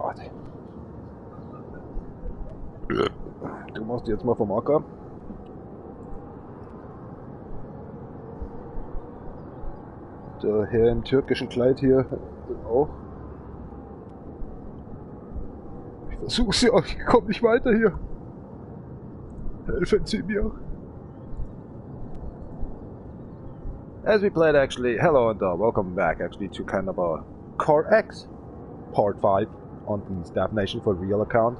Gott. Du machst jetzt mal vom Acker. Der Herr im türkischen Kleid hier auch. Ich versuch's ja, ich komme nicht weiter hier. Helfen Sie mir. As we played actually, hello and welcome back actually to kind of a CarX part 5 on the DefNation4Real account.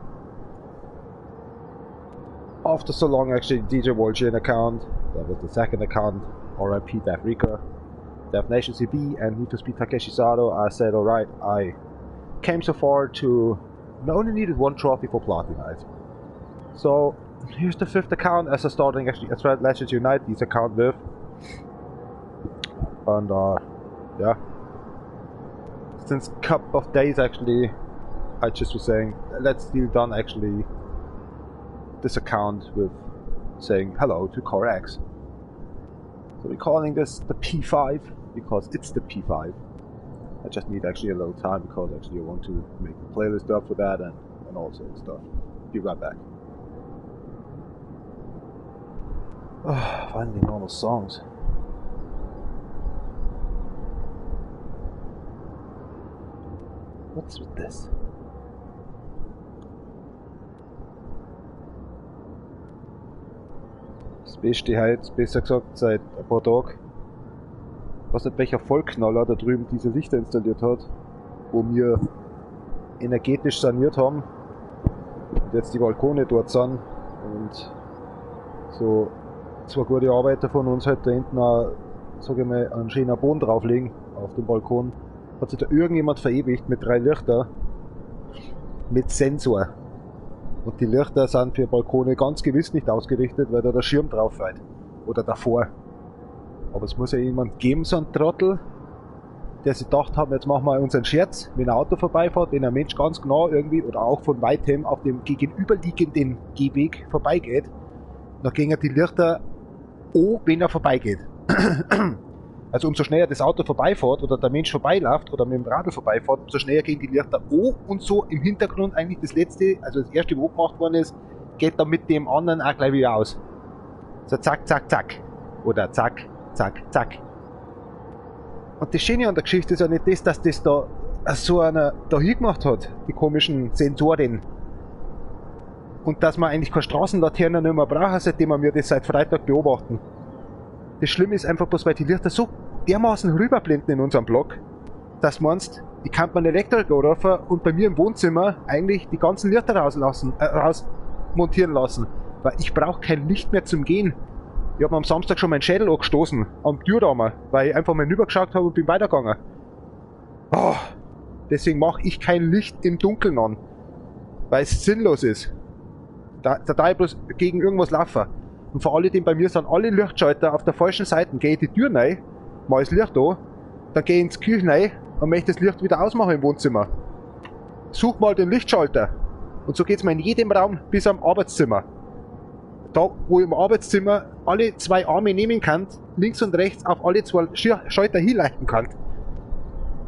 After so long actually DjVolgin account, that was the second account, RIP DefRekka, DefNation CB and Need to Speed Takeshi's.D.R.O. I said alright, I came so far to, I only needed one trophy for Platinum. So here's the 5th account as a starting actually, as well let's just unite this account with. And yeah, since a couple of days actually, I just was saying, let's deal done actually this account with saying hello to CarX. So we're calling this the P5 because it's the P5. I just need actually a little time because actually I want to make a playlist up for that and all sorts of stuff. Be right back. Oh, finally normal songs. What's with this? Das beste heute, besser gesagt seit ein paar Tagen. Ich weiß nicht welcher Vollknaller da drüben diese Lichter installiert hat, wo wir energetisch saniert haben und jetzt die Balkone dort sind und so zwei gute Arbeiter von uns halt da hinten auch, sag ich mal, einen schönen Boden drauflegen auf dem Balkon. Hat sich da irgendjemand verewigt mit 3 Lichter mit Sensor. Und die Lichter sind für Balkone ganz gewiss nicht ausgerichtet, weil da der Schirm drauf fällt. Oder davor. Aber es muss ja jemand geben, so ein Trottel, der sich gedacht hat, jetzt machen wir uns einen Scherz, wenn ein Auto vorbeifährt, wenn ein Mensch ganz genau irgendwie oder auch von weitem auf dem gegenüberliegenden Gehweg vorbeigeht, dann gehen die Lichter an, wenn er vorbeigeht. Also umso schneller das Auto vorbeifährt oder der Mensch vorbeiläuft oder mit dem Radl vorbeifährt, umso schneller gehen die Lichter an und so im Hintergrund eigentlich das letzte, also das erste, was gemacht worden ist, geht dann mit dem anderen auch gleich wieder aus. So zack, zack, zack. Oder zack, zack, zack. Und das Schöne an der Geschichte ist ja nicht das, dass das da so einer da hingemacht hat, die komischen Sensoren. Und dass man eigentlich keine Straßenlaternen nicht mehr braucht, seitdem wir das seit Freitag beobachten. Das Schlimme ist einfach bloß, weil die Lichter so dermaßen rüberblenden in unserem Block, dass meinst, ich kann mir einen Elektriker rufen und bei mir im Wohnzimmer eigentlich die ganzen Lichter rausmontieren lassen. Weil ich brauche kein Licht mehr zum Gehen. Ich habe mir am Samstag schon meinen Schädel angestoßen, am Türrahmen, weil ich einfach mal hinübergeschaut habe und bin weitergegangen. Oh, deswegen mache ich kein Licht im Dunkeln an, weil es sinnlos ist. Da ich bloß gegen irgendwas laufen. Und vor allem bei mir sind alle Lichtschalter auf der falschen Seite. Gehe ich die Tür rein, mache das Licht an, dann gehe ich ins Küche rein und möchte das Licht wieder ausmachen im Wohnzimmer. Such mal den Lichtschalter. Und so geht es mir in jedem Raum bis am Arbeitszimmer. Da, wo ich im Arbeitszimmer alle 2 Arme nehmen kann, links und rechts auf alle 2 Schalter hinleiten kann.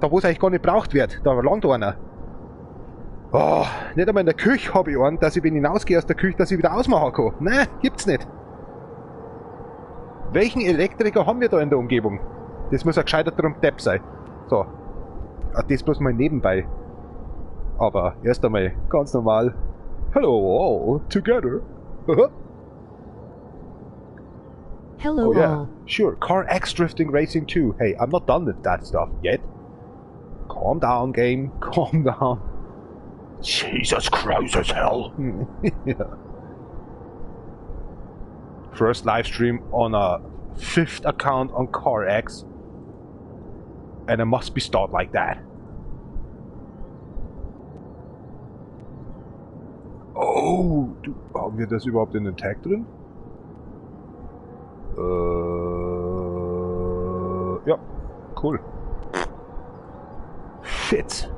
Da wo es eigentlich gar nicht braucht wird, da langt einer. Oh, nicht einmal in der Küche habe ich einen, dass ich, wenn ich hinausgehe aus der Küche, dass ich wieder ausmachen kann. Nein, gibt's nicht. Welchen Elektriker haben wir da in der Umgebung? Das muss ein gescheiter Depp sein. So. Das bloß mal nebenbei. Aber erst einmal ganz normal. Hello all together. Hello oh yeah, all. Sure, CarX Drifting Racing 2. Hey, I'm not done with that stuff yet. Calm down, game. Calm down. Jesus Christ as hell. Yeah. First live stream on a 5th account on CarX, and it must be start like that. Oh, haben wir das überhaupt in den Tag drin? Ja, cool. Shit.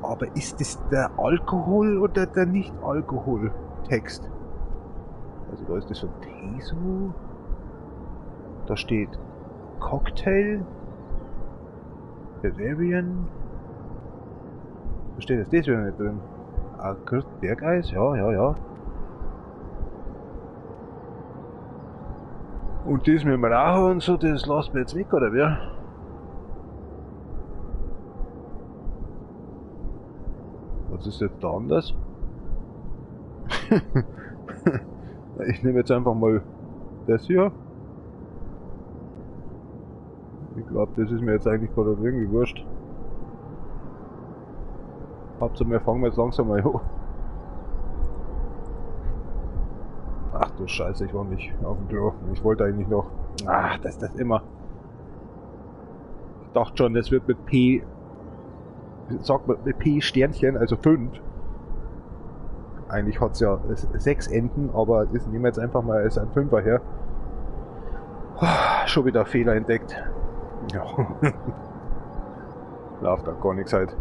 Aber ist das der Alkohol oder der Nicht-Alkohol-Text? Also da ist das von Teso. Da steht Cocktail. Bavarian. Da steht jetzt das wieder nicht drin. Bergeis? Ja, ja, ja. Und das mit dem Rauchen und so, das lasst mir jetzt weg, oder wer? Was ist jetzt da anders? Ich nehme jetzt einfach mal das hier. Ich glaube, das ist mir jetzt eigentlich gerade irgendwie wurscht. Hauptsache, wir fangen jetzt langsam mal hoch. Ach du Scheiße, ich war nicht auf dem Klo. Ich wollte eigentlich noch. Ach, das immer. Ich dachte schon, das wird mit P. Sagt man mit P Sternchen, also 5. Eigentlich hat es ja 6 Enden, aber das nehmen wir jetzt einfach mal als ein 5er her. Schon wieder Fehler entdeckt. Ja. Läuft da gar nichts halt.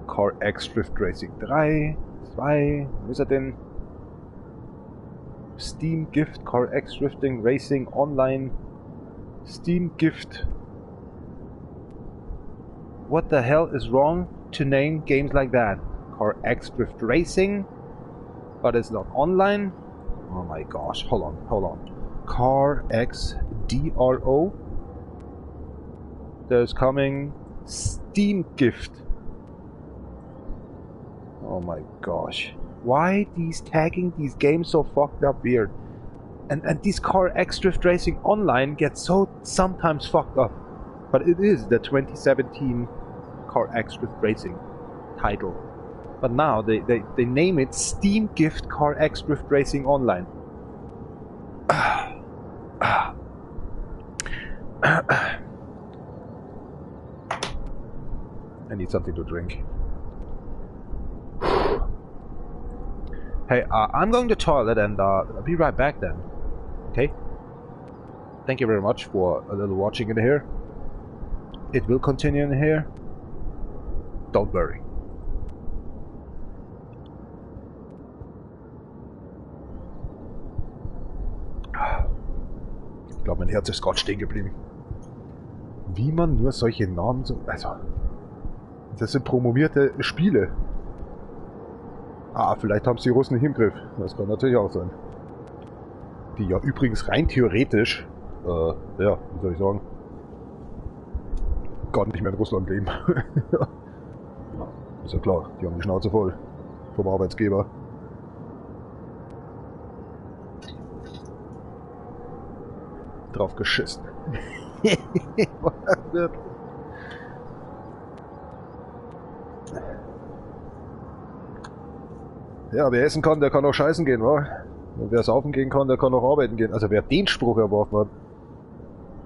CarX Drift Racing 3, 2, wo ist er denn? Steam Gift CarX Drifting Racing Online. Steam Gift. What the hell is wrong to name games like that? CarX Drift Racing, but it's not online. Oh my gosh, hold on. CarX D.R.O. There's coming Steam Gift. Oh my gosh. Why these tagging these games so fucked up weird? And this CarX Drift Racing Online gets so sometimes fucked up. But it is the 2017 CarX Drift Racing title. But now they name it Steam Gift CarX Drift Racing Online. I need something to drink. Hey, I'm going to toilet and I'll be right back then. Okay? Thank you very much for a little watching in here. It will continue in here. Don't worry. Ich glaube, mein Herz ist gerade stehen geblieben. Wie man nur solche Namen so... Also... Das sind promovierte Spiele. Ah, vielleicht haben sie die Russen nicht im Griff. Das kann natürlich auch sein. Die ja übrigens rein theoretisch... ja, wie soll ich sagen... gar nicht mehr in Russland leben. Ist ja klar, die haben die Schnauze voll. Vom Arbeitsgeber. Drauf geschissen. Ja, wer essen kann, der kann auch scheißen gehen, wa? Und wer saufen gehen kann, der kann auch arbeiten gehen. Also wer den Spruch erworfen hat,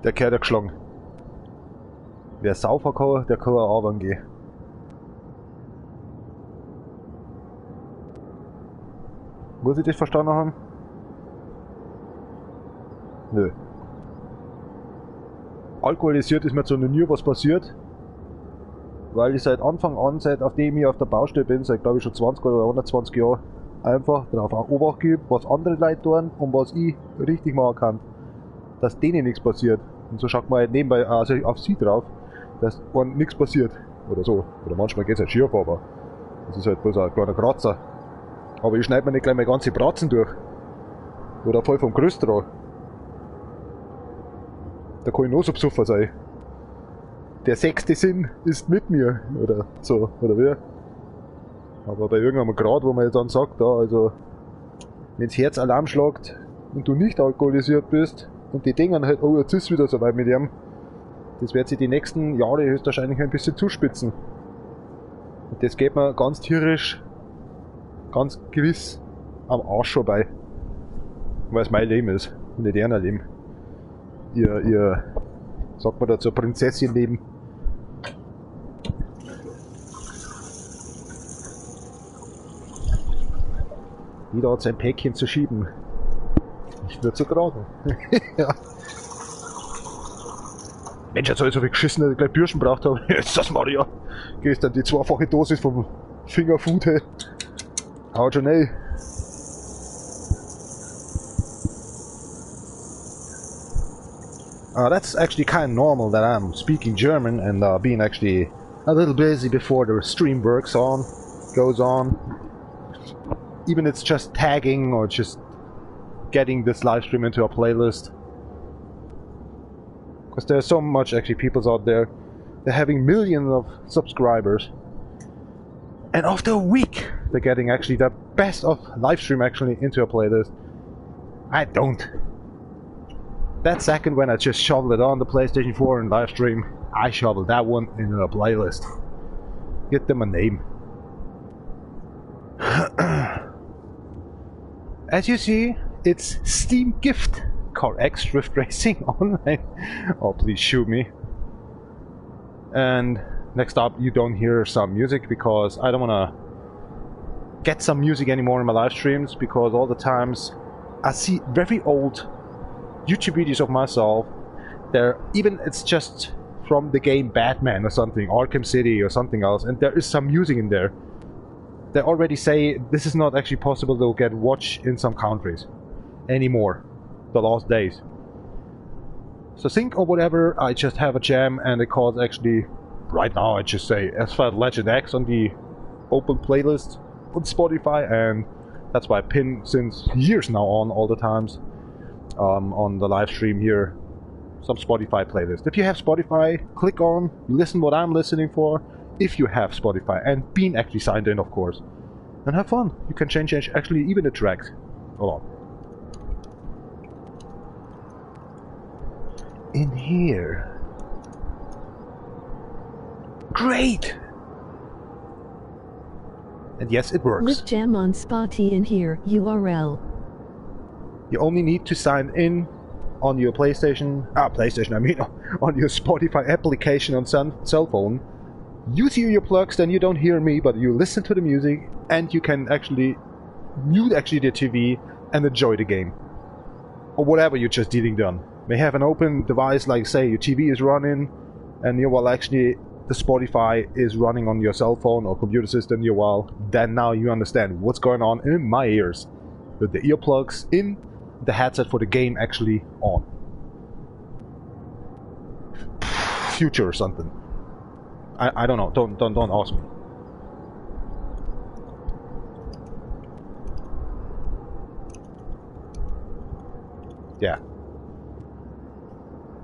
der Kerl hat geschlagen. Wer saufen kann, der kann auch arbeiten gehen. Muss ich das verstanden haben? Nö. Alkoholisiert ist mir zwar noch nie was passiert, weil ich seit Anfang an, seit aufdem ich auf der Baustelle bin, seit glaube ich schon 20 oder 120 Jahren, einfach darauf auch Obacht gebe, was andere Leute tun und was ich richtig machen kann, dass denen nichts passiert. Und so schaut man halt nebenbei also auf sie drauf, dass nichts passiert oder so. Oder manchmal geht es halt schief, aber das ist halt bloß ein kleiner Kratzer. Aber ich schneide mir nicht gleich meine ganze Bratzen durch. Oder voll vom Gerüst dran. Da kann ich noch so besoffen sein. Der 6. Sinn ist mit mir. Oder so, oder wie? Aber bei irgendeinem Grad, wo man jetzt dann sagt, da, also, wenn's Herz Alarm schlägt und du nicht alkoholisiert bist und die denken halt, oh, jetzt ist wieder so weit mit ihm, das wird sich die nächsten Jahre höchstwahrscheinlich ein bisschen zuspitzen. Und das geht mir ganz tierisch, ganz gewiss am Arsch vorbei. Weil es mein Leben ist und nicht ihr Leben. Ihr, sagt man dazu, Prinzessin-Leben. Jeder hat sein Päckchen zu schieben. Nicht nur zu tragen. Ja. Mensch, jetzt habe ich so viel geschissen, dass ich gleich Bürsten braucht habe. Jetzt das Maria. Gestern die zweifache Dosis vom Fingerfood. Hey. Haut schon ey. That's actually kind of normal that I'm speaking German and being actually a little busy before the stream goes on. Even it's just tagging or just getting this live stream into a playlist. Because there's so much actually people out there. They're having millions of subscribers. And after a week, they're getting actually the best of live stream actually into a playlist. I don't. That second when I just shoveled it on the PlayStation 4 and live stream, I shoveled that one into a playlist. Get them a name. As you see, it's Steam Gift CarX Drift Racing Online. Oh, please shoot me. And next up, you don't hear some music because I don't want to get some music anymore in my live streams, because all the times I see very old YouTube videos of myself. Even it's just from the game Batman or something, Arkham City or something else, and there is some music in there. They already say this is not actually possible to get watched in some countries anymore, the last days. So think or whatever, I just have a jam and it calls actually, right now I just say Asphalt Legend X on the open playlist on Spotify, and that's why I pin since years now on all the times on the live stream here some Spotify playlist. If you have Spotify, click on, listen what I'm listening for, if you have Spotify, and been actually signed in, of course. And have fun. You can change actually even the tracks. Hold on. In here. Great! And yes, it works. With Jam on Spotty in here, URL. You only need to sign in on your PlayStation, on your Spotify application on cell phone. You see your plugs, then you don't hear me, but you listen to the music, and you can actually mute actually the TV and enjoy the game. Or whatever you're just dealing done. May have an open device, like say your TV is running, and while actually the Spotify is running on your cell phone or computer system while, then now you understand what's going on in my ears. With the earplugs in, the headset for the game actually on. Future or something. I don't know. Don't ask me. Yeah.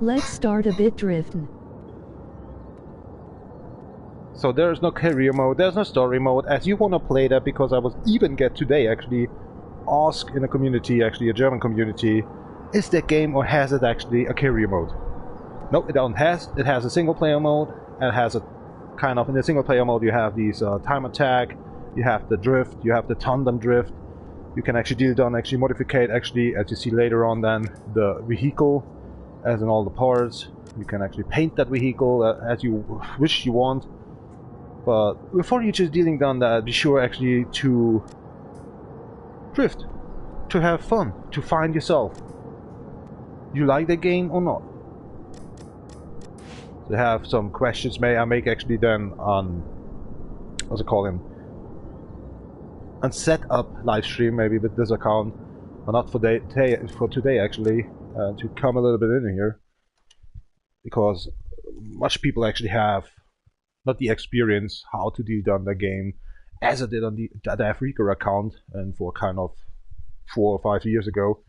Let's start a bit drifting. So there's no career mode, there's no story mode, as you want to play that, because I was even get today actually ask in a community, actually a German community, is that game or has it actually a career mode? No, it don't has. It has a single player mode, and it has a kind of, in the single player mode you have these time attack, you have the drift, you have the tandem drift, you can actually deal done actually modificate actually, as you see later on, then the vehicle as in all the parts. You can actually paint that vehicle as you wish you want. But before you just dealing done that, be sure actually to drift, to have fun, to find yourself. You like the game or not? To have some questions, may I make actually then on, what's it called, on set up live stream maybe with this account, or not for today actually, to come a little bit in here, because much people actually have not the experience how to deal on the game as I did on the DefRekka account, and for kind of 4 or 5 years ago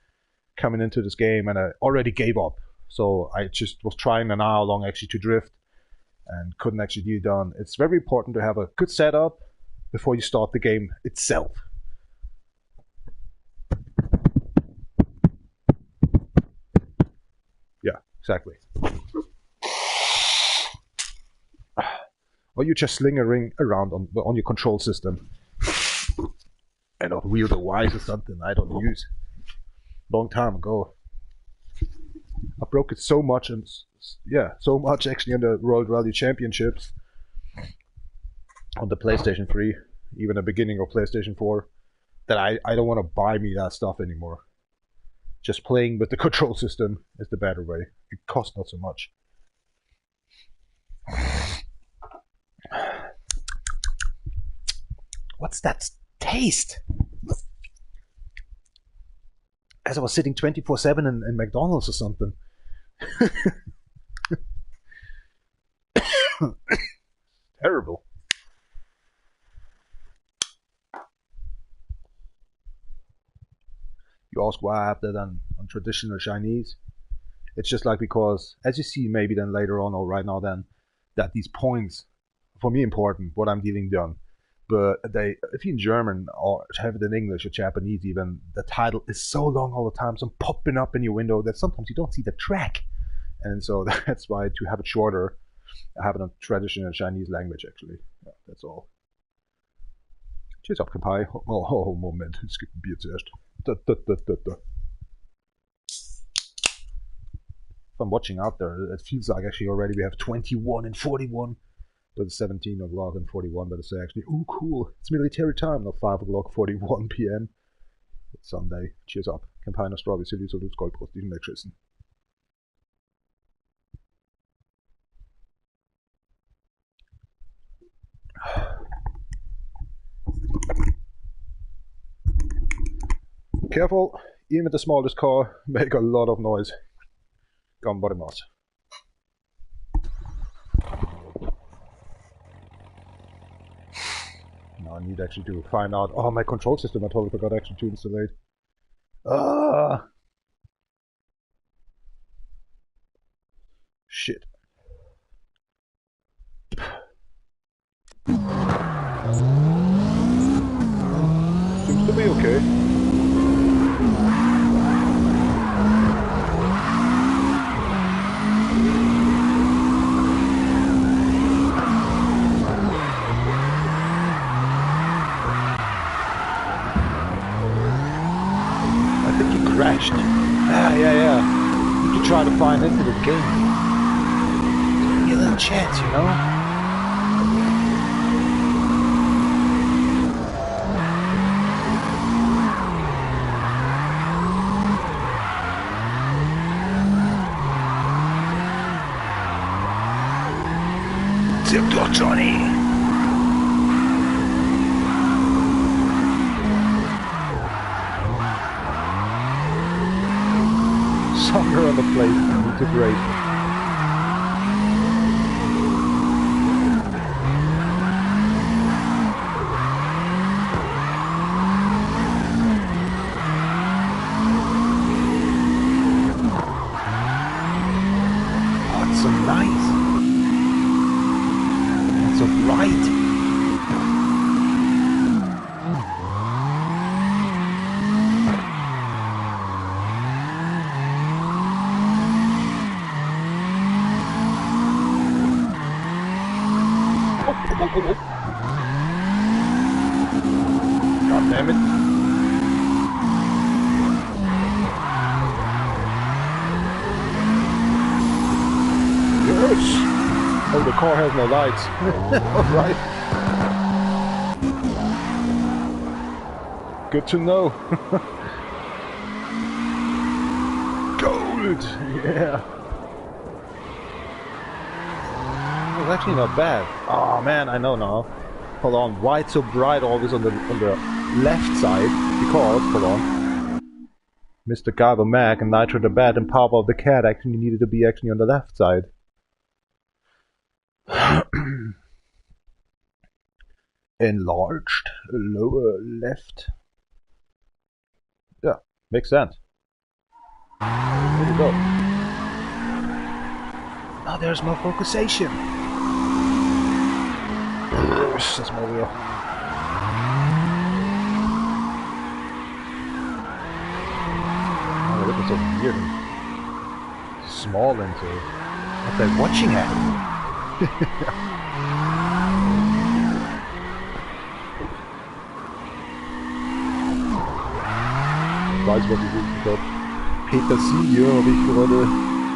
coming into this game, and I already gave up. So I just was trying an hour long actually to drift and couldn't actually deal done. It's very important to have a good setup before you start the game itself. Yeah, exactly. Or you just slingering around on your control system. I don't wield a wise or something I don't use. Long time ago. I broke it so much, and yeah, so much actually in the World Rally Championships on the PlayStation 3, even the beginning of PlayStation 4, that I don't want to buy me that stuff anymore. Just playing with the control system is the better way. It costs not so much. What's that taste? As I was sitting 24/7 in McDonald's or something. Terrible. You ask why I have that on traditional Chinese? It's just like because, as you see maybe then later on or right now then, that these points, for me important, what I'm getting done. But if you're in German or have it in English or Japanese even, the title is so long all the time, so popping up in your window that sometimes you don't see the track. And so that's why to have it shorter, I have it in traditional Chinese language actually. Ja, that's all. Cheers up, Kampai. Oh, Moment, es gibt ein Bier zuerst. If I'm watching out there, it feels like actually already we have 21 and 41. But it's 17 o'clock and 41, but it's actually, oh cool, it's military time, now 5 o'clock, 41 p.m. It's Sunday. Cheers up. Campina Strawberry Silly Salute Goldbrust, diesen wegschießen. Careful, even the smallest car make a lot of noise. Ganbarimasu. Now I need actually to find out. Oh, my control system, I totally forgot actually to install it. Ah! Shit. Seems to be okay. Crashed. Yeah. You could try to find into the game. Give me a little chance, you know? Zip doch, Johnny! Soccer on the plate, need to break. Oh, it's so nice. It's so bright. God damn it. Yes! Oh, the car has no lights. Alright. Good to know. Gold! Yeah. It's actually not bad. Oh man, I know now. Hold on, why it's so bright always on the left side? Because, hold on, Mr. Garbo Mac and Nitro'theBat and Power of the Cat actually needed to be actually on the left side. Enlarged, lower left. Yeah, makes sense. There you go. Now there's more focusation. That's my wheel. Oh, look, it's so weird and small into what they're watching at. Ich weiß, was ich wirklich habe. Petersilie habe ich gerade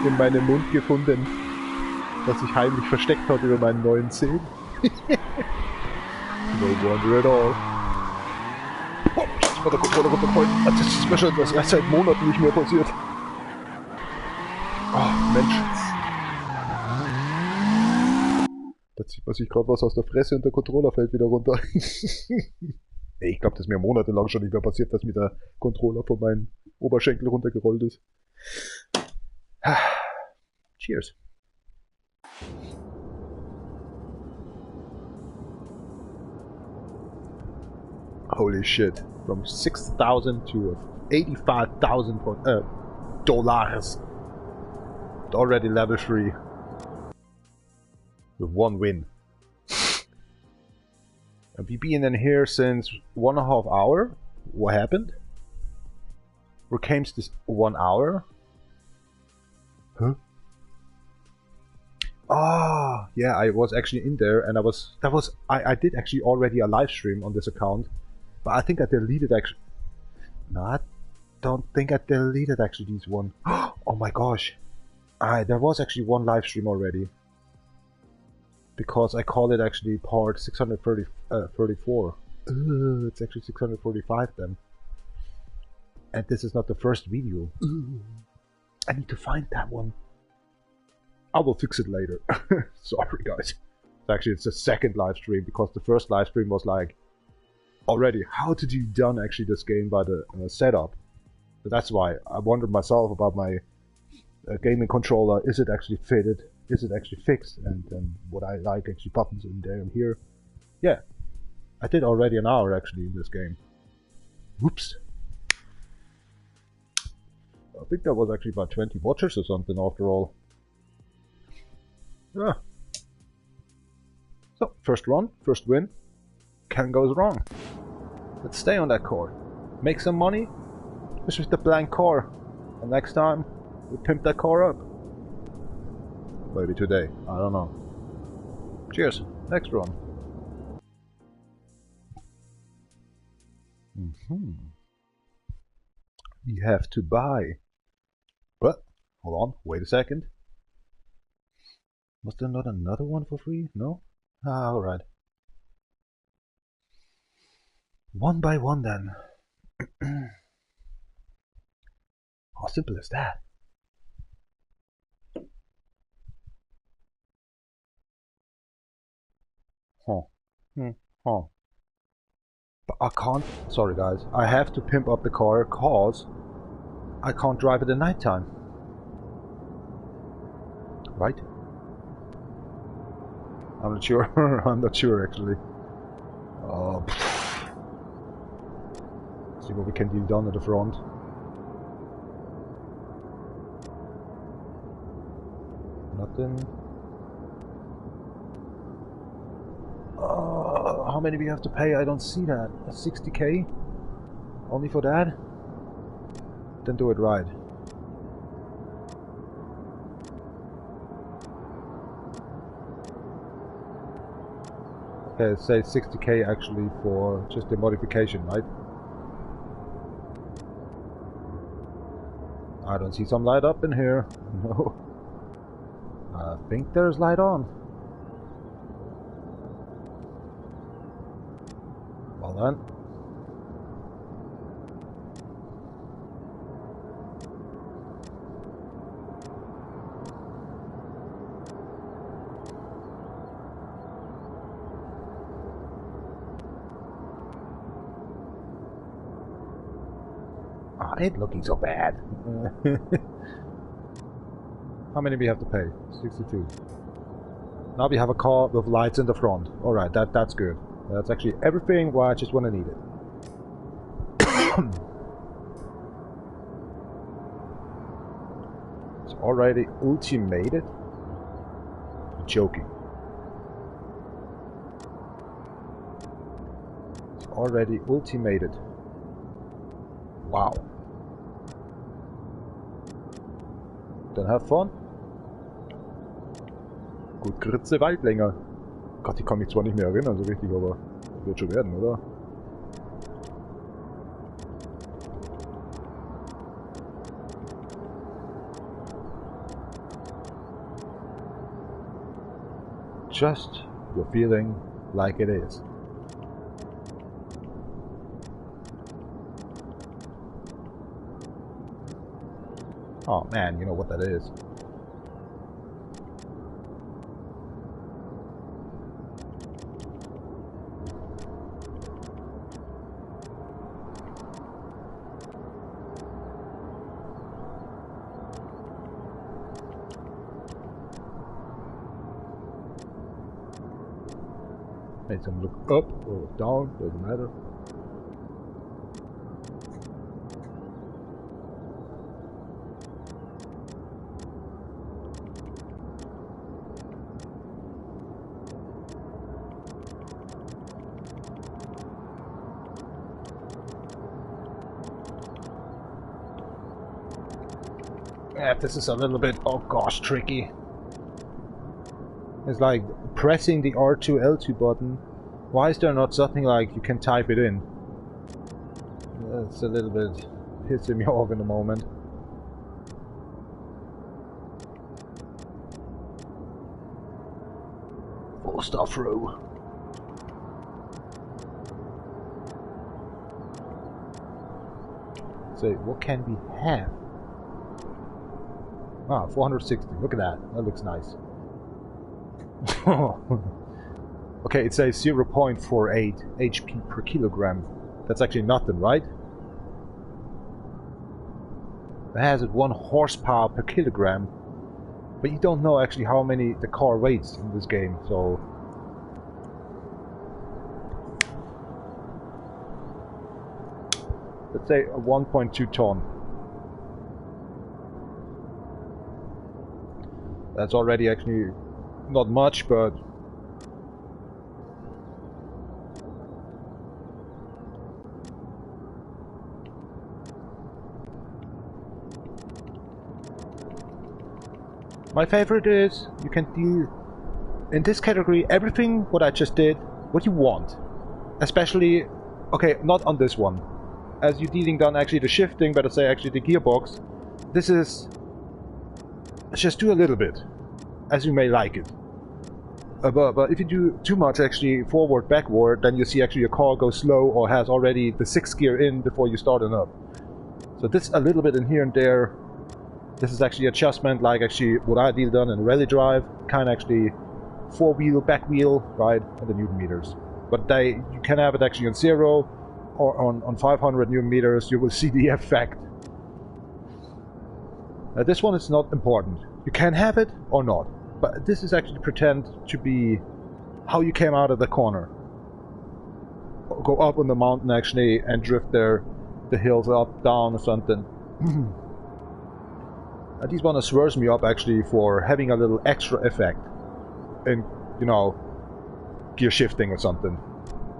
in meinem Mund gefunden, das sich heimlich versteckt hat über meinen neuen Zähnen. No wonder at all. Oh, das war der Controller runtergefallen. Das ist mir schon seit Monaten nicht mehr passiert. Oh, Mensch. Da zieht man sich gerade was aus der Fresse und der Controller fällt wieder runter. Nee, ich glaube, das ist mir monatelang schon nicht mehr passiert, dass mir der Controller von meinem Oberschenkel runtergerollt ist. Cheers. Holy shit. From 6,000 to 85,000 dollars. Already level 3. With 1 win. And we've been in here since 1.5 hours. What happened? Where came this 1 hour? Huh? Ah, yeah, I was actually in there, and I did actually already a live stream on this account, but I think I deleted actually. No, I don't think I deleted actually this one. Oh my gosh, there was actually one live stream already, because I called it actually part 634. It's actually 645 then, and this is not the first video. I need to find that one. I will fix it later. Sorry guys. Actually it's the second live stream, because the first live stream was like already how to do done actually this game by the setup. But that's why I wondered myself about my gaming controller. Is it actually fitted? Is it actually fixed? And would I like actually buttons in there and here? Yeah. I did already an hour actually in this game. Whoops. I think that was actually about 20 watchers or something after all. Yeah. So, first run, first win. Can goes wrong. Let's stay on that car. Make some money. This was the blank car. And next time, we pimp that car up. Maybe today. I don't know. Cheers. Next run. We have to buy. What? Hold on. Wait a second. Was there not another one for free? No? Ah, alright. One by one then. How simple is that? Huh. But I can't. Sorry guys. I have to pimp up the car cause I can't drive it at night time. Right? I'm not sure. I'm not sure actually. See what we can do down at the front. Nothing. How many we have to pay? I don't see that. 60k? Only for that? Then do it right. Okay, say 60k actually for just the modification, right? I don't see some light up in here. No. I think there's light on. Well then. Ain't looking so bad. How many we have to pay? 62. Now we have a car with lights in the front. Alright, that's good. That's actually everything why I just want to need it. It's already ultimated. I'm joking. It's already ultimated. Wow. Dann have fun. Gut, Grütze Waldlänger. Gott, ich kann mich zwar nicht mehr erinnern so richtig, aber wird schon werden, oder? Just you're feeling like it is. Oh man, you know what that is. Make them look up or down, doesn't matter. Yeah, this is a little bit, oh gosh, tricky. It's like pressing the R2 L2 button. Why is there not something like you can type it in? That's a little bit pissing me off in the moment. Full stuff through. So what can we have? Ah, 460. Look at that. That looks nice. Okay, it says 0.48 HP per kilogram. That's actually nothing, right? It has it 1 horsepower per kilogram. But you don't know actually how many the car weighs in this game, so... Let's say a 1.2 ton. That's already actually not much, but my favorite is you can do in this category everything what I just did, what you want. Especially, okay, not on this one. As you're dealing down actually the shifting, better say actually the gearbox, this is just do a little bit, as you may like it. But if you do too much actually forward, backward, then you see actually your car goes slow or has already the 6th gear in before you start it up. So this a little bit in here and there. This is actually adjustment like actually what I deal done in rally drive, kind of actually 4-wheel, back wheel, right, and the Newton meters. But you can have it actually on 0 or on 500 Newton meters. You will see the effect. This one is not important. You can have it or not, but this is actually pretend to be how you came out of the corner. Go up on the mountain actually and drift there, the hills up, down or something. This one swears me up actually for having a little extra effect in, you know, gear shifting or something.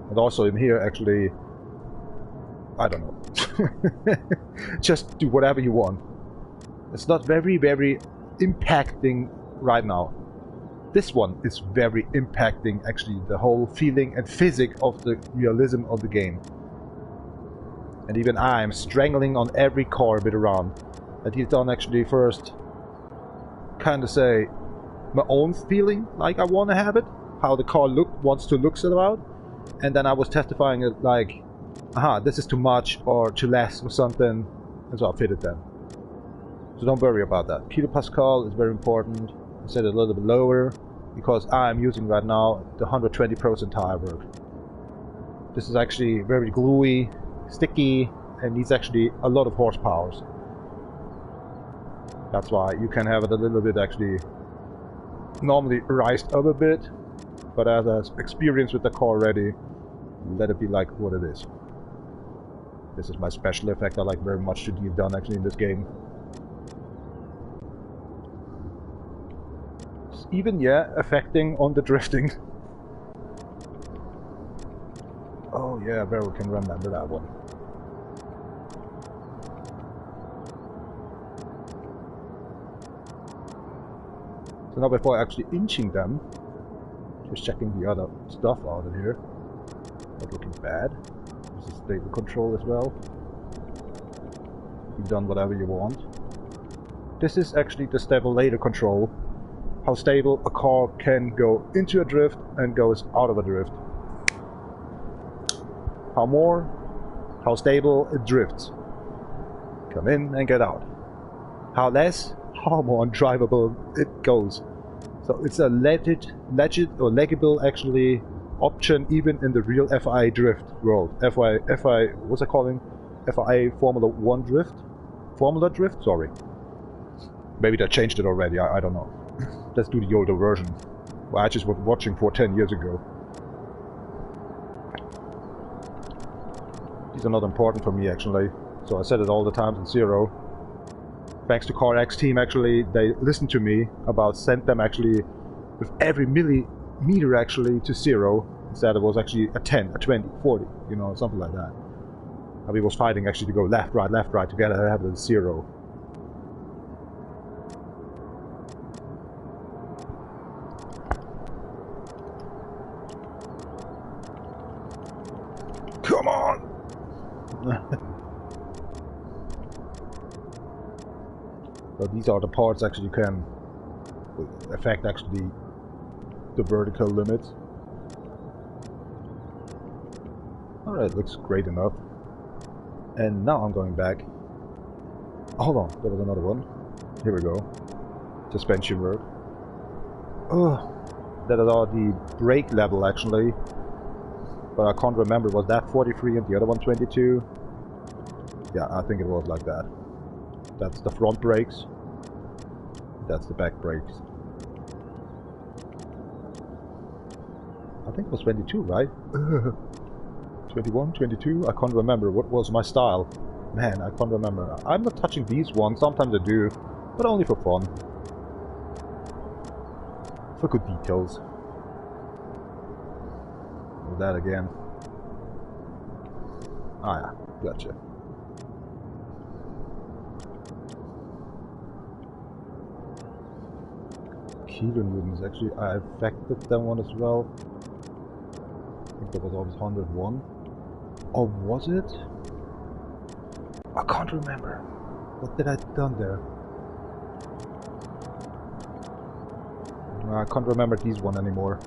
And also in here actually, I don't know. Just do whatever you want. It's not very, very impacting right now. This one is very impacting actually the whole feeling and physics of the realism of the game. And even I am strangling on every car a bit around. I did done actually first kind of say my own feeling like I want to have it, how the car wants to look about, and then I was testifying it like, aha, this is too much or too less or something, and so I fit it then. So don't worry about that. Kilopascal is very important. I set it a little bit lower because I'm using right now the 120% tire work. This is actually very gluey, sticky, and needs actually a lot of horsepower. That's why you can have it a little bit actually normally raised up a bit, but as I've experienced with the car already, let it be like what it is. This is my special effect I like very much to deal done actually in this game. Even, yeah, affecting on the drifting. Oh yeah, Vero can remember that one. So now before actually inching them, just checking the other stuff out of here. Not looking bad. This is stable control as well. You've done whatever you want. This is actually the stabilizer control. How stable a car can go into a drift and goes out of a drift. How stable it drifts. Come in and get out. How less, how more undrivable it goes. So it's a legit or legible actually option even in the real FIA drift world. FIA, what's it calling? FIA Formula 1 drift? Formula drift? Sorry. Maybe they changed it already, I don't know. Let's do the older version. Well, I just was watching for 10 years ago. These are not important for me actually, so I set it all the time in 0. Thanks to CarX team actually, they listened to me about send them actually with every millimeter actually to 0. Instead it was actually a 10, a 20, 40, you know, something like that. And we was fighting actually to go left, right together and have it at 0. Come on! So these are the parts actually you can affect actually the vertical limit. Alright, looks great enough. And now I'm going back. Hold on, there was another one. Here we go. Suspension work. Oh, that is all the brake level actually. But I can't remember, was that 43 and the other one 22? Yeah, I think it was like that. That's the front brakes. That's the back brakes. I think it was 22, right? 21, 22? I can't remember. What was my style? Man, I can't remember. I'm not touching these ones. Sometimes I do, but only for fun. For good details. That again. Ah yeah, gotcha. Kilonewtons actually, I affected that one as well. I think that was always 101. Or was it? I can't remember. What did I done there? I can't remember these one anymore.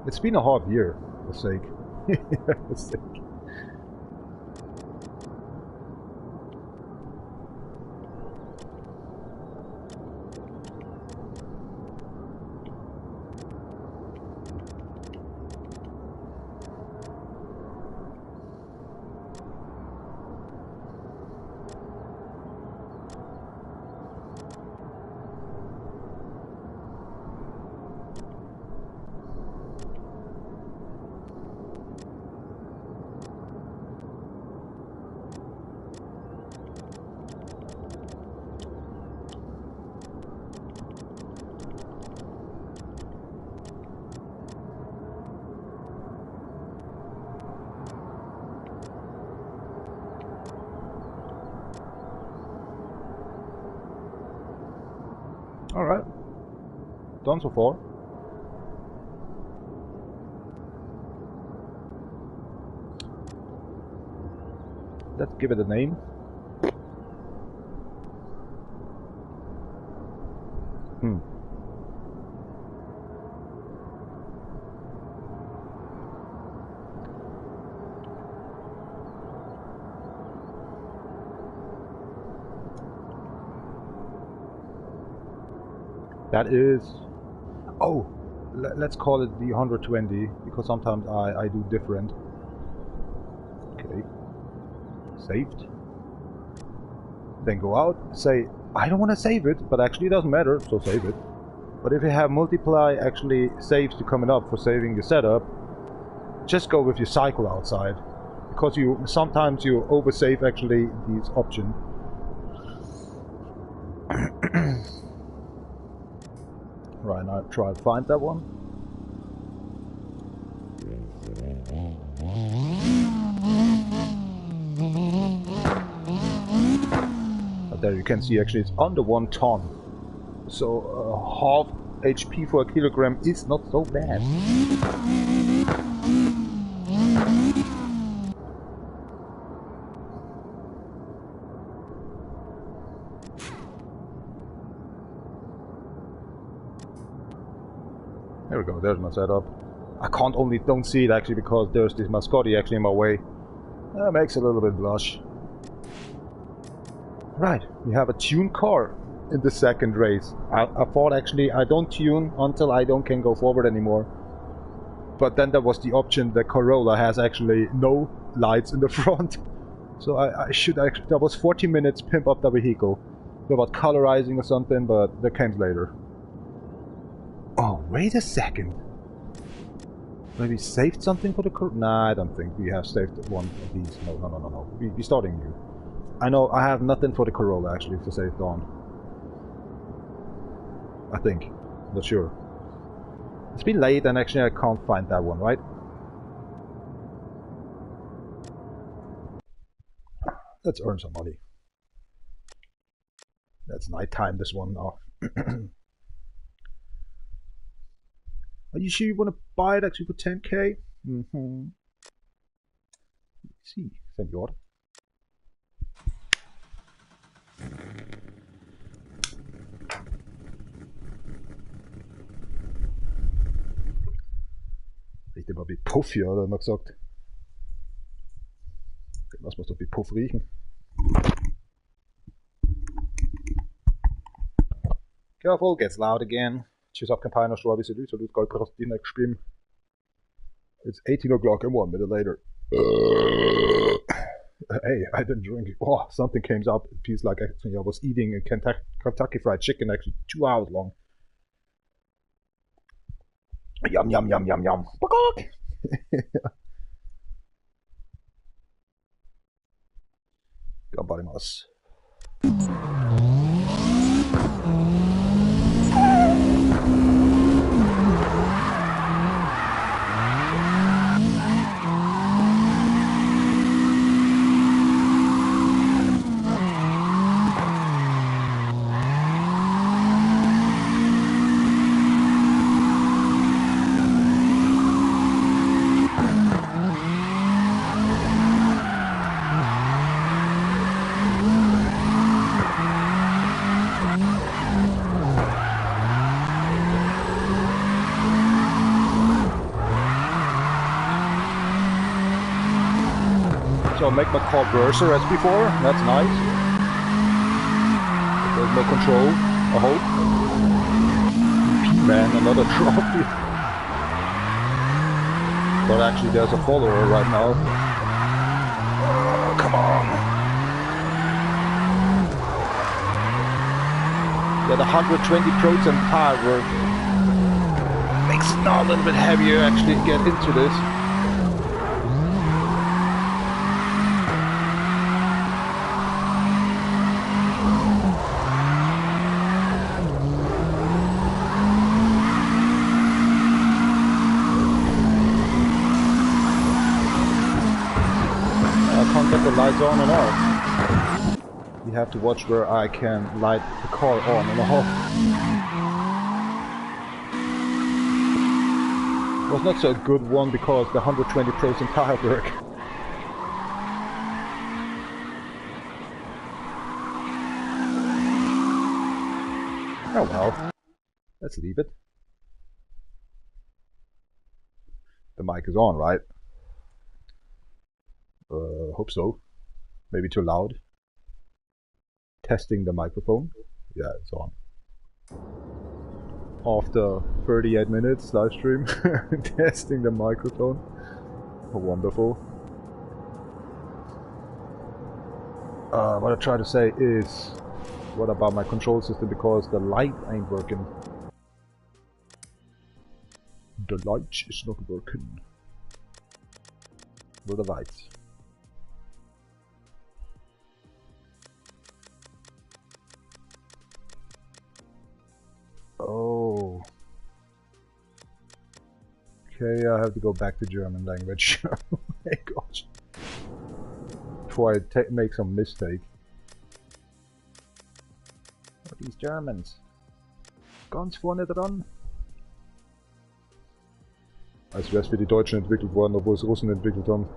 It's been a hard year, for sake. For sake. Alright. Done so far. Let's give it a name. That is... Oh! Let's call it the 120, because sometimes I do different. Okay. Saved. Then go out, say, I don't want to save it, but actually it doesn't matter, so save it. But if you have multiply actually saves to coming up for saving your setup, just go with your cycle outside. Because sometimes you oversave actually these options. Right, now try to find that one. But there you can see actually it's under 1 ton. So half HP for a kilogram is not so bad. There we go, there's my setup. I don't see it actually because there's this mascotti actually in my way. That makes it a little bit blush. Right, we have a tuned car in the second race. I thought actually I don't tune until I can go forward anymore. But then there was the option the Corolla has actually no lights in the front. So I should actually, that was 40 minutes pimp up the vehicle. About colorizing or something, but that came later. Oh, wait a second. Maybe saved something for the Corolla? Nah, I don't think we have saved one of these. No. We're starting new. I know I have nothing for the Corolla actually to save on. I think. Not sure. It's been late and actually I can't find that one, right? Let's earn some money. That's nighttime this one now. Are you sure you want to buy it actually for 10k? Mm-hmm. Let's see, senor. Riecht immer wie Puff hier, hat er immer gesagt. Lass mal doch wie Puff riechen. Careful, gets loud again. Tschüss auf Campino, Strawberry, Salute, Goldbrost, die next stream. It's 18 o'clock and 1 minute later. Hey, I didn't drink it. Oh, something came up. It feels like actually I was eating a Kentucky Fried Chicken actually 2 hours long. Yum, yum, yum, yum, yum. Gambarimasu. So make my car worse as before, that's nice. There's no control, I hope. Man, another trophy. But actually there's a follower right now. Oh, come on. Yeah, the 120% power makes it now a little bit heavier actually to get into this. Lights on and off. You have to watch where I can light the car on and off. It was not so good one because the 120% tire work. Oh well, let's leave it. The mic is on, right? Hope so. Maybe too loud. Testing the microphone. Yeah, it's on. After 38 minutes live stream, testing the microphone. Wonderful. What I try to say is, what about my control system, because the light ain't working. The light is not working. Where are the lights? Oh. Okay, I have to go back to German language. Oh my gosh. Before I make some mistake. What are these Germans? Ganz vorne dran. Als wäre es für die Deutschen entwickelt worden, obwohl es Russen entwickelt haben.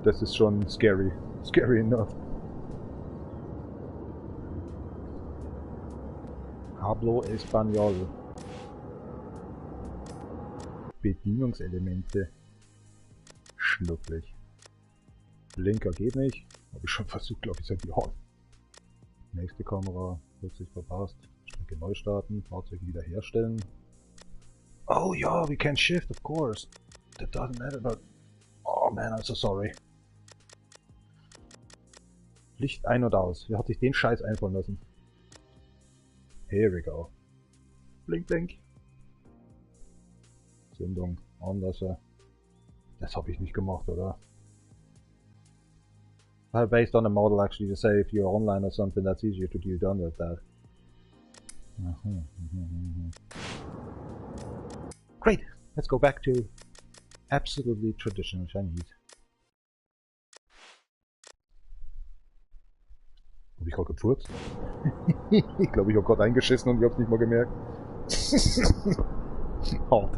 Das ist schon scary. Scary enough. Hablo Español. Bedienungselemente. Schnucklig. Blinker geht nicht. Habe ich schon versucht, glaube ich, seit Jahren. Nächste Kamera. Plötzlich verpasst. Strecke neu starten. Fahrzeug wiederherstellen. Oh yeah, we can shift, of course. That doesn't matter, but... Oh man, I'm so sorry. Licht ein und aus. Wer hat sich den Scheiß einfallen lassen? Here we go. Blink, blink. Sendung anlassen. Das habe ich nicht gemacht, oder? Based on a model actually to say if you're online or something that's easier to do done with that. Great! Let's go back to absolutely traditional Chinese. Hab ich gerade gefurzt? Ich glaube, ich habe gerade eingeschissen und ich hab's nicht mal gemerkt. Hart.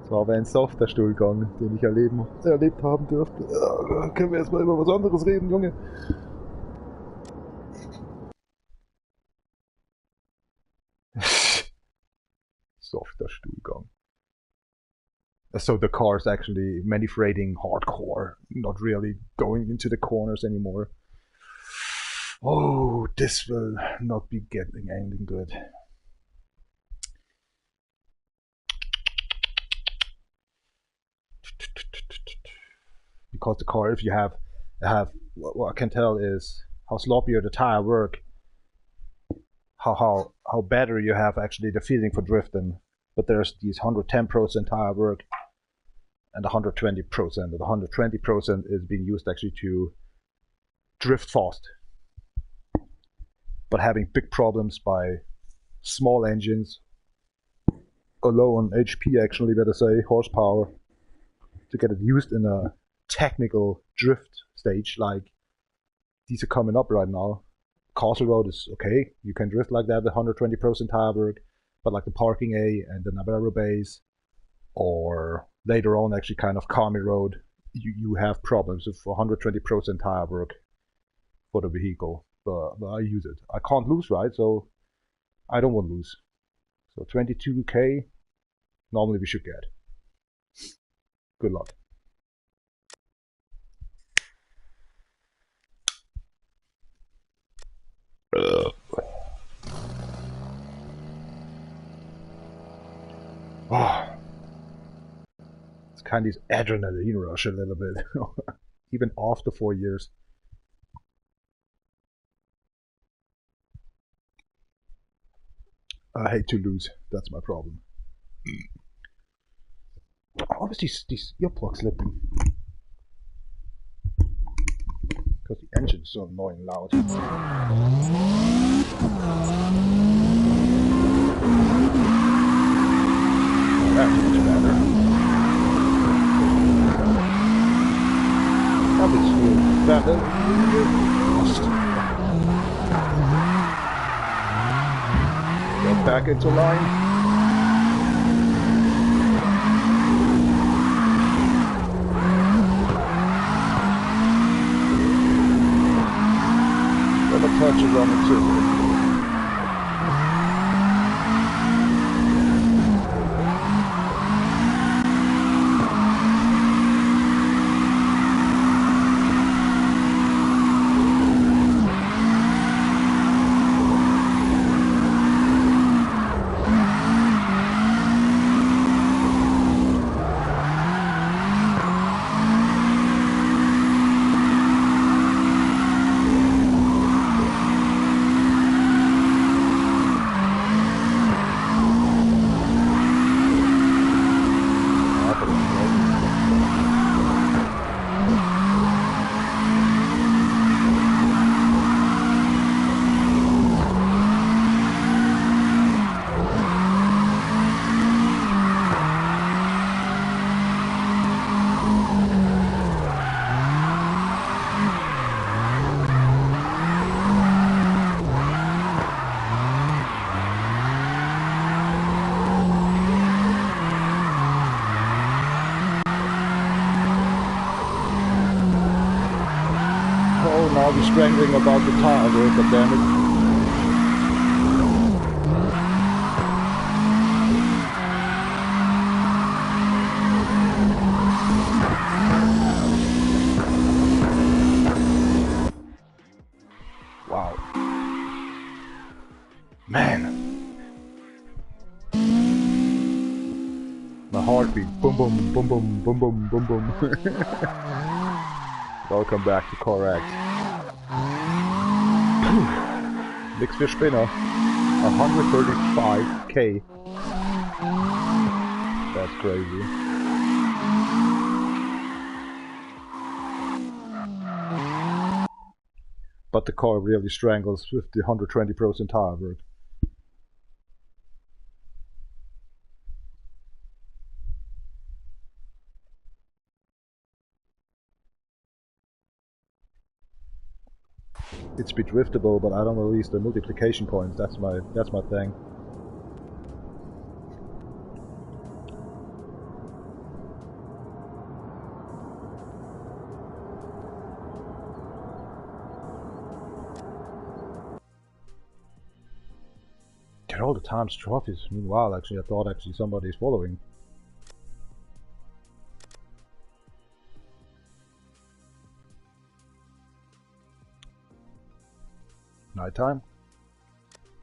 Das war aber ein softer Stuhlgang, den ich erlebt haben dürfte. Können wir erstmal über was anderes reden, Junge? Softer Stuhlgang. So the car is actually manipulating hardcore, not really going into the corners anymore. Oh, this will not be ending good. Because the car, if you have what I can tell is how sloppier the tire work, how better you have actually the feeling for drifting. But there's these 110% tire work and 120%. And the 120% is being used actually to drift fast. But having big problems by small engines, or low on HP actually, better say, horsepower, to get it used in a technical drift stage like these are coming up right now. Castle Road is okay, you can drift like that with 120% tire work, but like the Parking A and the Navarro base, or later on actually kind of Kami Road, you have problems with 120% tire work for the vehicle. But I use it. I can't lose, right? So I don't want to lose. So 22k, normally we should get. Good luck. Oh, it's kind of this adrenaline rush a little bit, even after 4 years. I hate to lose. That's my problem. How is these earplugs slipping? Because the engine is so annoying loud. Oh, that's much better. Probably smooth. Better. Get back into line. Touches on it too. Now we're strangling about the tire work, but damn it. Wow. Man. My heartbeat. Boom boom boom boom boom boom boom boom. Welcome back to CarX. Nix für Spinner. 135k. That's crazy. But the car really strangles with the 120% tire work. It's be driftable, but I don't release the multiplication points. That's my thing. Get all the times trophies. Meanwhile, actually, I thought somebody's following. Nighttime?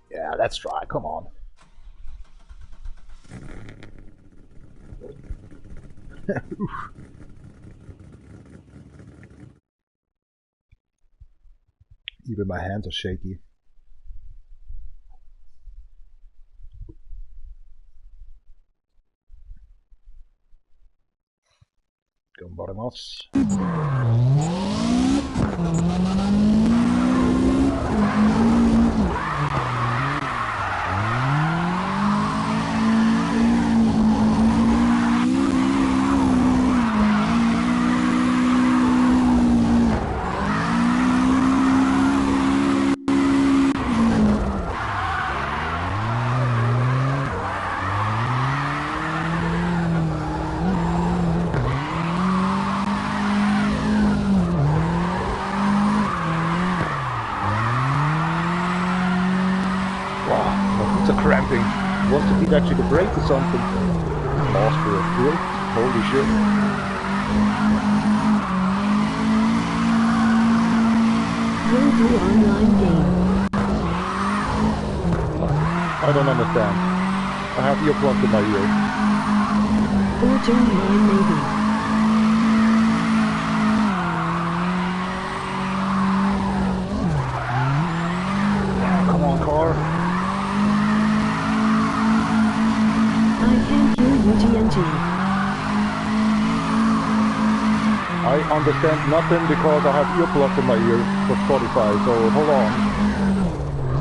Yeah, let's try, come on. Even my hands are shaky. Vamos. Cramping. Wants to beat actually the brake or something. Lost for a field. Holy shit. Don't do online game. I don't understand. I have earplugs in my ear. Or join mine maybe. Come on, car. UGNG. I understand nothing because I have earplugs in my ear for Spotify, so hold on.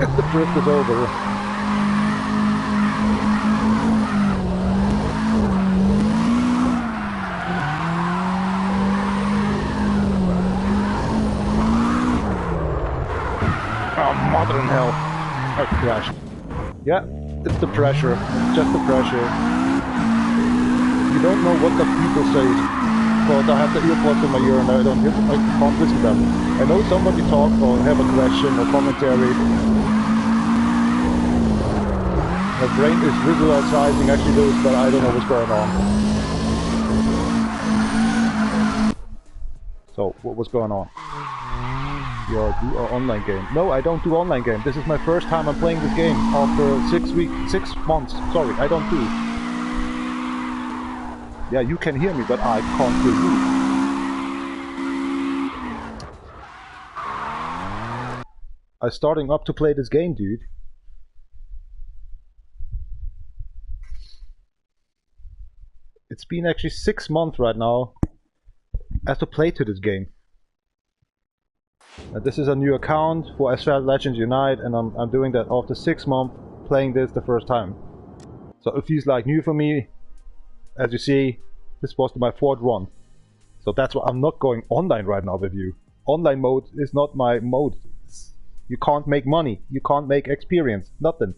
If the drift is over. Oh, mother in hell. I crashed. Yeah, it's the pressure. It's just the pressure. You don't know what the people say, because I have the earplugs in my ear and I can't listen to them. I know somebody talks or have a question or commentary. My brain is visualizing actually those, but I don't know what's going on. So, what was going on? Do online game. No, I don't do online game. This is my first time I'm playing this game after 6 months. Sorry, I don't do. Yeah, you can hear me, but I can't hear you. I'm starting up to play this game, dude. It's been actually 6 months right now. I have to play to this game. This is a new account for Asphalt Legends Unite, and I'm doing that after 6 months playing this the first time. So it feels like new for me. As you see, this was my 4th run. So that's why I'm not going online right now with you. Online mode is not my mode. You can't make money. You can't make experience. Nothing.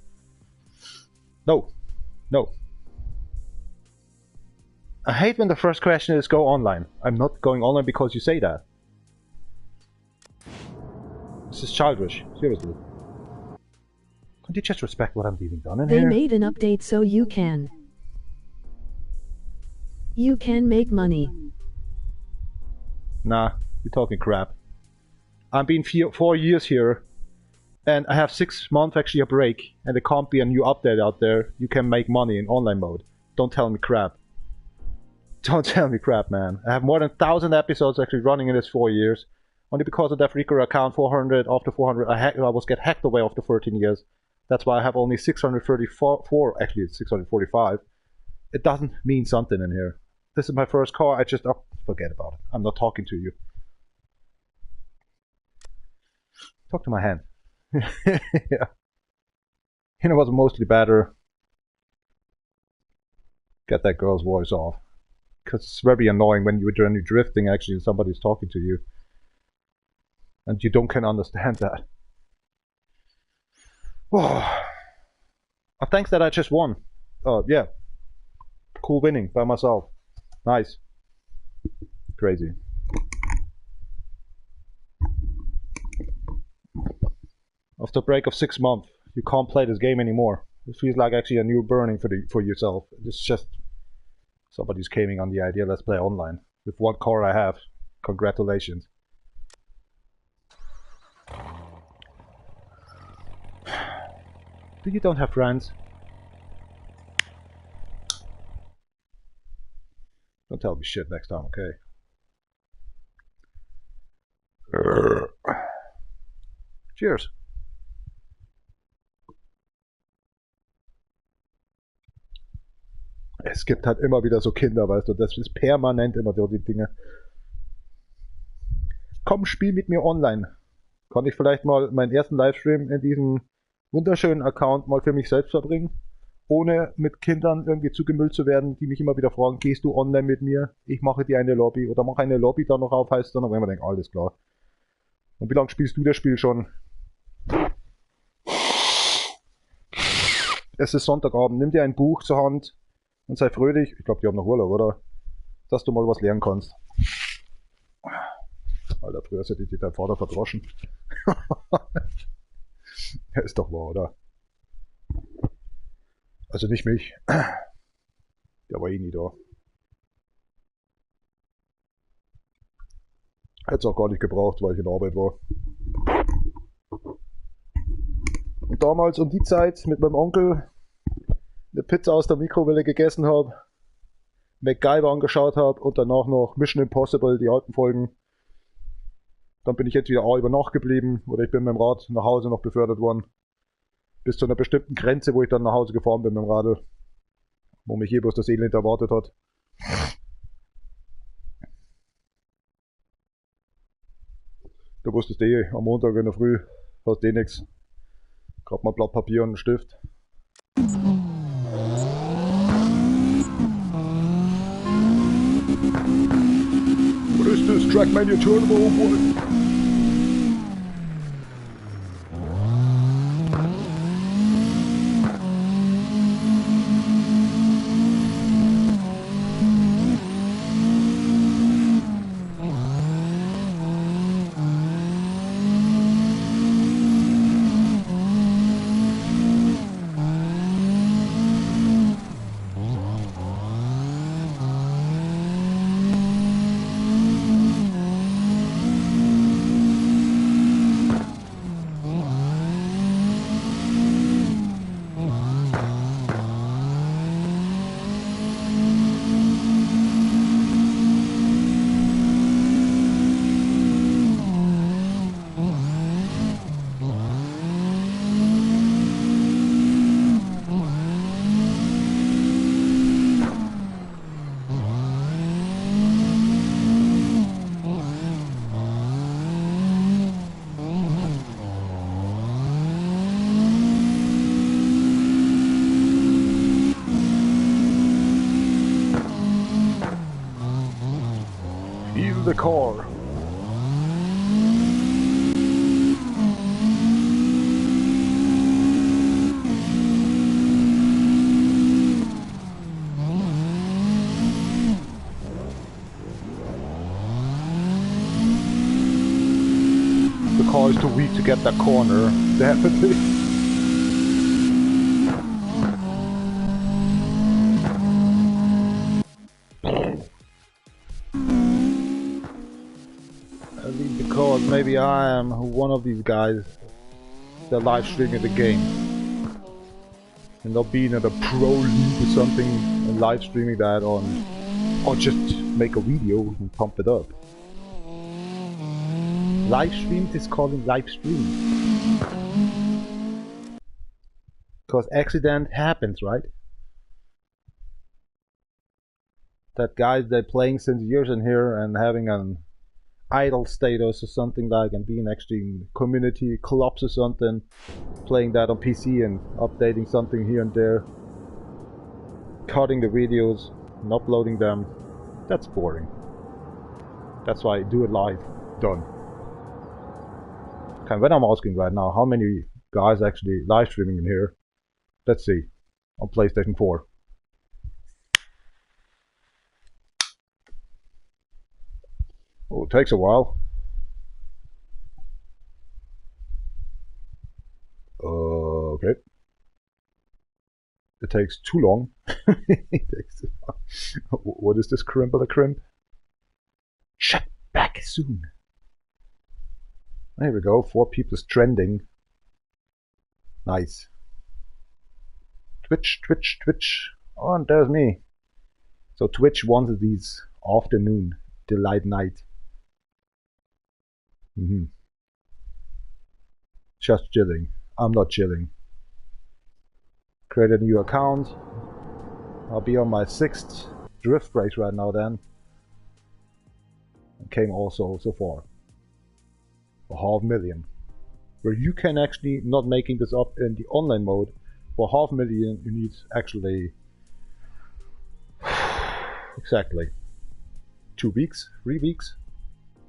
No. No. I hate when the first question is go online. I'm not going online because you say that. This is childish. Seriously. Can't you just respect what I'm leaving done in here? They made an update so you can make money. Nah, you're talking crap. I've been 4 years here, and I have 6 months actually a break, and there can't be a new update out there. You can make money in online mode. Don't tell me crap. Don't tell me crap, man. I have more than 1,000 episodes actually running in this 4 years. Only because of DefRekka account 400, after 400 I was get hacked away after 13 years. That's why I have only 634, actually it's 645. It doesn't mean something in here. This is my first car, I just, oh, forget about it. I'm not talking to you. Talk to my hand. Yeah. You know what's mostly better? Get that girl's voice off. Because it's very annoying when you're drifting actually and somebody's talking to you. And you don't can understand that. Oh. Thanks that I just won. Oh, yeah. Cool winning by myself. Nice. Crazy. After a break of 6 months, you can't play this game anymore. It feels like actually a new burning for yourself. It's just somebody's coming on the idea, let's play online. With what car I have. Congratulations. You don't have friends? Don't tell me shit next time, okay? Cheers. Es gibt halt immer wieder so Kinder, weißt du, das ist permanent immer wieder die Dinge. Komm, spiel mit mir online. Kann ich vielleicht mal meinen ersten Livestream in diesem wunderschönen Account mal für mich selbst verbringen? Ohne mit Kindern irgendwie zugemüllt zu werden, die mich immer wieder fragen, gehst du online mit mir? Ich mache dir eine Lobby oder mache eine Lobby da noch auf, heißt dann, wenn man denkt, alles klar. Und wie lange spielst du das Spiel schon? Es ist Sonntagabend, nimm dir ein Buch zur Hand und sei fröhlich. Ich glaube, die haben noch Urlaub, oder? Dass du mal was lernen kannst. Alter, früher hätte ich dir dein Vater verdroschen. Ja, ist doch wahr, oder? Also nicht mich. Der war eh nie da. Hätte es auch gar nicht gebraucht, weil ich in der Arbeit war. Und damals um die Zeit mit meinem Onkel eine Pizza aus der Mikrowelle gegessen habe, MacGyver angeschaut habe und danach noch Mission Impossible, die alten Folgen. Dann bin ich jetzt wieder über Nacht geblieben oder ich bin mit dem Rad nach Hause noch befördert worden. Bis zu einer bestimmten Grenze, wo ich dann nach Hause gefahren bin mit dem Radl. Wo mich hier bloß das Elend erwartet hat. Du wusstest eh, am Montag in der Früh hast eh nix. Grad mal ein Blatt Papier und einen Stift. What is this? Trackmania Turbo, boy? The car. The car is too weak to get that corner, definitely. Because maybe I am one of these guys that live streaming the game and not being at a pro league or something and live streaming that on, or just make a video and pump it up. Live stream is calling live stream. Because accident happens, right? That guys they're playing since years in here and having an idol status or something like, and being actually in community clubs or something, playing that on PC and updating something here and there, cutting the videos and uploading them. That's boring. That's why I do it live. Done. Okay, when I'm asking right now, how many guys actually live streaming in here? Let's see. On PlayStation 4. Oh, it takes a while. Okay. It takes too long. What is this crimp of a crimp? Shut back soon. There we go. 4 people is trending. Nice. Twitch, Twitch, Twitch. Oh, and there's me. So Twitch wanted these afternoon delight night. Just chilling. I'm not chilling. Create a new account. I'll be on my 6th drift race right now then. And came also so far. 500,000. Where you can actually, not making this up in the online mode, for 500,000 you need actually exactly 2 weeks, 3 weeks.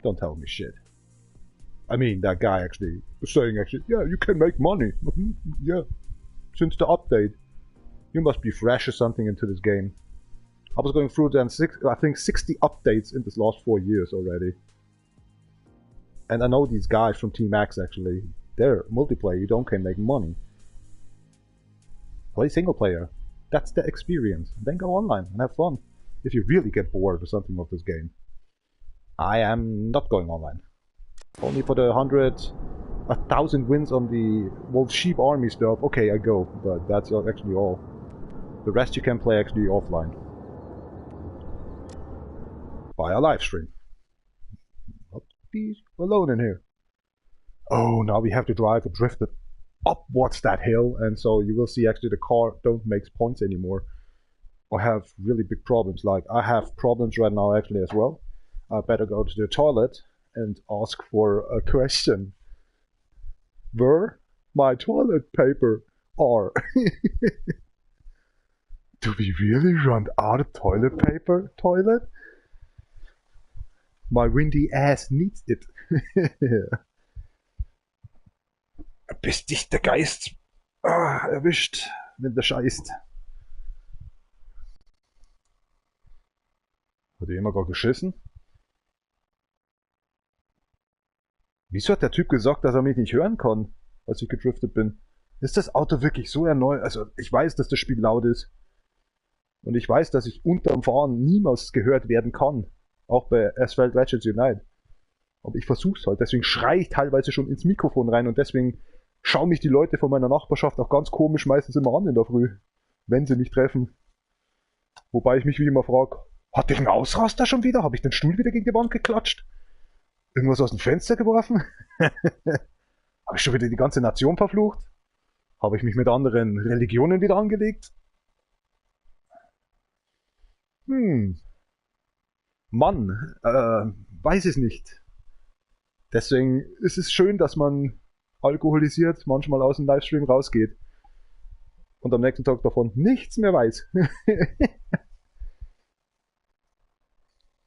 Don't tell me shit. I mean, that guy actually was saying yeah, you can make money. Yeah, since the update. You must be fresh or something into this game. I was going through then I think 60 updates in this last 4 years already. And I know these guys from Team X actually. They're multiplayer, you don't can make money. Play single player. That's the experience. Then go online and have fun. If you really get bored or something of this game. I am not going online. Only for the 1,000 wins on the Wolf Sheep Army stuff. Okay, I go, but that's actually all. The rest you can play actually offline. Via live stream. Not be alone in here. Oh, now we have to drive and drift it upwards that hill, and so you will see actually the car don't make points anymore. I have really big problems. Like, I have problems right now actually as well. I better go to the toilet and ask for a question. Where my toilet paper are? Do we really run out of toilet paper, toilet? My windy ass needs it. Bist dich der Geist erwischt, wenn der scheißt. Hat der immer gar geschissen? Wieso hat der Typ gesagt, dass er mich nicht hören kann, als ich gedriftet bin? Ist das Auto wirklich so erneuert? Also ich weiß, dass das Spiel laut ist. Und ich weiß, dass ich unterm Fahren niemals gehört werden kann. Auch bei Asphalt Ratchets Unite. Aber ich versuch's halt. Deswegen schreie ich teilweise schon ins Mikrofon rein. Und deswegen schauen mich die Leute von meiner Nachbarschaft auch ganz komisch meistens immer an in der Früh. Wenn sie mich treffen. Wobei ich mich wie immer frage, hatte ich einen Ausraster schon wieder? Habe ich den Stuhl wieder gegen die Wand geklatscht? Irgendwas aus dem Fenster geworfen? Habe ich schon wieder die ganze Nation verflucht? Habe ich mich mit anderen Religionen wieder angelegt? Mann, weiß es nicht. Deswegen ist es schön, dass man alkoholisiert manchmal aus dem Livestream rausgeht und am nächsten Tag davon nichts mehr weiß.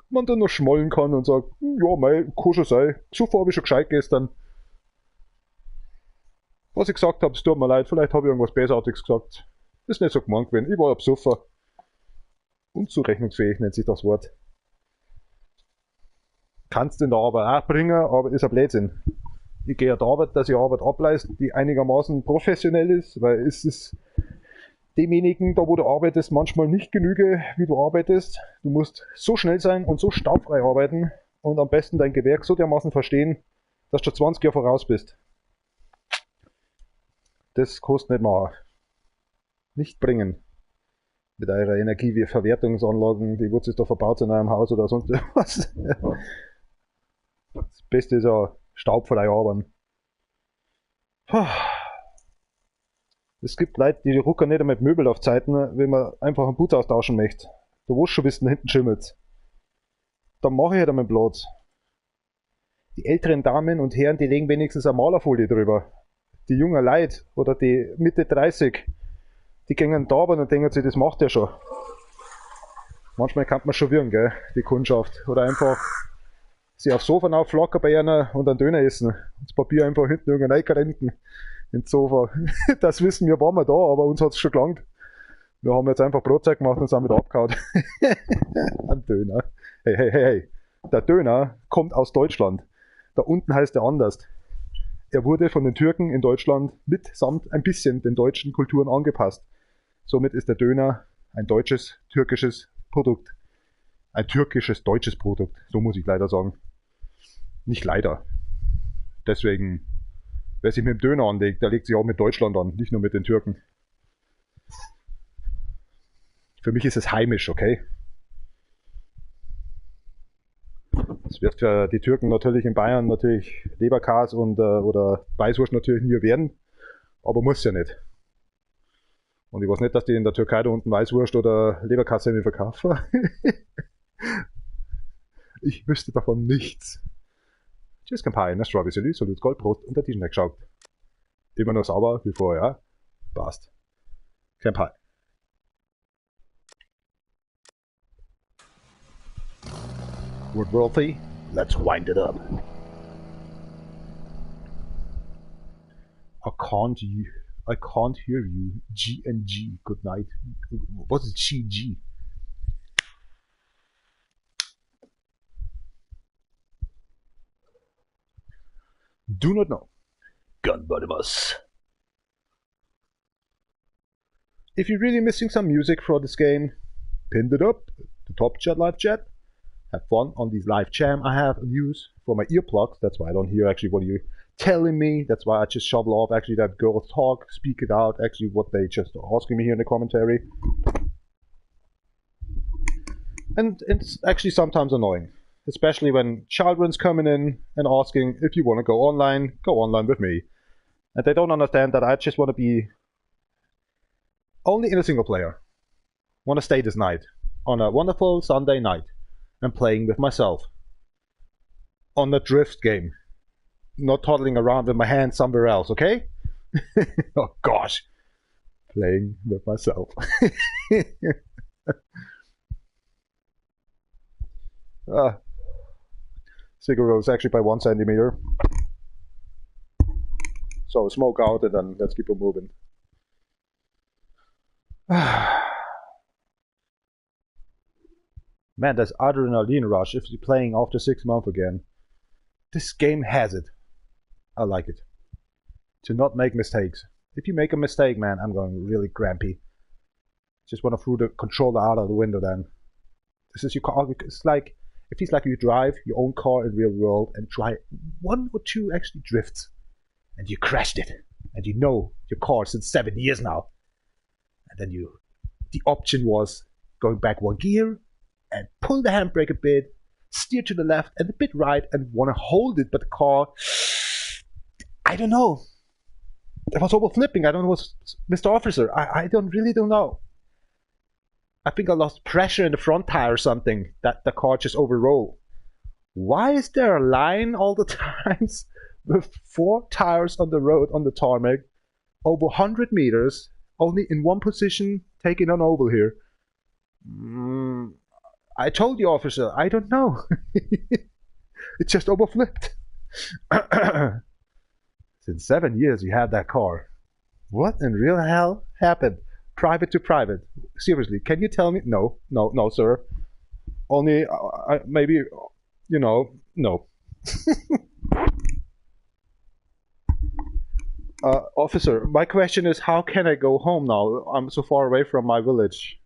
Man dann noch schmollen kann und sagt, ja, mei, kann schon sein. Zuvor habe ich schon gescheit gestern. Was ich gesagt habe, es tut mir leid, vielleicht habe ich irgendwas Bösartiges gesagt. Ist nicht so gemeint gewesen, ich war ja besoffen. Unzurechnungsfähig nennt sich das Wort. Kannst in der Arbeit auch bringen, aber ist ein Blödsinn. Ich gehe ja der Arbeit, dass ich Arbeit ableiste, die einigermaßen professionell ist, weil es ist demjenigen, da wo du arbeitest, manchmal nicht genüge, wie du arbeitest. Du musst so schnell sein und so staubfrei arbeiten und am besten dein Gewerk so dermaßen verstehen, dass du 20 Jahre voraus bist. Das kostet nicht mal. Nicht bringen. Mit eurer Energieverwertungsanlagen, die wird sich da verbaut in einem Haus oder sonst was. Das Beste ist ja staubfrei arbeiten. Das Es gibt Leute, die ruckern nicht mit Möbel auf Zeiten, wenn man einfach einen Putz austauschen möchte. Du weißt schon, bis da hinten schimmelt. Dann mache ich halt einmal Platz. Die älteren Damen und Herren, die legen wenigstens eine Malerfolie drüber. Die jungen Leute oder die Mitte 30, die gehen da und denken sich, das macht er schon. Manchmal kann man schon wirren, gell, die Kundschaft. Oder einfach sie aufs Sofa aufflackern bei einer und einen Döner essen. Das Papier einfach hinten irgendein reinkrempeln ins Sofa. Das wissen wir, waren wir da, aber uns hat es schon gelangt. Wir haben jetzt einfach Brotzeit gemacht und sind wieder abgehauen. Ein Döner. Hey. Der Döner kommt aus Deutschland. Da unten heißt er anders. Er wurde von den Türken in Deutschland mitsamt ein bisschen den deutschen Kulturen angepasst. Somit ist der Döner ein deutsches, türkisches Produkt. Ein türkisches, deutsches Produkt. So muss ich leider sagen. Nicht leider. Deswegen, wer sich mit dem Döner anlegt, der legt sich auch mit Deutschland an, nicht nur mit den Türken. Für mich ist es heimisch, okay? Es wird für die Türken natürlich in Bayern natürlich Leberkas und oder Weißwurst natürlich nie werden, aber muss ja nicht. Und ich weiß nicht, dass die in der Türkei da unten Weißwurst oder Leberkas verkaufen. Ich wüsste davon nichts. Tschüss, Kampai, na Strawberry, Salut, Goldbrot und der Tisch nicht geschaut. Immer noch sauber wie vorher. Passt. Kampai. Woodworthy, let's wind it up. I can't hear you. G and G, good night. What is G? Do not know. Gunbuddimus. If you're really missing some music for this game, pin it up to top chat, live chat. Have fun on these live jam. I have news for my earplugs. That's why I don't hear actually what you're telling me. That's why I just shovel off actually that girls talk, speak it out, actually what they just asking me here in the commentary. And it's actually sometimes annoying, especially when children's coming in and asking if you want to go online with me. And they don't understand that I just want to be only in a single player. Want to stay this night on a wonderful Sunday night and playing with myself on the drift game, not toddling around with my hands somewhere else, okay? Oh gosh, playing with myself. Cigarette is actually by 1 centimeter. So smoke out and then let's keep it moving. Man, there's adrenaline rush if you're playing after 6 months again. This game has it. I like it. To not make mistakes. If you make a mistake, man, I'm going really grumpy. Just want to throw the controller out of the window then. This is your car. It's like, it feels like you drive your own car in real world and try 1 or 2 actually drifts. And you crashed it. And you know your car since 7 years now. And then the option was going back 1 gear and pull the handbrake a bit, steer to the left and a bit right and want to hold it, but the car, I don't know. It was over flipping. I don't know, Mr. Officer. I really don't know. I think I lost pressure in the front tire or something, that the car just overrolled. Why is there a line all the times with 4 tires on the road on the tarmac, over 100 meters, only in one position, taking an oval here? I told you, officer, I don't know. It just overflipped. Since 7 years you had that car. What in real hell happened? Private to private. Seriously, can you tell me? No, sir. Only, maybe, no. Officer, my question is, how can I go home now? I'm so far away from my village.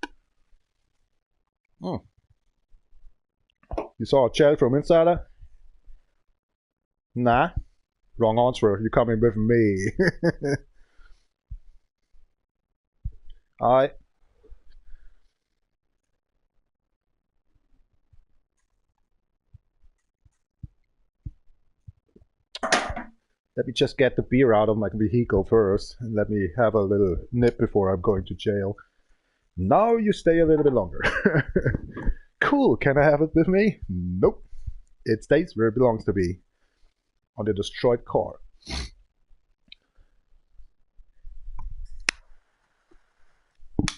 You saw a chat from insider? Nah. Wrong answer. You're coming with me. Alright. Let me just get the beer out of my vehicle first, and let me have a little nip before I'm going to jail. Now you stay a little bit longer. Cool, can I have it with me? Nope. It stays where it belongs to be. On the destroyed car.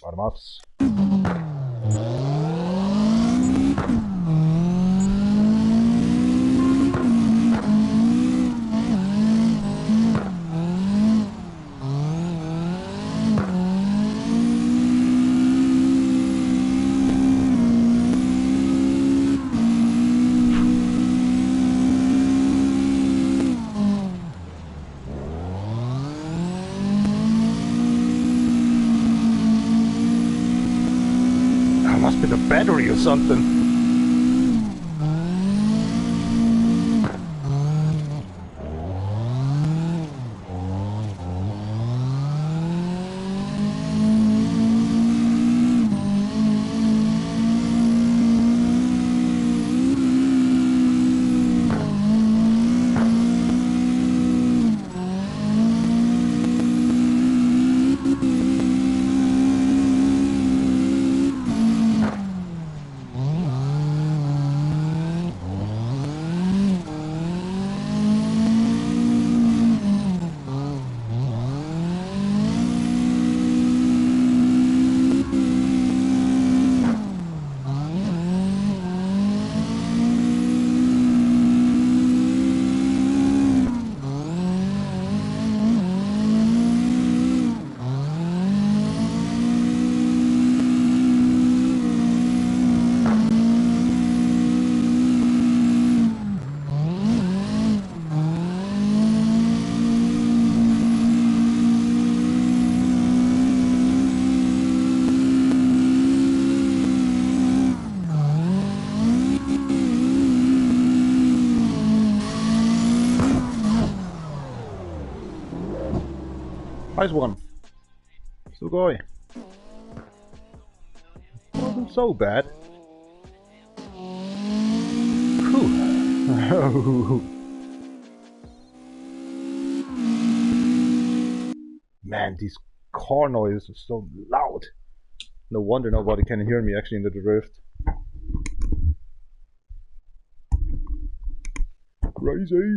Bottom ups. Must be the battery or something. Nice one. So going. Wasn't so bad. Whew. Man, these car noises are so loud. No wonder nobody can hear me actually in the drift. Crazy.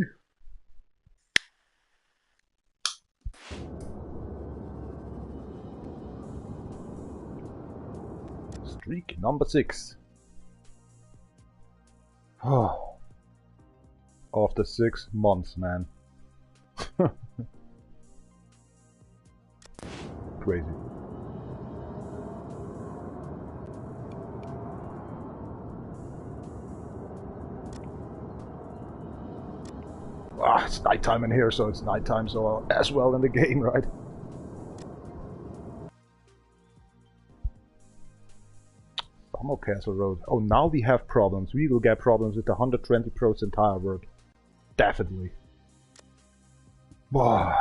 Streak number 6. Oh. After 6 months, man. Crazy. Ah, it's nighttime in here, so it's nighttime, so as well in the game, right? Castle Road. Oh, now we have problems. We will get problems with the 120% tire work. Definitely. Wow.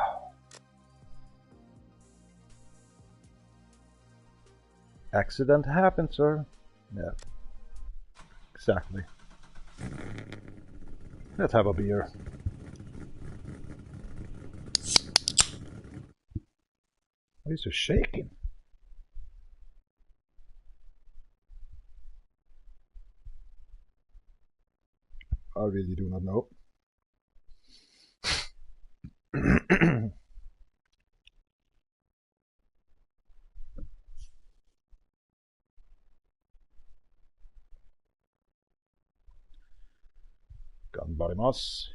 Accident happened, sir. Yeah. Exactly. Let's have a beer. Why is it shaking? I really do not know. Ganbarimasu.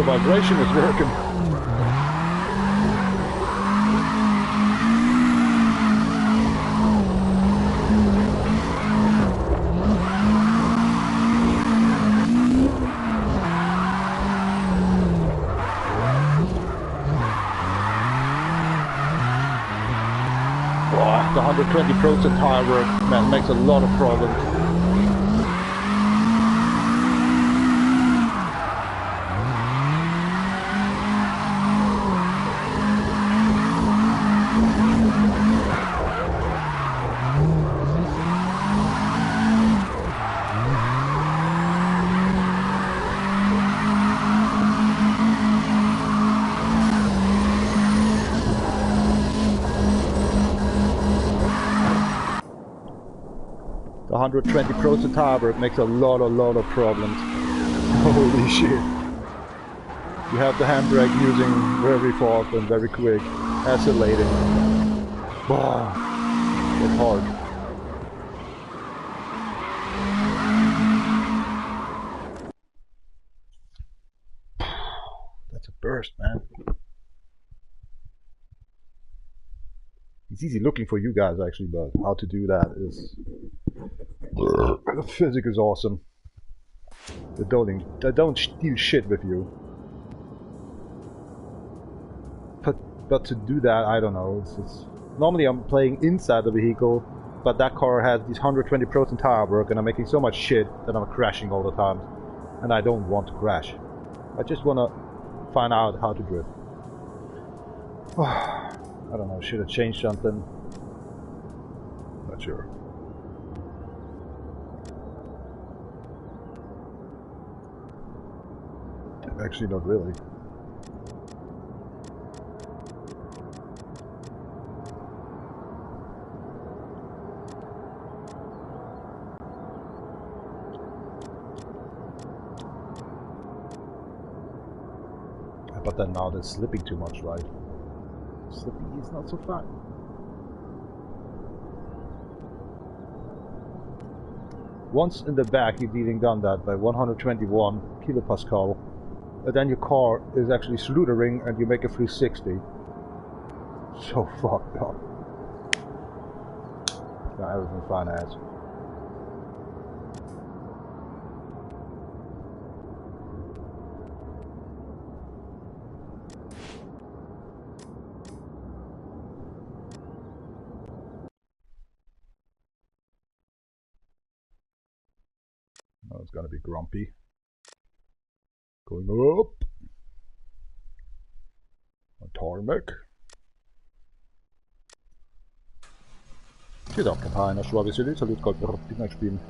vibration is working. Oh, the 120% tire work, man, makes a lot of problems. The 120% tire work makes a lot of problems. Holy shit. You have the handbrake using very fast and very quick, accelerating. Wow, it's hard. That's a burst, man. It's easy looking for you guys actually, but how to do that is... The physics is awesome. They don't steal shit with you. But to do that, I don't know. It's normally I'm playing inside the vehicle, but that car has these 120% tire work, and I'm making so much shit that I'm crashing all the time, and I don't want to crash. I just want to find out how to drift. I don't know. Should I change something? Not sure. Actually, not really. But then now they're slipping too much, right? Slipping is not so fun. Once in the back, you've even done that by 121 kilopascal. And then your car is actually slithering and you make a 360. So fucked up. Now everything fine as. Oh, it's gonna be grumpy. Going up. On tarmac. Good up, Kapana, Schwabisili, salut, Gott, Ding spielen.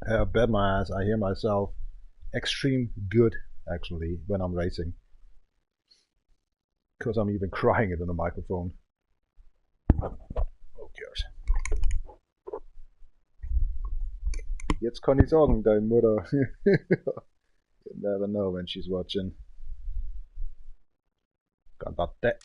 I bet my ass, I hear myself extreme good, actually, when I'm racing. Because I'm even crying it in the microphone. Who cares? Jetzt kann ich sagen, deine Mutter. You never know when she's watching. Got about that.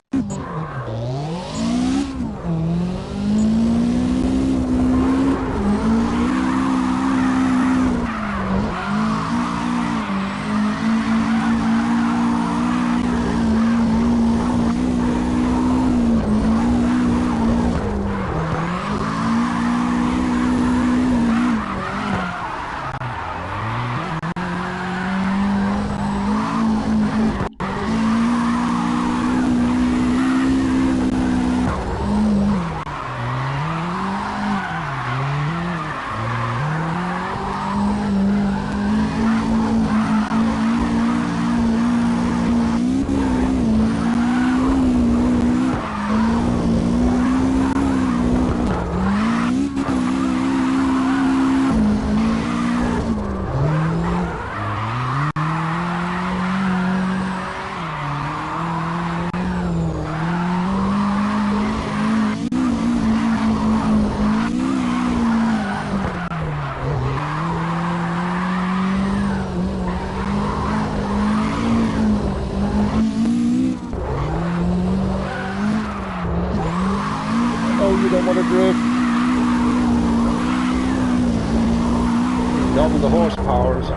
double the horsepowers.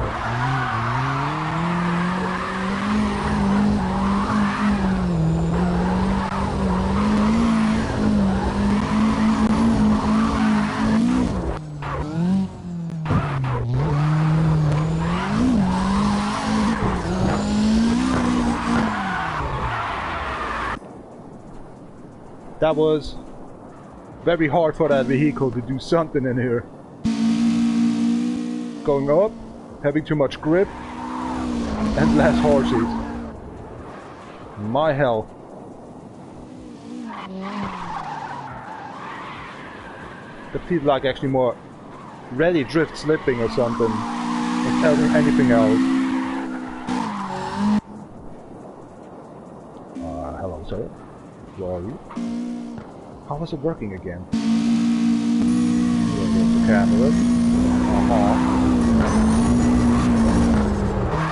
That was very hard for that vehicle to do something in here. Going up, having too much grip, and less horses. My hell. That feels like actually more ready drift slipping or something than anything else. Hello sir. Where are you? How was it working again? Here's the camera.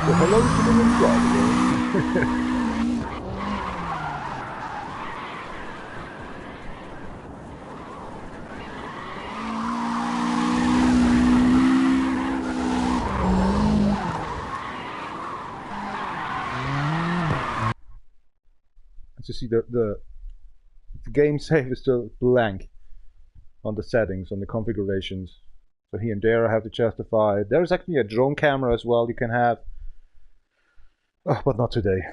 So hello to the new driver. As you see, the game save is still blank on the settings, on the configurations. So here and there I have to justify. There's actually a drone camera as well you can have. Oh, but not today.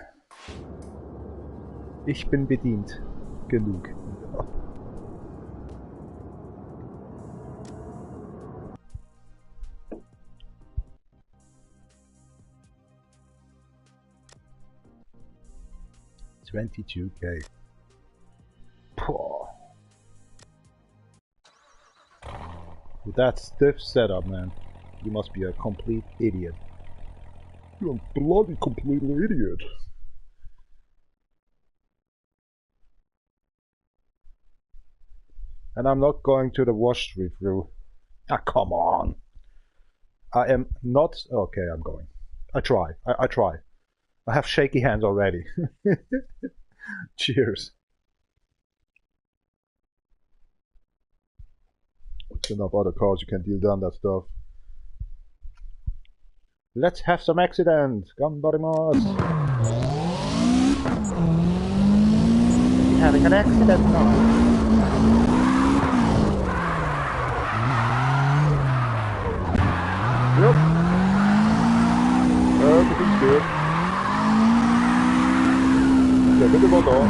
Ich bin bedient. Genug. $22K. With that stiff setup, man, you must be a complete idiot. You're a bloody complete idiot. And I'm not going to the wash review. Ah, come on. I am not... Okay, I'm going. I try. I try. I have shaky hands already. Cheers. Enough other cars you can deal down that stuff. Let's have some accident! Ganbarimasu! Having an accident now! Yep! Everything's good. Ja, bitte mal da.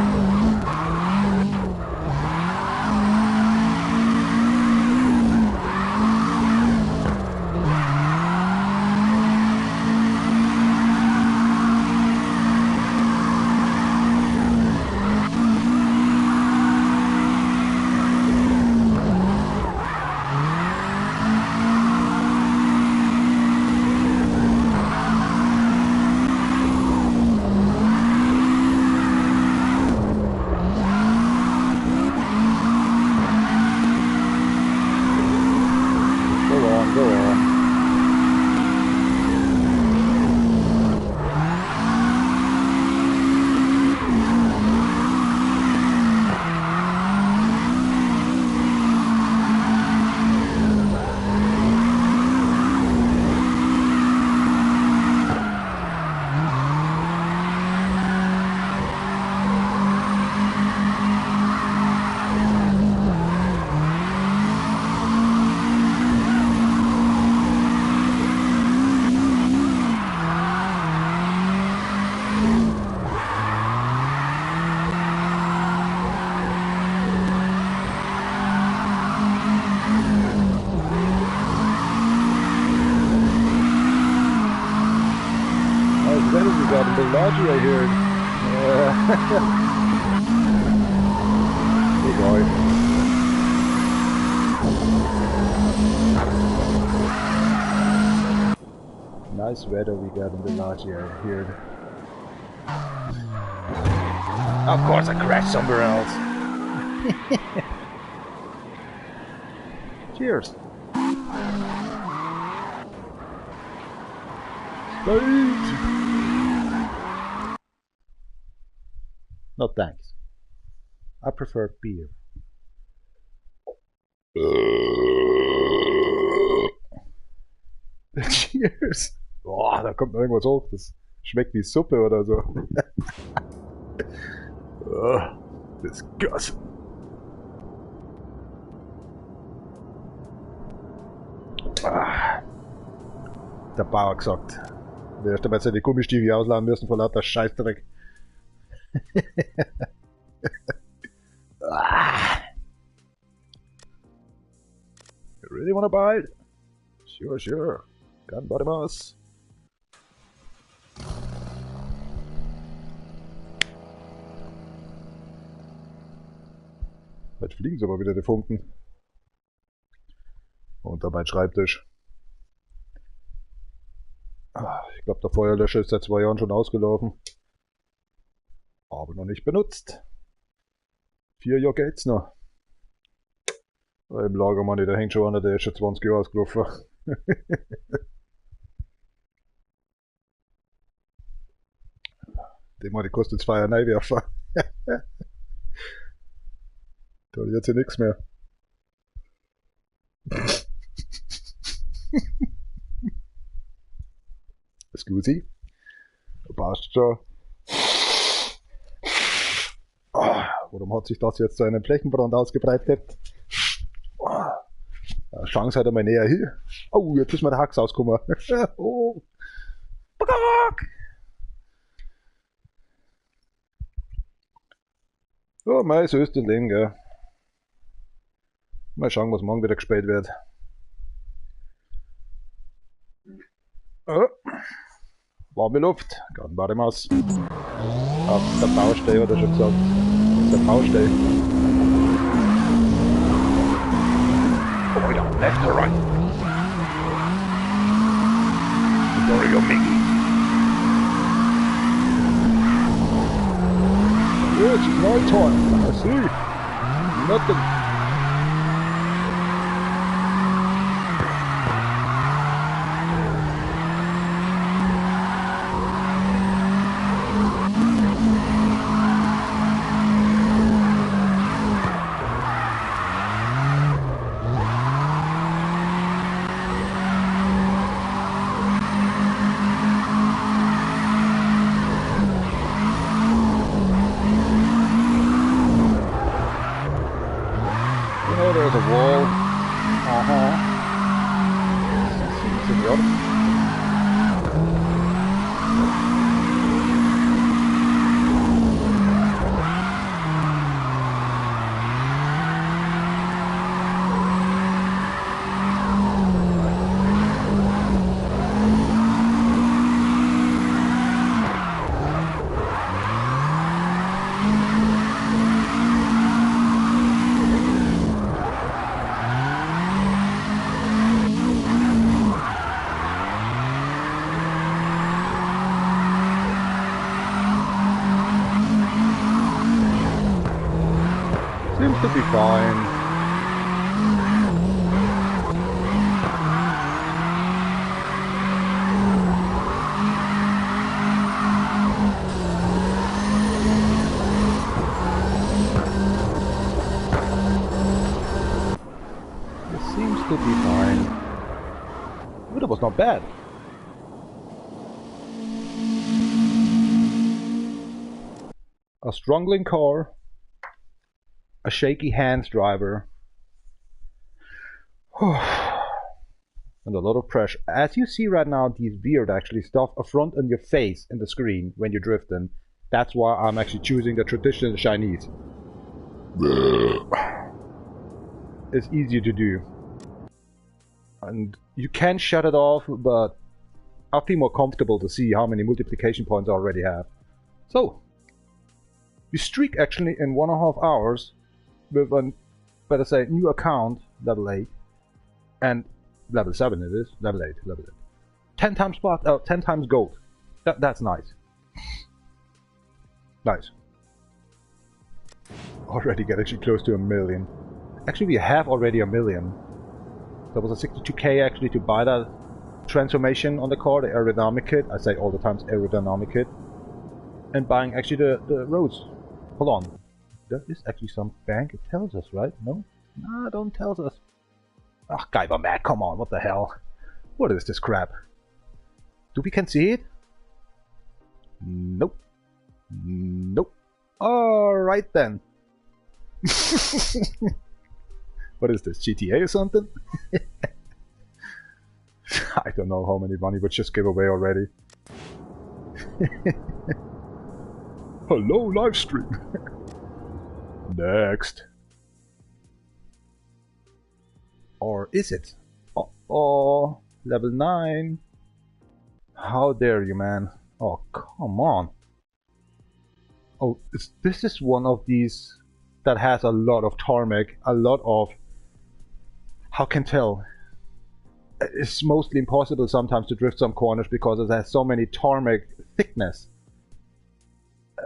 The lodgy I heard. Hey boy. Nice weather we got in the lodgy I heard. Of course I crashed somewhere else. Cheers. Sweet. No thanks. I prefer beer. Cheers. Boah, da kommt noch irgendwas hoch. Das schmeckt wie Suppe oder so. Oh, disgusting. Der Bauer gesagt. Der erste Mal seine Gummistiefel ausladen müssen vor lauter Scheißdreck. You really wanna bite? Sure, sure. Kann bei dem aus. Jetzt fliegen sie aber wieder die Funken. Und dabei Schreibtisch. Ich glaube, der Feuerlöscher ist seit 2 Jahren schon ausgelaufen. Aber noch nicht benutzt. 4 Jahre geht's noch. Im Lagermann, da hängt schon einer, der ist schon 20 Jahre ausgelaufen. Den mal, die kostet 2 Jahre Neuwerfer. Da hat jetzt hier nichts mehr. Scusi. Passt schon. Oh, warum hat sich das jetzt zu einem Flächenbrand ausgebreitet? Oh, Chance halt einmal näher hier. Oh, jetzt ist mir der Hax ausgekommen. Oh. Ja, mei, so ist das Leben, gell. Mal schauen, was morgen wieder gespielt wird. Oh. Warme Luft, gerade warm aus. Auf der Baustelle, hat er schon gesagt. Das ist der Baustelle. Oh ja, left or right. Sorry, you're Mickey. Yes, it's night time. I see. Nothing. There's a wall. Seems to be fine. It seems to be fine. But it was not bad. A struggling car. A shaky hands driver, and a lot of pressure. As you see right now, these weird actually stuff a front on your face in the screen when you're drifting. That's why I'm actually choosing the traditional Chinese. It's easier to do, and you can shut it off, but I feel more comfortable to see how many multiplication points I already have. So we streak actually in 1.5 hours. With an, better say, new account, level 8, and level 7 it is, level 8, level 8. 10 times spot, 10 times gold. That's nice. Nice. Already get actually close to 1 million. Actually, we have already 1 million. There was a 62k actually to buy that transformation on the car, the aerodynamic kit. I say all the times aerodynamic kit. And buying actually the roads. Hold on. That is actually some bank, it tells us, right? No? No, don't tell us. Ach, Guyver Mac, come on, what the hell? What is this crap? Do we can see it? Nope. Nope. Alright then. What is this, GTA or something? I don't know how many money we just gave away already. Hello, live stream. Next. Or is it? Oh, level 9. How dare you, man? Oh, come on. Oh, this is one of these that has a lot of tarmac, a lot of... How can tell? It's mostly impossible sometimes to drift some corners because it has so many tarmac thickness.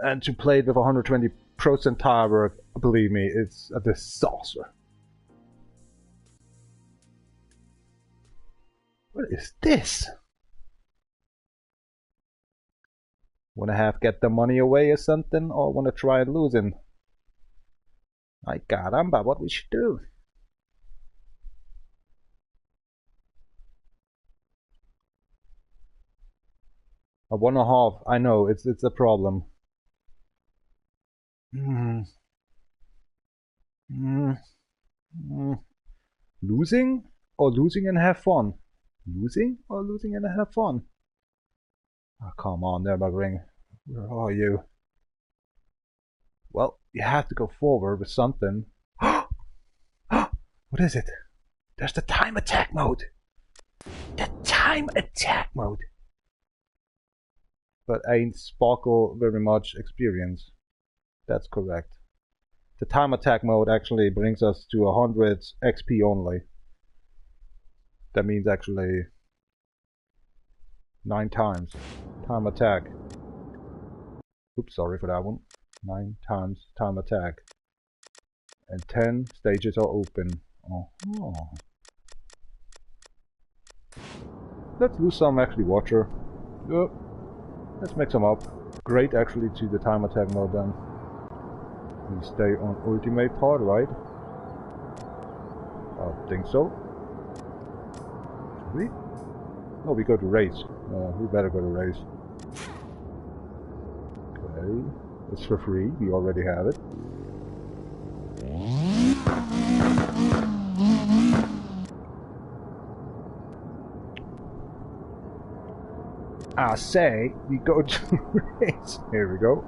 And to play it with 120% tire work, believe me, it's a disaster. What is this? Wanna get the money away or something, or wanna try and losing? My caramba, what we should do? A 1.5, I know, it's a problem. Losing? Or losing and have fun? Losing or losing and have fun? Oh, come on, there, my ring. Where are you? Well, you have to go forward with something. What is it? There's the time attack mode. The time attack mode. But ain't sparkle very much experience. That's correct. The time attack mode actually brings us to 100 XP only. That means actually 9 times time attack. Oops, sorry for that one. 9 times time attack. And 10 stages are open. Oh. Let's lose some actually watcher. Yep. Let's make some up. Great actually to the time attack mode then. We stay on ultimate part, right? I think so. We? Oh, we go to race. We better go to race. Okay. It's for free. We already have it. I say we go to race. Here we go.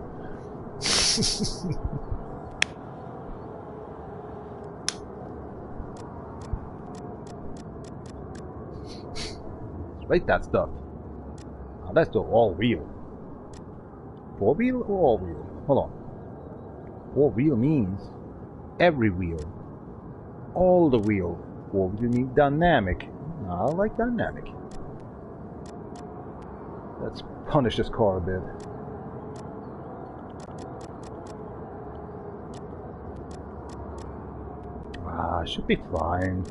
Rate that stuff. Now let's do all wheel. 4 wheel or all wheel? Hold on. All wheel means every wheel. All the wheel. 4 wheel means dynamic. I like dynamic. Let's punish this car a bit. Should be fine.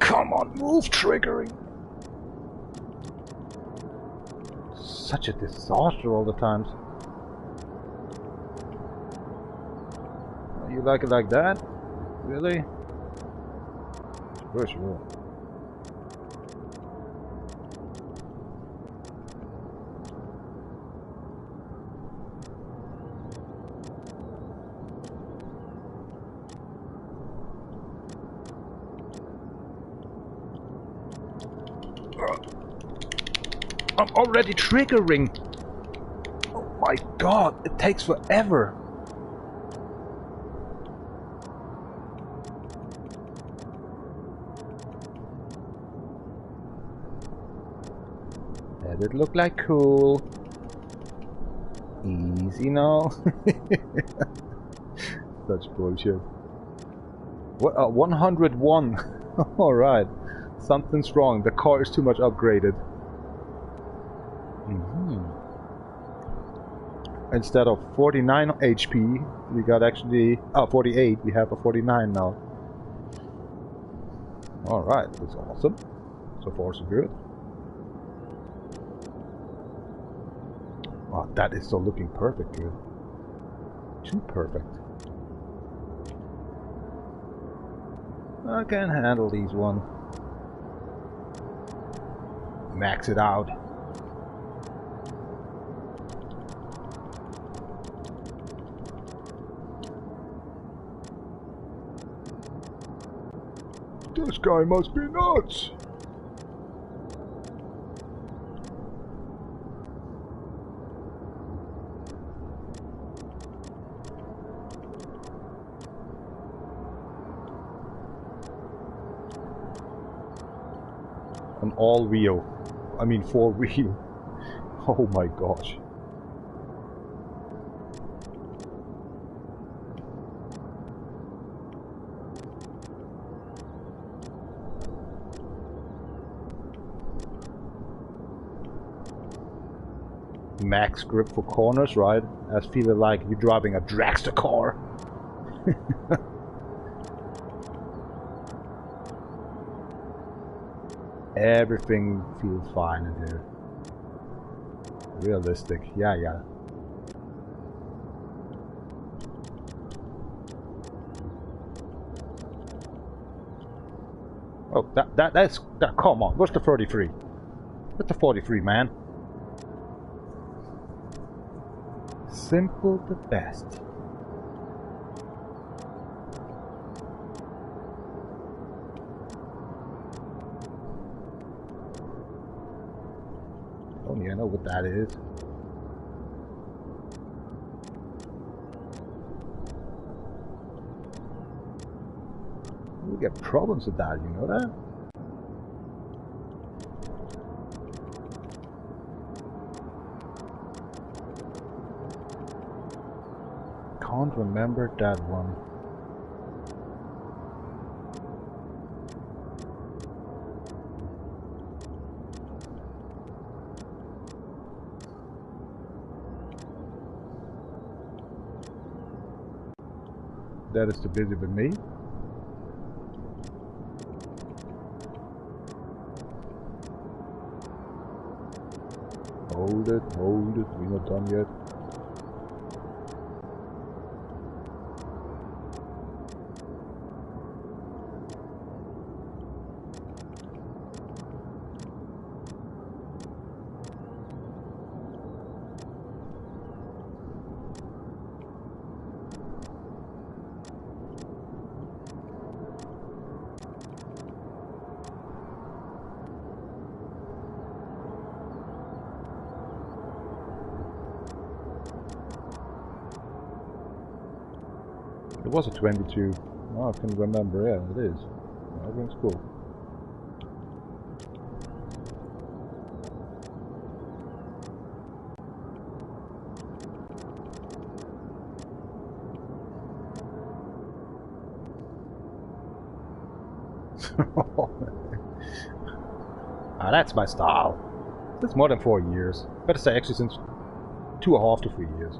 Come on, move triggering. Such a disaster all the times. You like it like that? Really? For sure. I'm already triggering. Oh my god, it takes forever. Does it look like cool? Easy now. Such bullshit. What? 101. Alright. Something's wrong. The car is too much upgraded. Instead of 49 HP, we got actually 48. We have a 49 now. Alright, that's awesome. So far so good. Oh, that is so looking perfect, dude. Too perfect. I can handle these one. Max it out. This guy must be nuts! An all-wheel. I mean 4-wheel. Oh my gosh. Max grip for corners, right? As feeling like you're driving a dragster car. Everything feels fine in here. Realistic, yeah. Oh, that's come on. What's the 33? What's the 43, man? Simple the best. Oh yeah, I know what that is. We get problems with that, you know that? Can't remember that one. That is too busy with me. Hold it, we're not done yet. It was a 22. Oh, I can remember. Yeah, it is. Everything's cool. That's my style. It's more than 4 years. Better say actually since 2.5 to 3 years.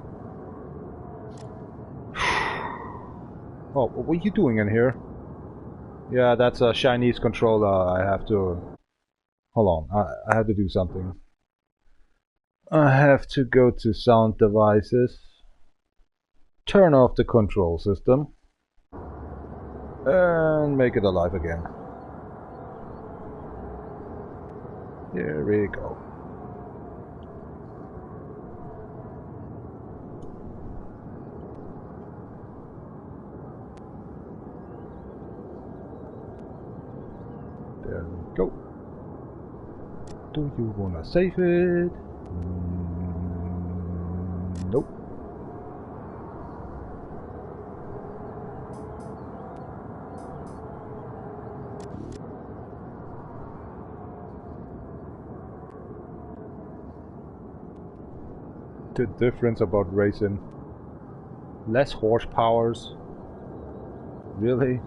Oh, what are you doing in here? Yeah, that's a Chinese controller. I have to... Hold on, I have to do something. I have to go to sound devices. Turn off the control system. And make it alive again. There we go. There we go. Do you wanna save it? Nope. The difference about racing. Less horsepowers. Really?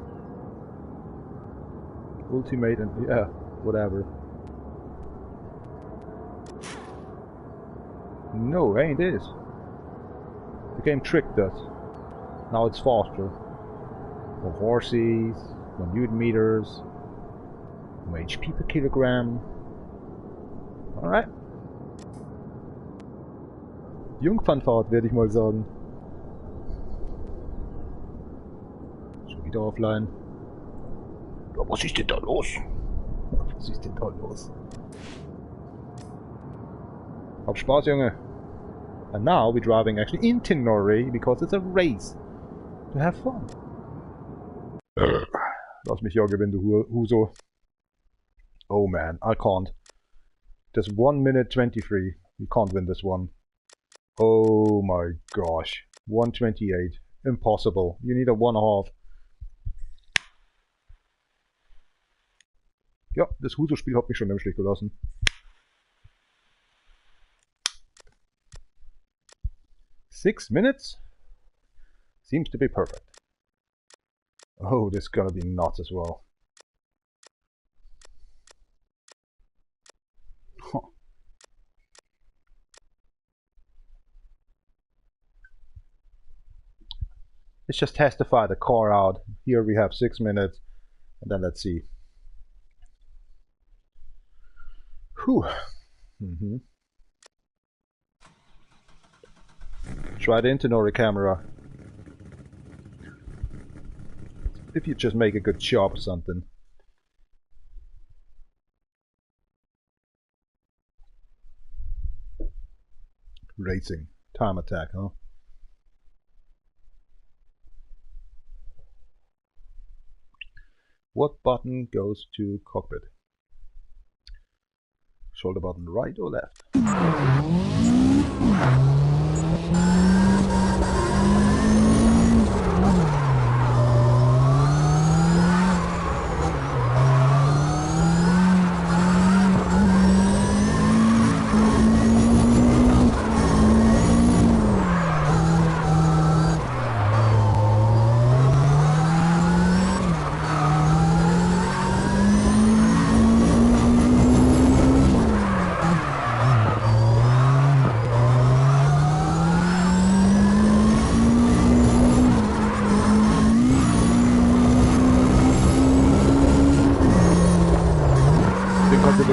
Ultimate and yeah, whatever. No, ain't this. The game tricked us. Now it's faster. More horses, more newton meters, more HP per kilogram. Alright. Jungfernfahrt, werde ich mal sagen. Schon wieder offline. Ja, was ist denn da los? Was ist denn da los? Hab Spaß, Junge. And now we're driving actually into Norway because it's a race. To have fun. Lass mich jagen, wenn du Huso. Oh man, I can't. There's 1 minute 23. You can't win this one. Oh my gosh. 1:28. Impossible. You need a 1.5. Ja, das Huso-Spiel hat mich schon im Stich gelassen. Six minutes? Seems to be perfect. Oh, this is gonna be nuts as well. Huh. Let's just testify the car out. Here we have 6 minutes, and then let's see. Whew. Try the Norway camera. If you just make a good job or something. Racing. Time attack, huh? What button goes to cockpit? Shoulder button right or left?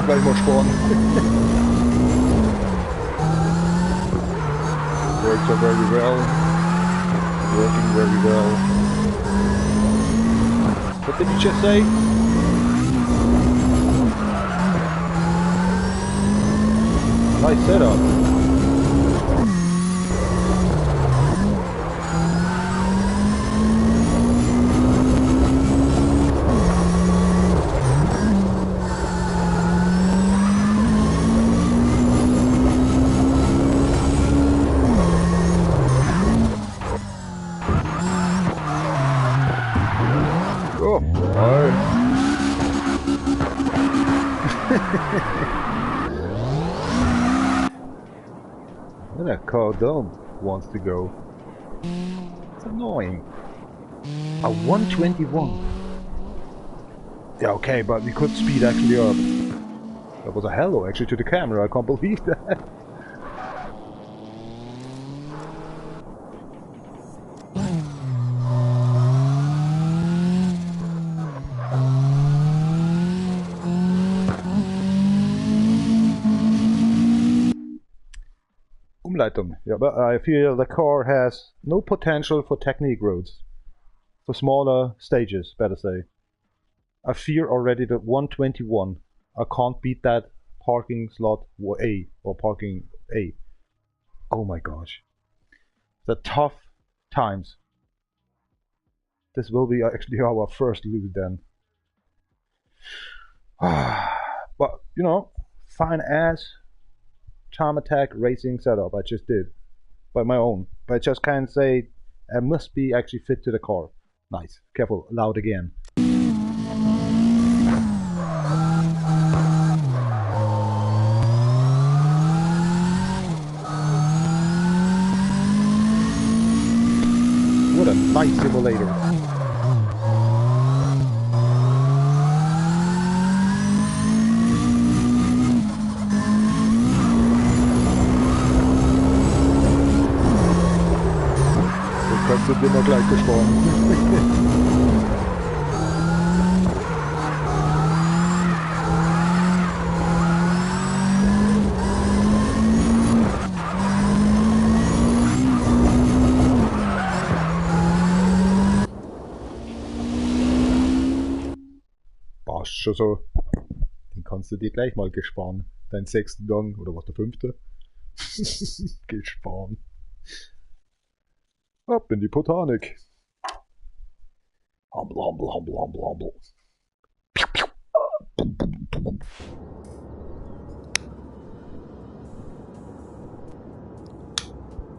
Gleich mal sparen. Brakes are very well. Working very well. What did you just say? Nice setup. And that car wants to go. It's annoying. A 121. Yeah, okay, but we could speed actually up. That was a hello actually to the camera. I can't believe that. Yeah, but I feel the car has no potential for technique roads. For smaller stages, better say. I fear already that 121. I can't beat that parking slot A or parking A. Oh my gosh. The tough times. This will be actually our first lose then. But, you know, fine ass time attack racing setup I just did by my own, but I just can't say I must be actually fit to the car. Nice. Careful, loud again. What a nice simulator. Sind wir mal gleich gestorben. Passt schon so. Den kannst du dir gleich mal gesparen. Deinen 6. Gang, oder was, der 5.? Gesparen. Ab in die Botanik. Humble, humble, humble, humble, humble.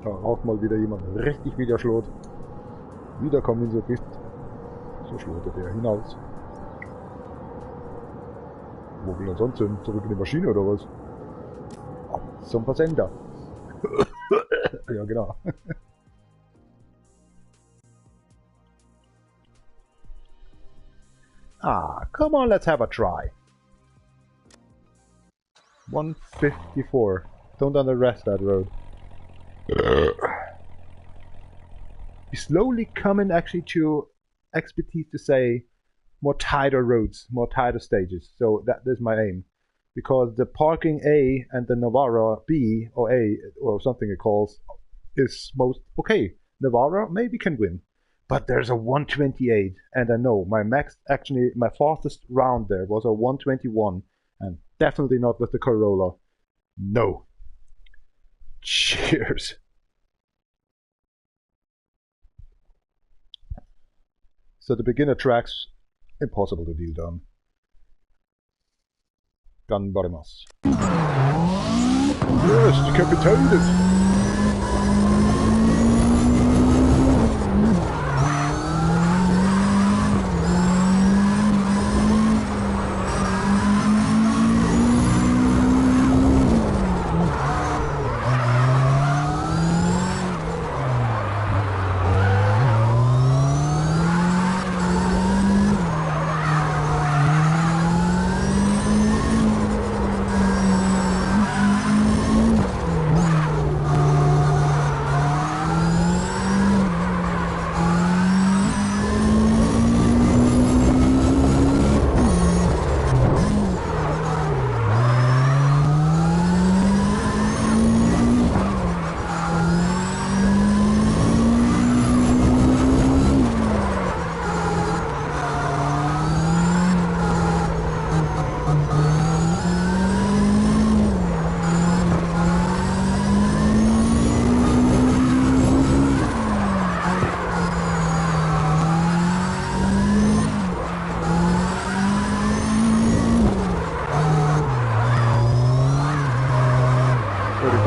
Da raucht mal wieder jemand richtig wieder Schlot. Wieder kommen in so Gift. So schlotet er hinaus. Wo will er sonst hin? Zurück in die Maschine oder was? Ab zum Versender. Ja, genau. Come on, let's have a try. 154. Don't underrest that road. We're slowly coming actually to expertise to say more tighter roads, more tighter stages. So that is my aim. Because the parking A and the Navarra B or A or something it calls is most okay. Navarra maybe can win. But there's a 128 and I know my max, actually my fastest round there was a 121 and definitely not with the Corolla. No. Cheers. So the beginner tracks, impossible to deal done. Ganbarimas. Yes, decapitated!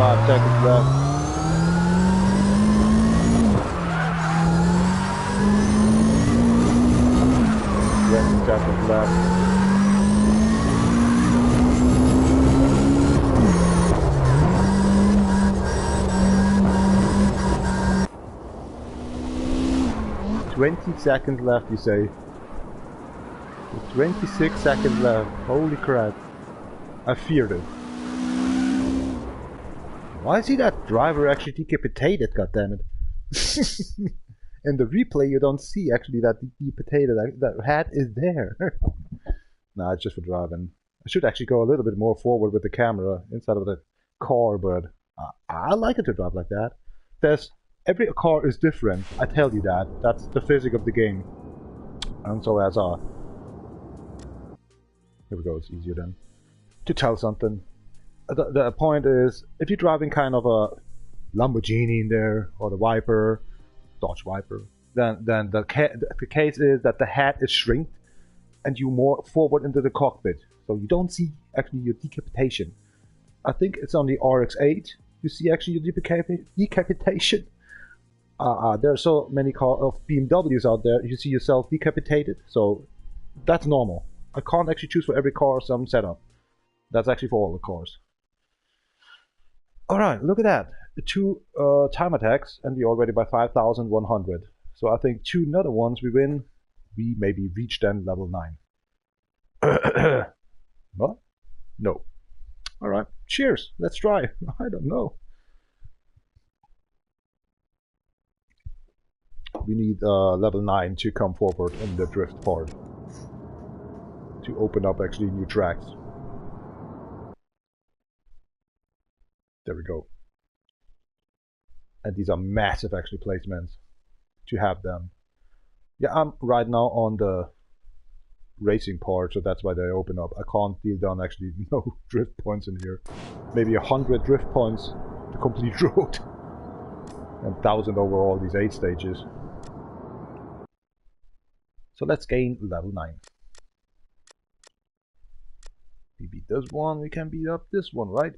5 seconds left. Seconds left. Seconds left, you say? 26 seconds left. Holy crap. I feared it. Why is he that driver actually decapitated, goddammit? In the replay you don't see actually that decapitated, that head is there. Nah, it's just for driving. I should actually go a little bit more forward with the camera instead of the car, but I like it to drive like that. Every car is different, I tell you that. That's the physics of the game. And so as here we go, it's easier then. To tell something. The point is, if you're driving kind of a Lamborghini in there, or the Viper, Dodge Viper, then the case is that the head is shrinked and you more forward into the cockpit. So you don't see actually your decapitation. I think it's on the RX-8, you see actually your decapitation. There are so many of BMWs out there, you see yourself decapitated, so that's normal. I can't actually choose for every car some setup. That's actually for all the cars. Alright, look at that. 2 time attacks, and we're already by 5,100. So I think 2 another ones we win, we maybe reach then level 9. What? No. Alright, cheers, let's try. I don't know. We need level 9 to come forward in the drift part. To open up actually new tracks. There we go. And these are massive actually placements to have them. Yeah, I'm right now on the racing part, so that's why they open up. I can't deal down actually no drift points in here. Maybe 100 drift points to complete road. And 1,000 over all these 8 stages. So let's gain level 9. We beat this one, we can beat up this one, right?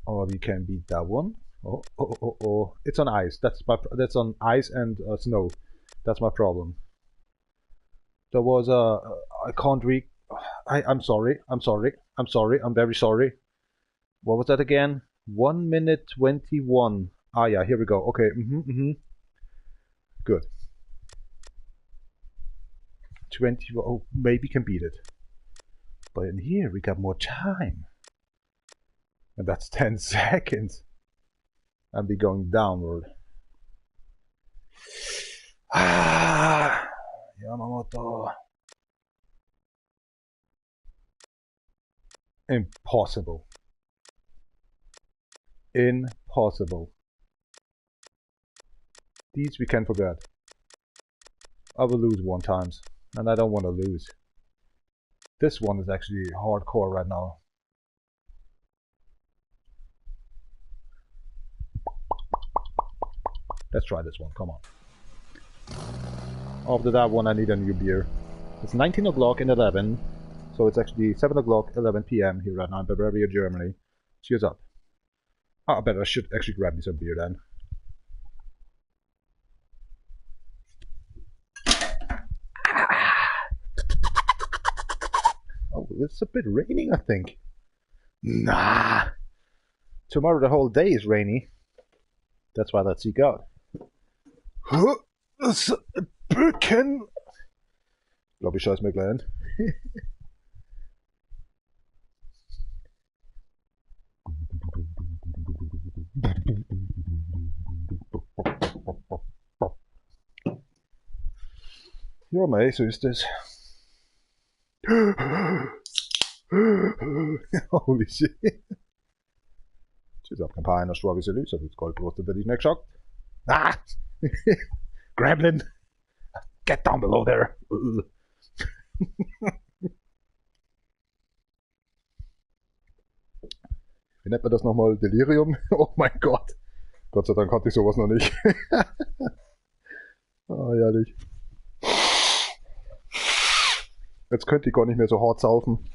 Or we can beat that one. Oh. It's on ice. That's on ice and snow. That's my problem. There was a... I can't read... I'm sorry. I'm very sorry. What was that again? 1 minute 21. Ah, yeah, here we go. Okay, Good. 20... Oh, maybe can beat it. But in here, we got more time. And that's 10 seconds. And be going downward. Ah, Yamamoto. Impossible. Impossible. These we can forget. I will lose 1 times. And I don't want to lose. This one is actually hardcore right now. Let's try this one, come on. After that one I need a new beer. It's 19 o'clock and 11. So it's actually 7 o'clock, 11 PM here right now in Bavaria, Germany. Cheers up. Oh, I bet I should actually grab me some beer then. Oh, it's a bit raining, I think. Nah. Tomorrow the whole day is rainy. That's why let's seek out. Brücken. Glaub ich scheiß mir gleich hin. Ja, mei, so ist es. Holy shit. She's up campaign, Strawberry Salute, so it's called Brust, that is next shock. Ah! Gremlin! Get down below there! Wie nennt man das nochmal? Delirium? Oh mein Gott! Gott sei Dank hatte ich sowas noch nicht. Oh, herrlich. Jetzt könnte ich gar nicht mehr so hart saufen.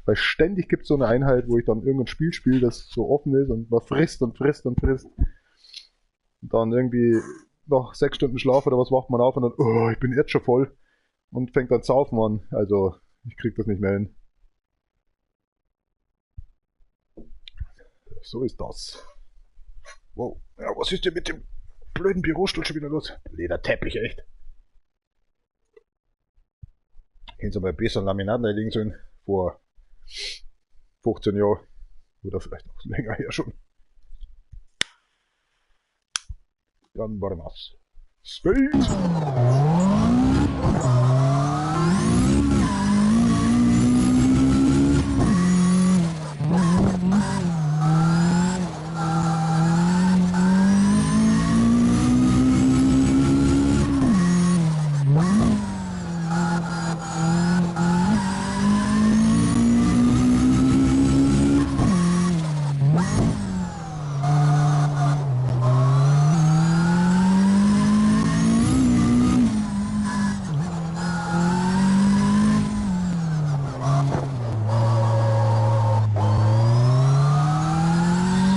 Weil ständig gibt es so eine Einheit, wo ich dann irgendein Spiel spiele, das so offen ist und man frisst und frisst und frisst. Und dann irgendwie nach 6 Stunden Schlaf oder was wacht man auf und dann, oh, ich bin jetzt schon voll. Und fängt dann saufen an. Also, ich krieg das nicht mehr hin. So ist das. Wow, ja, was ist denn mit dem blöden Bürostuhl schon wieder los? Lederteppich, echt. Können Sie mal besser Laminat legen sollen vor 15 Jahren. Oder vielleicht noch länger her schon. Dann war das. Speed!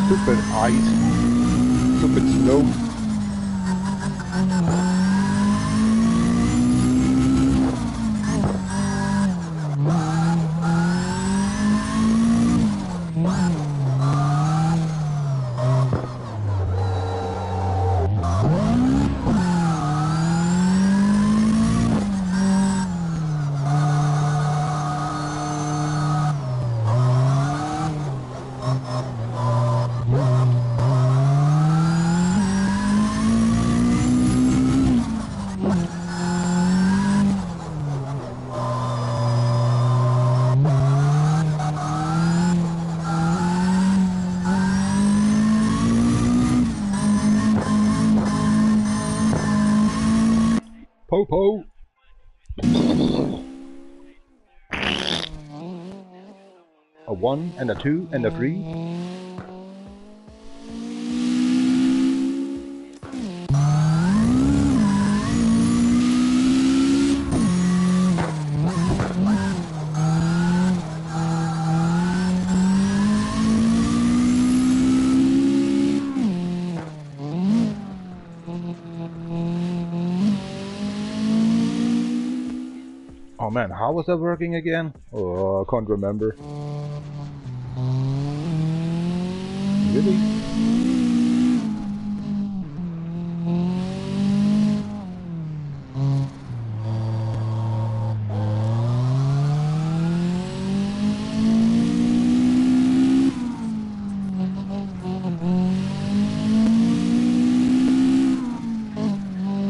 Stupid ice, stupid snow. Po. 1 and a 2 and a 3. Oh man, how was that working again? Oh, I can't remember. Really?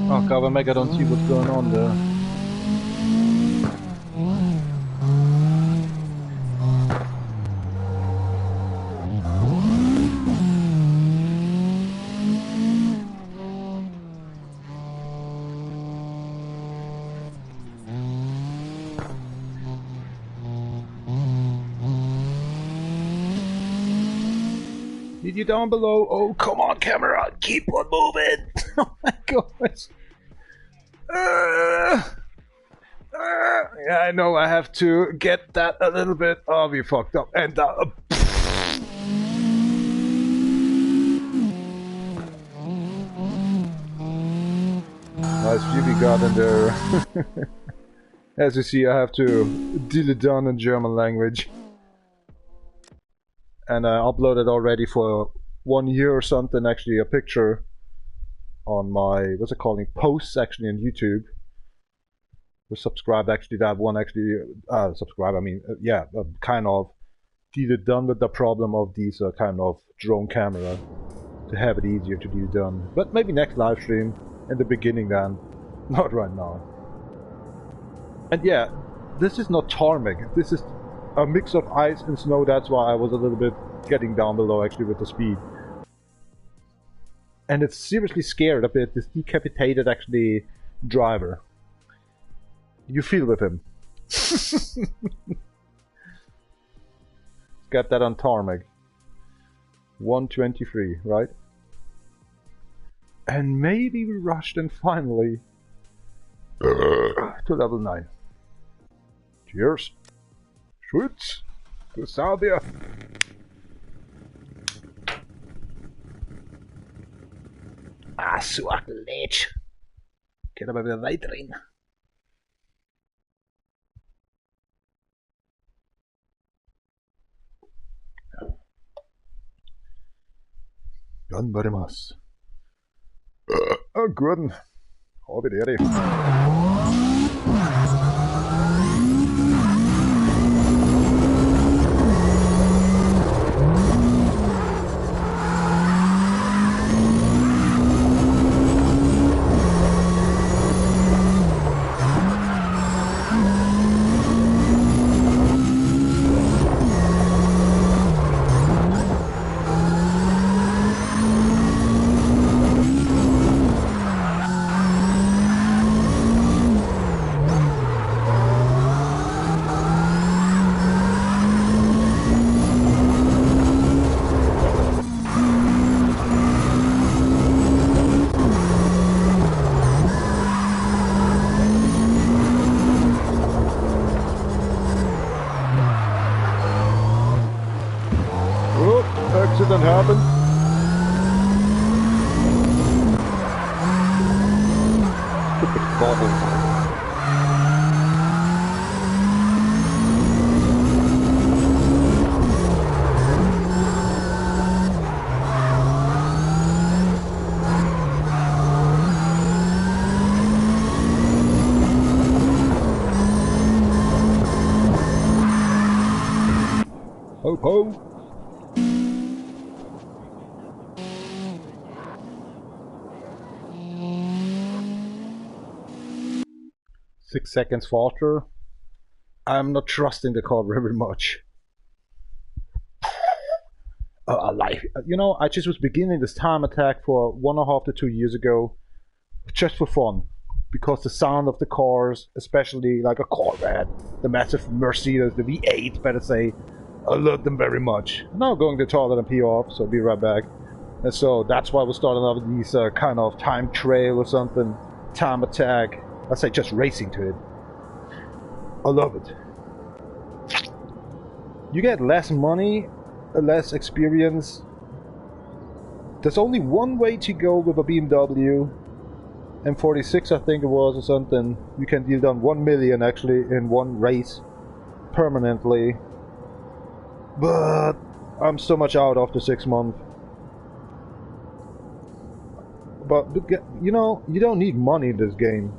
Oh god, I don't see what's going on there. Need you down below. Oh, come on, camera. Keep on moving. Oh my gosh. Yeah, I know I have to get that a little bit. Oh, we fucked up. And nice view we got in there. As you see, I have to deal it down in German language. And I uploaded already for 1 year or something, actually, a picture on my, what's it called, posts actually on YouTube. Was subscribed actually, that one actually, kind of done with the problem of these kind of drone camera to have it easier to do done. But maybe next live stream, in the beginning then, not right now. And yeah, this is not tarmac, this is a mix of ice and snow. That's why I was a little bit getting down below actually with the speed. And it's seriously scared a bit, this decapitated actually driver. You feel with him. Got that on tarmac. 123, right? And maybe we rushed and finally to level 9. Cheers. Schutz. Du Saubier. Ah, so ein Lätsch. Geht aber wieder weiterhin. Dann war das. Oh, guten. Hobby Daddy. Accident happened. Stupid bobble. Ho ho. 6 seconds faster. I'm not trusting the car very much. You know, I just was beginning this time attack for 1.5 to 2 years ago, just for fun, because the sound of the cars, especially like a Corvette, the massive Mercedes, the V8, better say, I love them very much. Now I'm going to the toilet and pee off, so I'll be right back. And so that's why we're starting off with these kind of time trail or something. Time attack. I say just racing to it. I love it. You get less money, less experience. There's only one way to go with a BMW. M46 I think it was or something. You can deal down 1 million actually in one race. Permanently. But I'm so much out after 6 months. But you know, you don't need money in this game.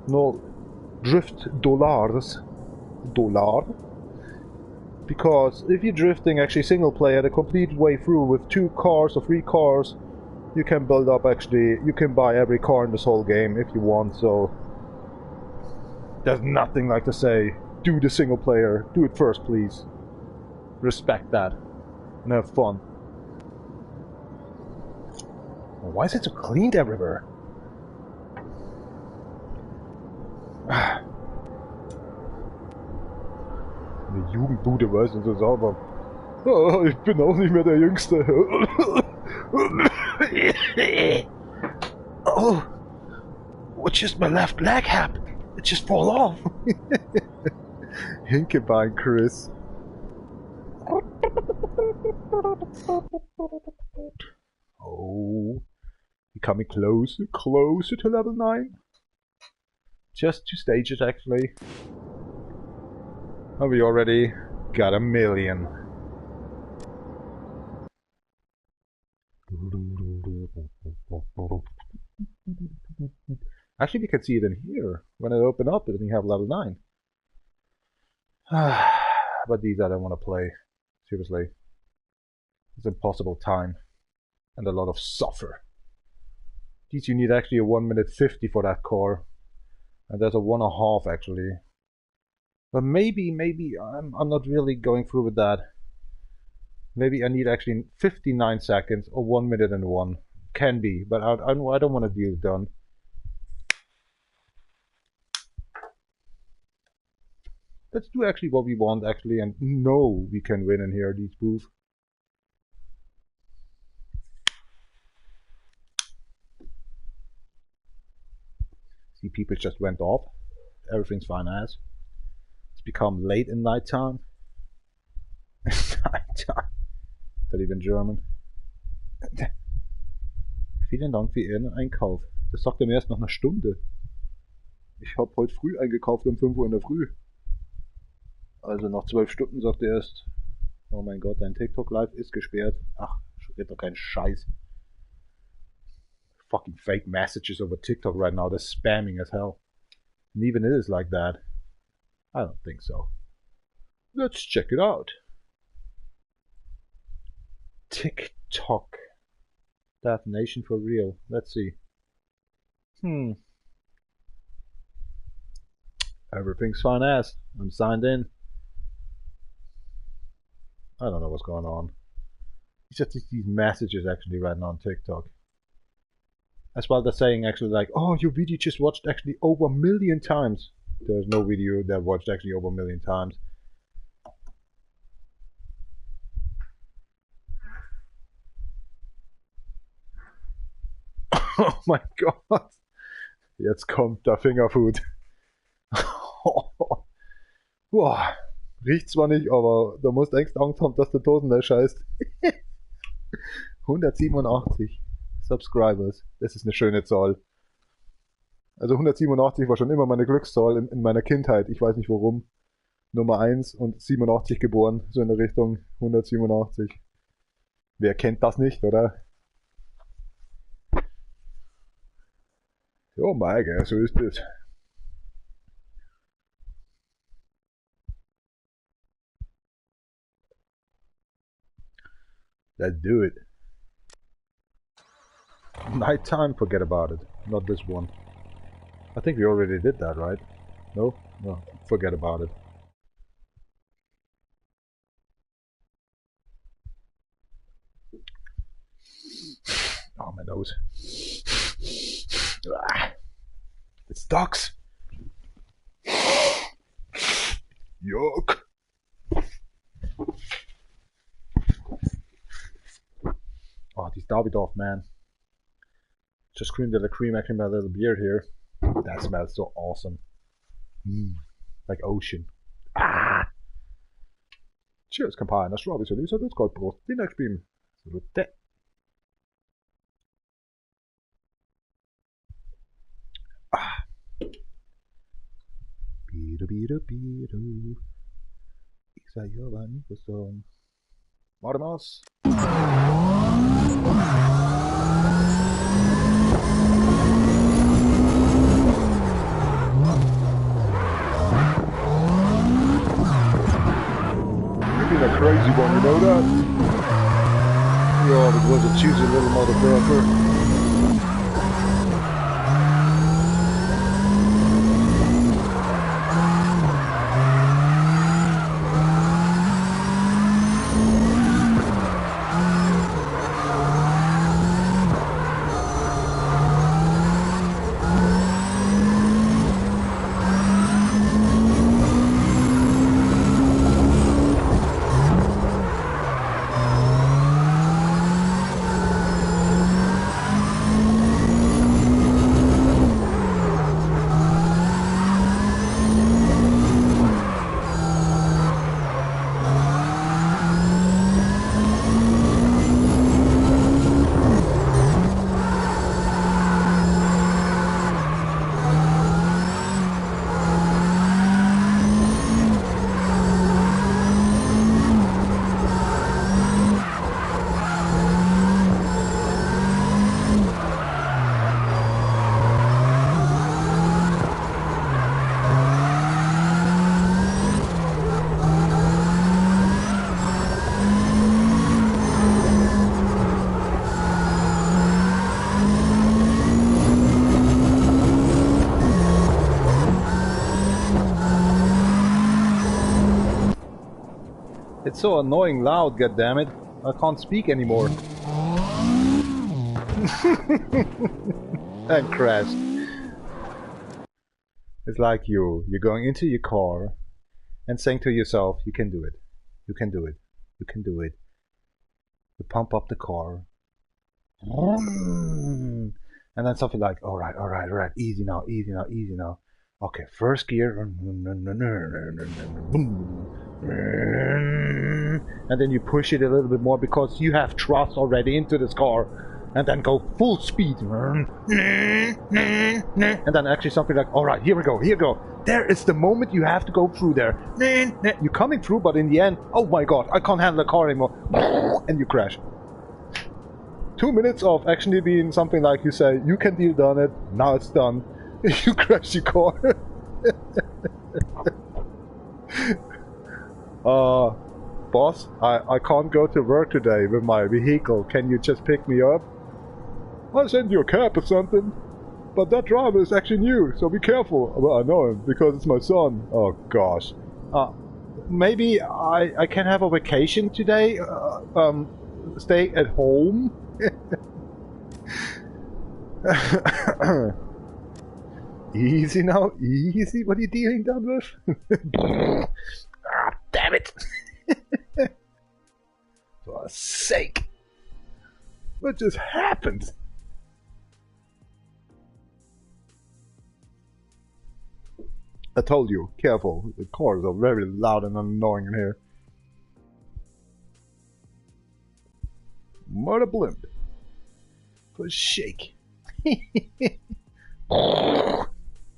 No drift dollars. Because if you're drifting actually single player the complete way through with 2 cars or 3 cars, you can build up actually, you can buy every car in this whole game if you want, so there's nothing like to say, do the single player, do it first please. Respect that and have fun. Why is it so clean everywhere? Die Jugendbude weiß nicht so sauber. Oh, ich bin auch nicht mehr der Jüngste. Oh, what just my left leg happened? It just fall off. Hinkebein, Chris. Oh, becoming closer to level 9. Just 2 stages actually. And we already got 1 million. Actually, we can see it in here. When I open up, it doesn't have level 9. But these I don't want to play. Seriously. It's impossible time. And a lot of suffer. These you need actually a 1 minute 50 for that car. And there's a 1.5 actually. But maybe I'm not really going through with that. Maybe I need actually 59 seconds or 1 minute and 1. Can be, but I don't want to deal done. Let's do actually what we want actually and know we can win in here, these booths. See, people just went off. Everything's fine as. It's become late in nighttime. Nighttime. Ist das even German? Vielen Dank für Ihren Einkauf. Das sagt er mir erst nach einer Stunde. Ich habe heute früh eingekauft um 5 Uhr in der Früh. Also nach 12 Stunden sagt er erst, oh mein Gott, dein TikTok Live ist gesperrt. Ach, red doch kein Scheiß. Fucking fake messages over TikTok right now, they're spamming as hell. And even it is like that. I don't think so. Let's check it out. TikTok. DefNation4Real. Let's see. Everything's fine as. I'm signed in. I don't know what's going on. It's just these messages actually right now on TikTok. As well, they're saying actually like, oh, your video just watched actually over 1 million times. There's no video that watched actually over 1 million times. Oh mein Gott. Jetzt kommt der Fingerfood. Boah. Riecht zwar nicht, aber du musst echt Angst haben, dass der Dosen scheißt. 187 Subscribers. Das ist eine schöne Zahl. Also 187 war schon immer meine Glückszahl in meiner Kindheit. Ich weiß nicht warum. Nummer 1 und 87 geboren. So in der Richtung 187. Wer kennt das nicht, oder? Ja, Maike, so ist es. Let's do it. Nighttime, forget about it. Not this one. I think we already did that, right? No? No, forget about it. Oh, my nose. It's ducks. Yuck. Davidoff, man. Just creamed a little cream actually my little beard here. That smells so awesome. Like ocean. Ah! Cheers, campagna. Strawberry så det godt brugt. Det er nok spil. Så det der. Bidu. Isa Giovanni questo. Mormos. You're a crazy one, you know that? Yeah, but was a choosy little motherfucker. It's so annoying loud, goddammit. I can't speak anymore. And crashed. It's like you're going into your car and saying to yourself, you can do it. You can do it. You can do it. You pump up the car. And then something like, alright, easy now. Okay, first gear. And then you push it a little bit more because you have thrust already into this car. And then go full speed. And then actually something like, alright, here we go. There is the moment you have to go through there. You're coming through, but in the end, oh my god, I can't handle the car anymore. And you crash. 2 minutes of actually being something like you say, you can deal done it, now it's done. You crash your car. Boss, I can't go to work today with my vehicle. Can you just pick me up? I'll send you a cab or something. But that driver is actually new, so be careful. Well, I know him, because it's my son. Oh gosh. Maybe I can have a vacation today? Stay at home? Easy now, easy. What are you dealing down with? Ah, damn it! For God's sake! What just happened? I told you, careful. The cars are very loud and annoying in here. Murder blimp. For shake.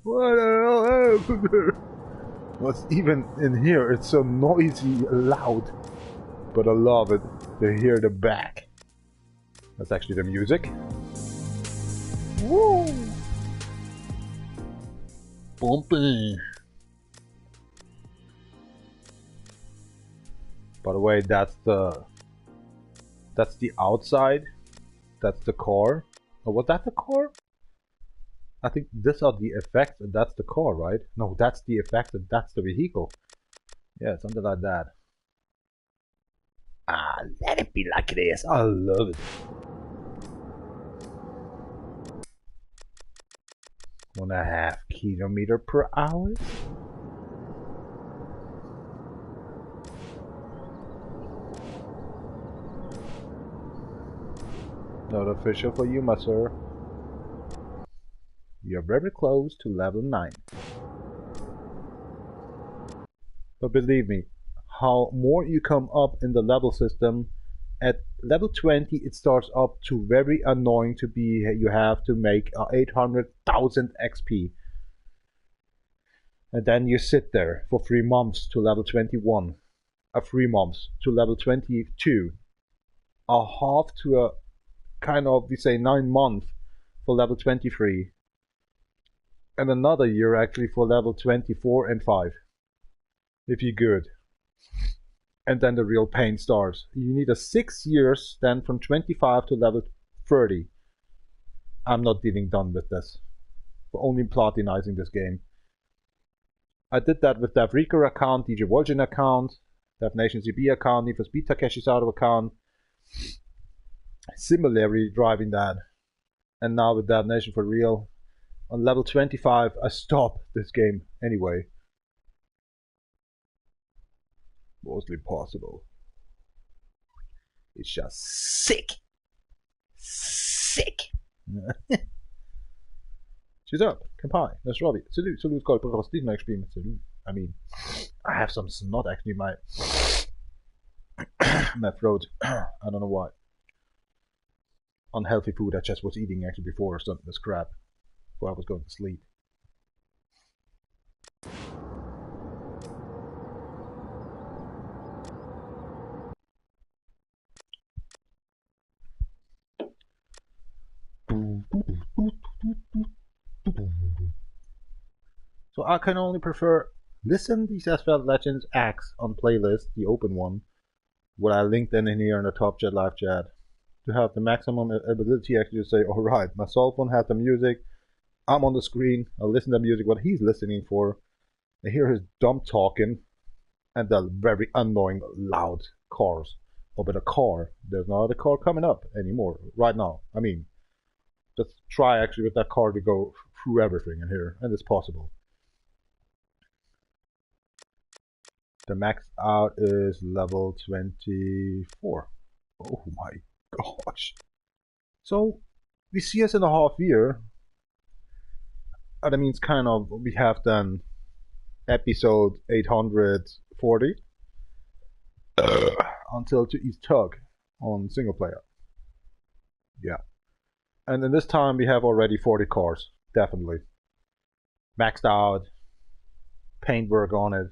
What the hell happened there? What's even in here? It's so noisy, loud. But I love it to hear the back. That's actually the music. Woo! Bumpy. By the way, that's the outside. That's the car. Oh, was that the car? I think these are the effects and that's the car, right? No, that's the effect and that's the vehicle. Yeah, something like that. Ah, let it be like it is. I love it. 1.5 km/h. Not official for you, my sir. You're very close to level 9. But believe me, how more you come up in the level system, at level 20 it starts up to very annoying to be. You have to make 800,000 XP. And then you sit there for 3 months to level 21. 3 months to level 22. A half to a kind of, we say 9 months for level 23. And another year actually for level 24 and 5. If you're good. And then the real pain starts. You need a 6 years then from 25 to level 30. I'm not even done with this. We're only platinizing this game. I did that with DefRekka account, DjVolgin account, DefNation4Real account, Nitro'theBat Takeshi's auto account. Similarly driving that. And now with DefNation4Real. On level 25 I stop this game anyway. Mostly possible. It's just sick. Sick. She's up. Kampai. That's Robbie. Salute, call for Steve next stream. Salute. I mean, I have some snot actually in my my throat. I don't know why. Unhealthy food I just was eating actually before something this crap. Before I was going to sleep. So I can only prefer listen these Asphalt Legends acts on playlist, the open one, what I linked in here in the top chat live chat, to have the maximum ability actually to say, alright, my cell phone has the music, I'm on the screen, I listen to the music, what he's listening for, I hear his dumb talking, and the very annoying loud cars. Oh, but a car, there's not a car coming up anymore, right now. I mean, just try actually with that car to go through everything in here, and it's possible. The max out is level 24. Oh my gosh. So, we see us in a half year. That means kind of, we have then episode 840 until to East Tug on single player. Yeah. And in this time we have already 40 cars, definitely. Maxed out, paintwork on it.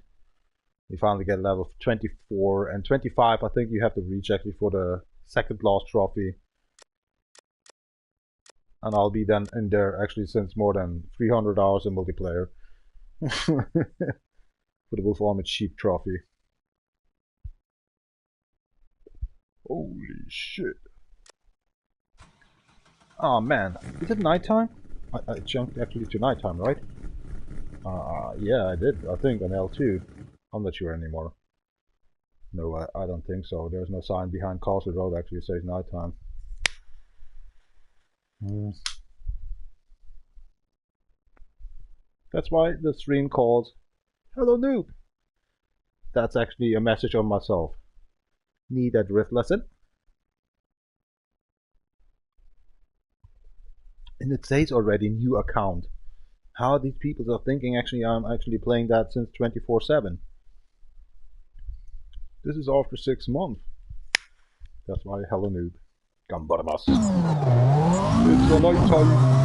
We finally get level 24 and 25 I think you have to reach actually for the second last trophy. And I'll be then in there actually since more than 300 hours in multiplayer. For the Wolf Armored Sheep trophy. Holy shit. Oh man, is it nighttime? I jumped actually to nighttime, right? Yeah, I did, I think, on L2. I'm not sure anymore. No, I don't think so. There's no sign behind Castle Road actually says nighttime. That's why the stream calls Hello Noob. That's actually a message on myself. Need a drift lesson? And it says already new account. How these people are thinking actually I'm actually playing that since 24/7. This is after 6 months. That's why Hello Noob. Gambaramas. It's a night time.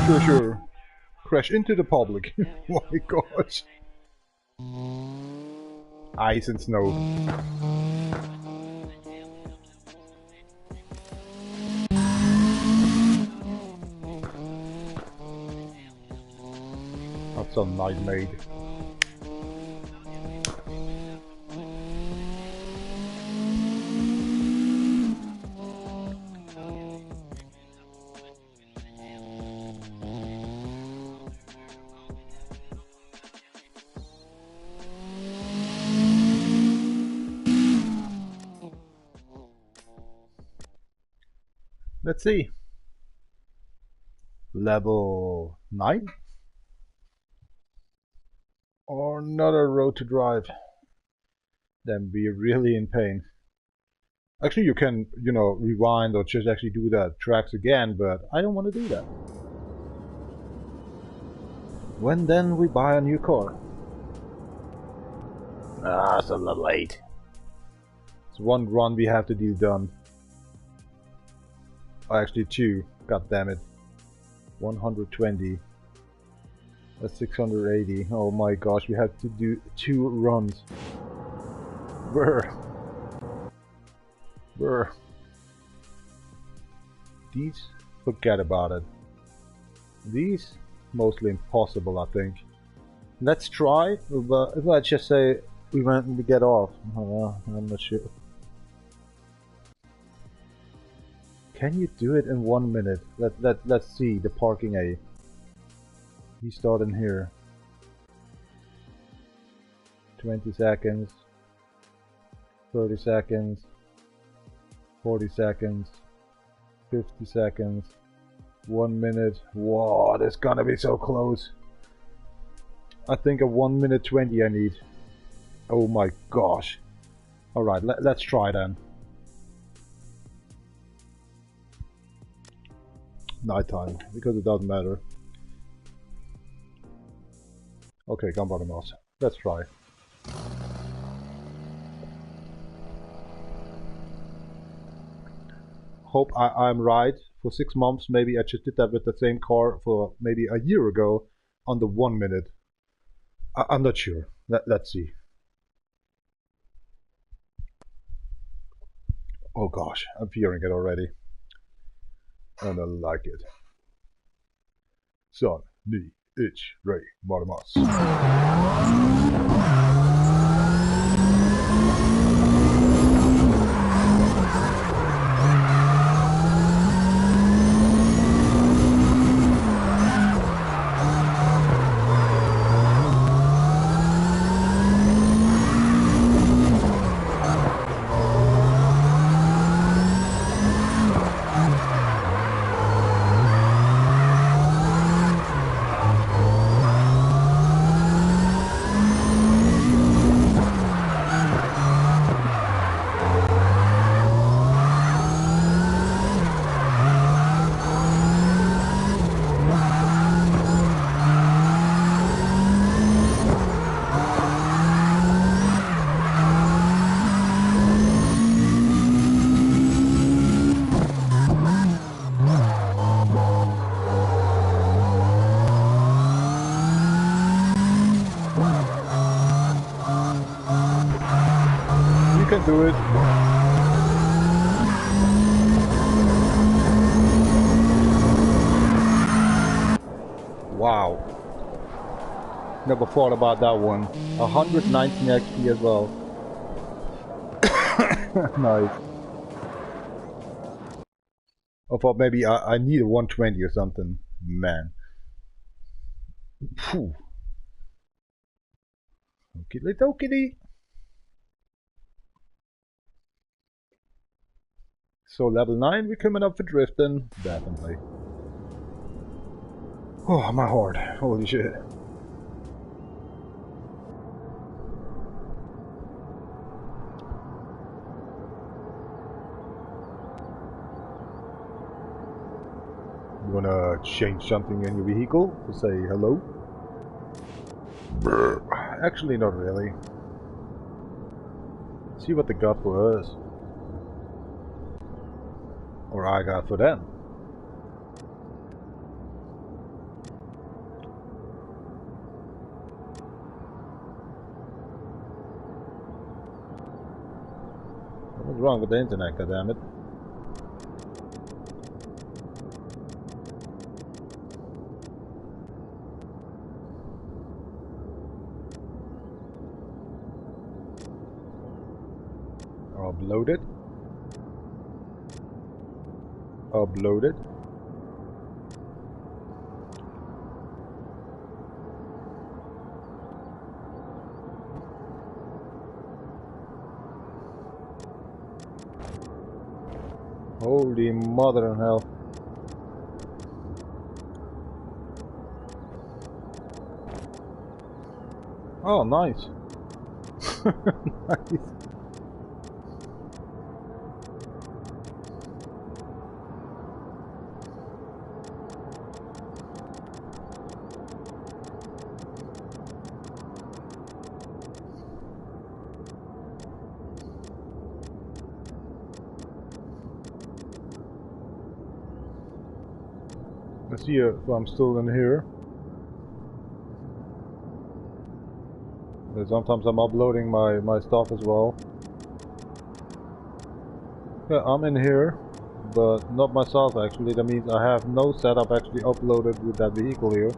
Sure. Crash into the public. Oh my gosh. Ice and snow. That's so nice made. Let's see. Level 9? Or another road to drive. Then be really in pain. Actually, you can, you know, rewind or just actually do the tracks again, but I don't want to do that. When then we buy a new car? Ah, it's a little late. It's one run we have to do done. Oh, actually 2. God damn it. 120. That's 680. Oh my gosh, we have to do 2 runs. Brr. These, forget about it. These, mostly impossible, I think. Let's try, but if I just say we get off, I'm not sure. Can you do it in 1 minute? Let's see the parking A. You start in here. 20 seconds. 30 seconds. 40 seconds. 50 seconds. 1 minute. Whoa, that's gonna be so close. I think a 1 minute 20 I need. Oh my gosh. Alright, let's try then. Nighttime, because it doesn't matter. Okay, Gunpowder Mouse. Let's try. Hope I'm right. For 6 months, maybe I just did that with the same car for maybe a year ago under 1 minute. I'm not sure. Let's see. Oh gosh, I'm fearing it already. I don't like it. Son, ni, ich, rei, marmas. You can do it. Wow. Never thought about that one. 119 XP as well. Nice. I thought maybe I need a 120 or something. Man. Phew. Okie dokie. So level 9, we're coming up for drifting. Definitely. Oh, my heart. Holy shit. You wanna change something in your vehicle to say hello? Brr. Actually, not really. See what they got for us. Or I got for them. What's wrong with the internet, goddammit? Uploaded. Uploaded. Holy mother in hell. Oh, nice. Nice. Let's see if I'm still in here. Sometimes I'm uploading my stuff as well. Yeah, I'm in here, but not myself actually. That means I have no setup actually uploaded with that vehicle here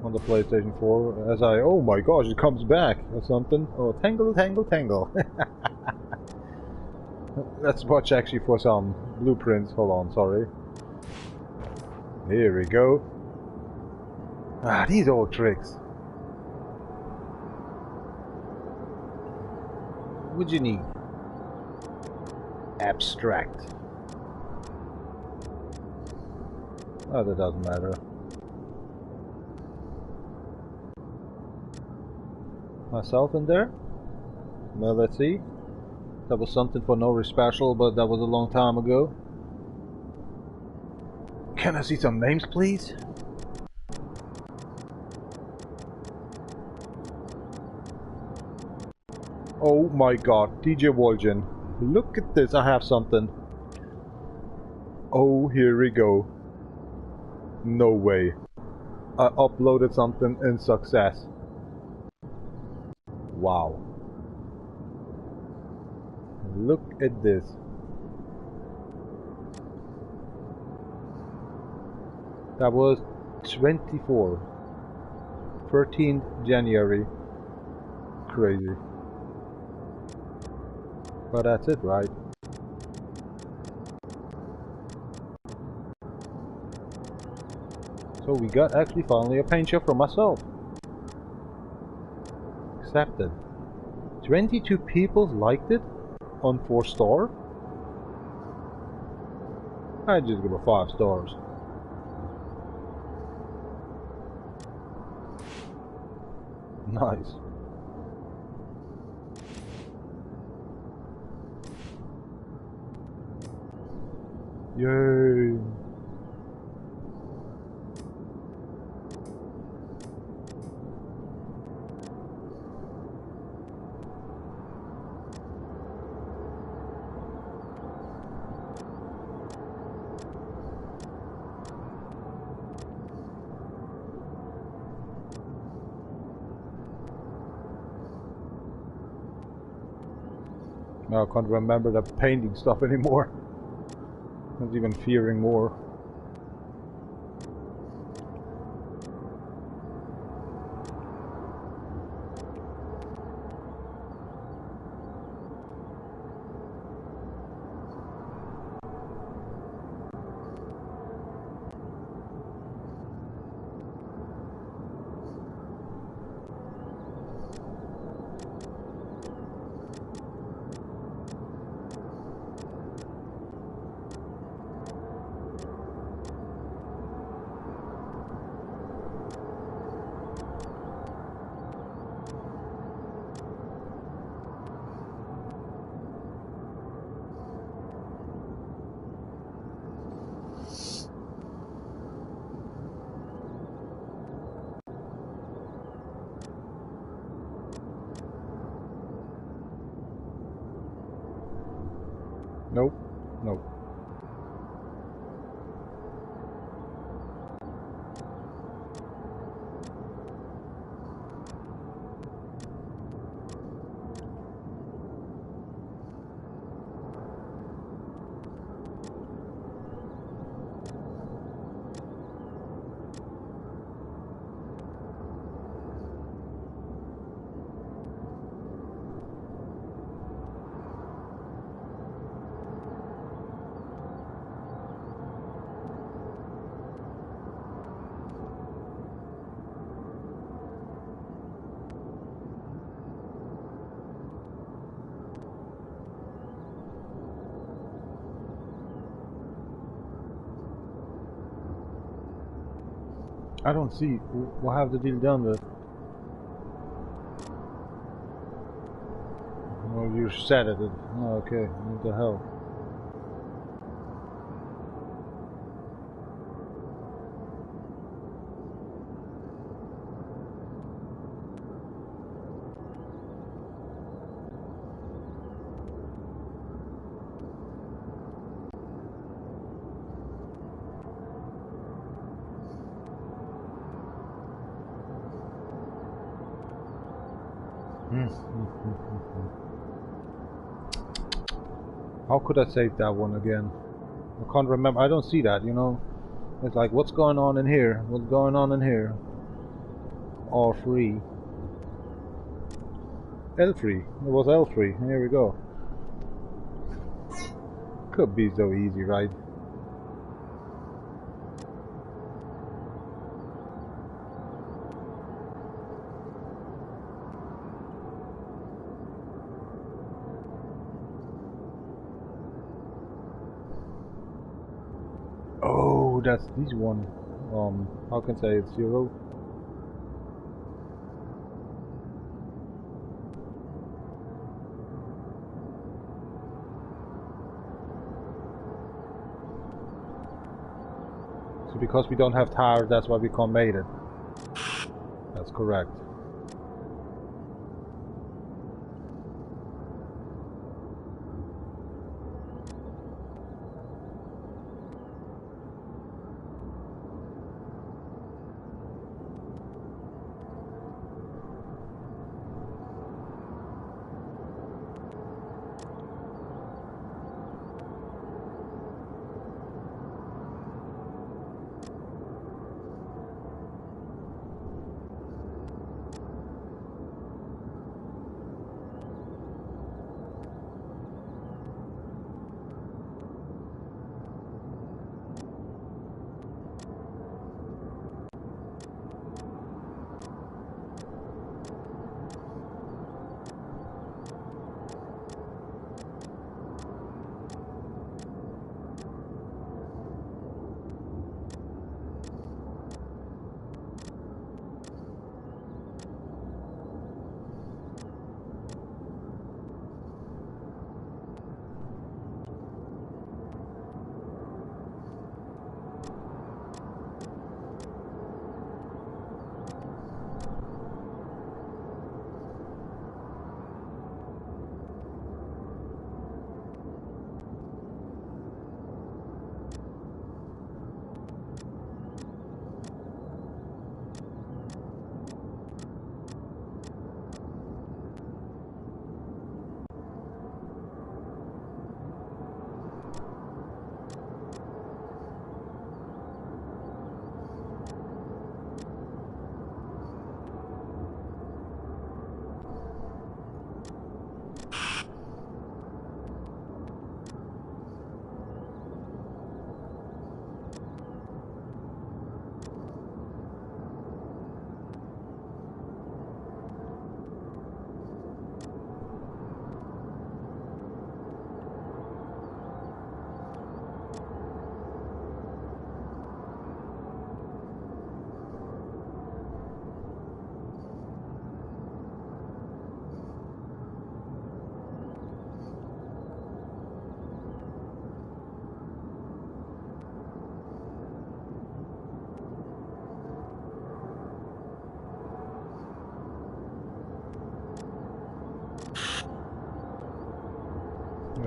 on the PlayStation 4. As oh my gosh, it comes back or something. Oh, tangle, tangle, tangle. Let's watch actually for some blueprints. Hold on, sorry. Here we go. Ah, these old tricks. What you need? Abstract. Oh, that doesn't matter. Myself in there? Well, let's see. That was something for no special, but that was a long time ago. Can I see some names, please? Oh my god, DjVolgin. Look at this, I have something. Oh, here we go. No way. I uploaded something in success. Wow. Look at this. That was 13th January. Crazy. But that's it, right? So we got actually finally a paint job for myself. Accepted. 22 people liked it on 4-star. I just give it 5 stars. Nice. Yay. Now I can't remember the painting stuff anymore. Not even fearing more. Nope. Nope. I don't see. What have the deal done with? Well, you said it. Oh, okay. What the hell? How could I save that one again? I can't remember. I don't see that, you know. It's like, what's going on in here? What's going on in here? R3. L3. It was L3. Here we go. Could be so easy, right? Oh, that's this one. How can I say it's 0? So because we don't have tires, that's why we can't make it. That's correct.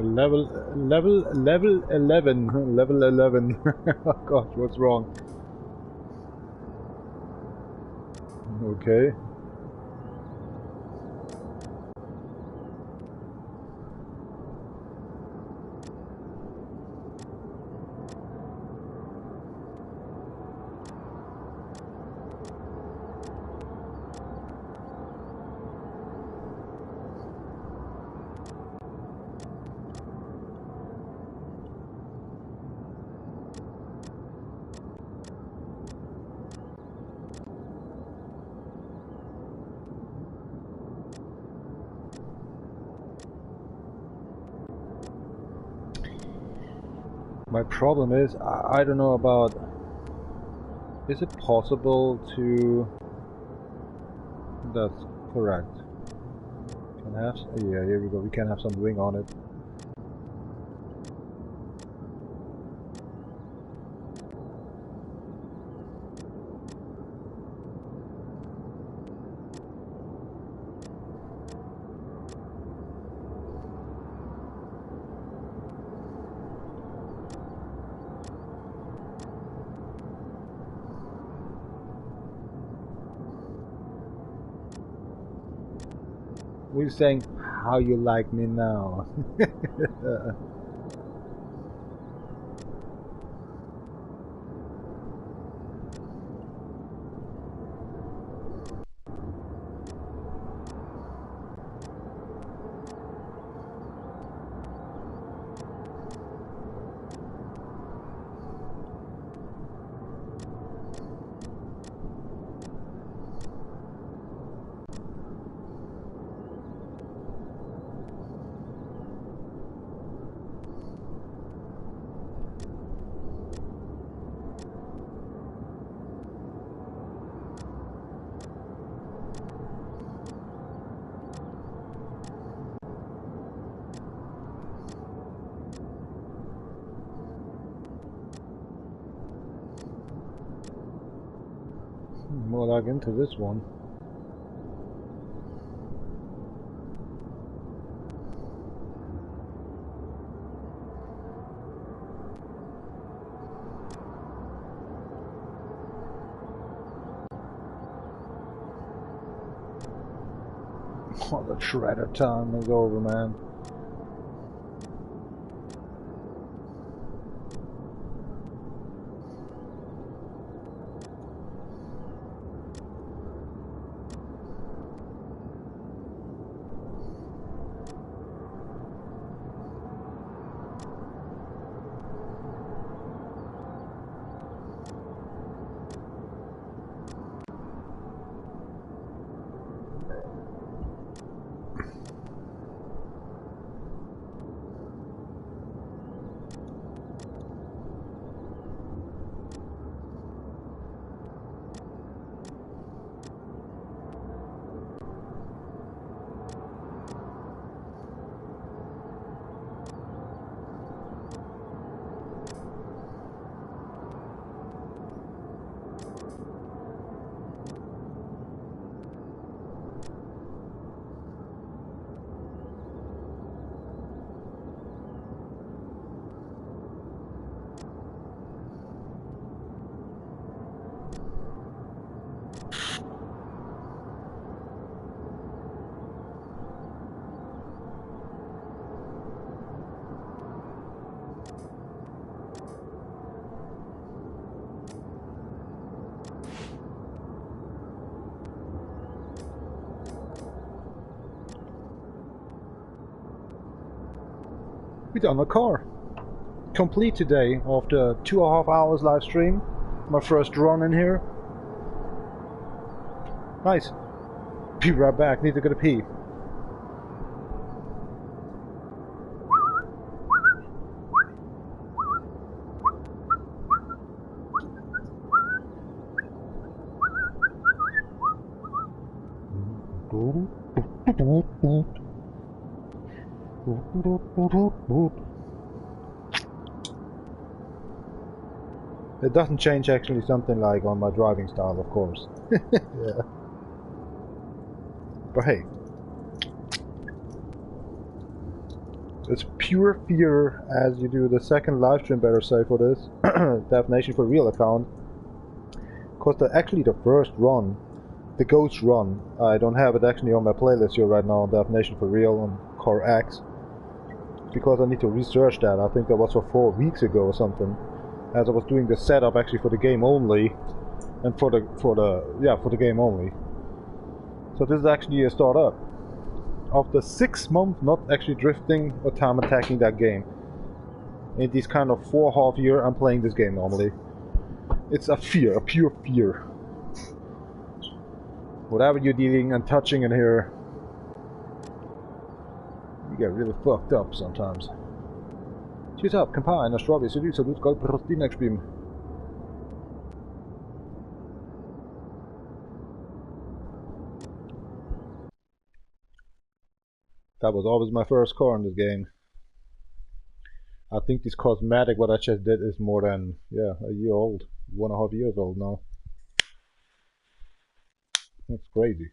Level 11. Level 11. Oh gosh, what's wrong? Okay. My problem is, I don't know about Is it possible to... That's correct. Can have... Yeah, here we go. We can have some wing on it. We're saying how you like me now. More like into this one. Oh, the shredder time is over, man. We done a car. Complete today after 2.5 hours live stream. My first run in here. Nice. Be right back. Need to get a pee. It doesn't change actually something like on my driving style, of course. Yeah. But hey, it's pure fear as you do the second live stream, better say, for this DefNation4Real account. Because actually the first run, the ghost run, I don't have it actually on my playlist here right now, DefNation4Real on CarX. Because I need to research that. I think that was for 4 weeks ago or something. As I was doing the setup actually for the game only, and for the game only. So this is actually a startup. After 6 months not actually drifting or time attacking that game. In these kind of 4.5 years I'm playing this game normally. It's a fear, a pure fear. Whatever you're dealing and touching in here, you get really fucked up sometimes. Cheers up, Kampa, en strawberry, så du skal prøve din eksprim. That was always my first car in this game. I think this cosmetic, what I just did, is more than, yeah, a year old. 1.5 years old now. That's crazy.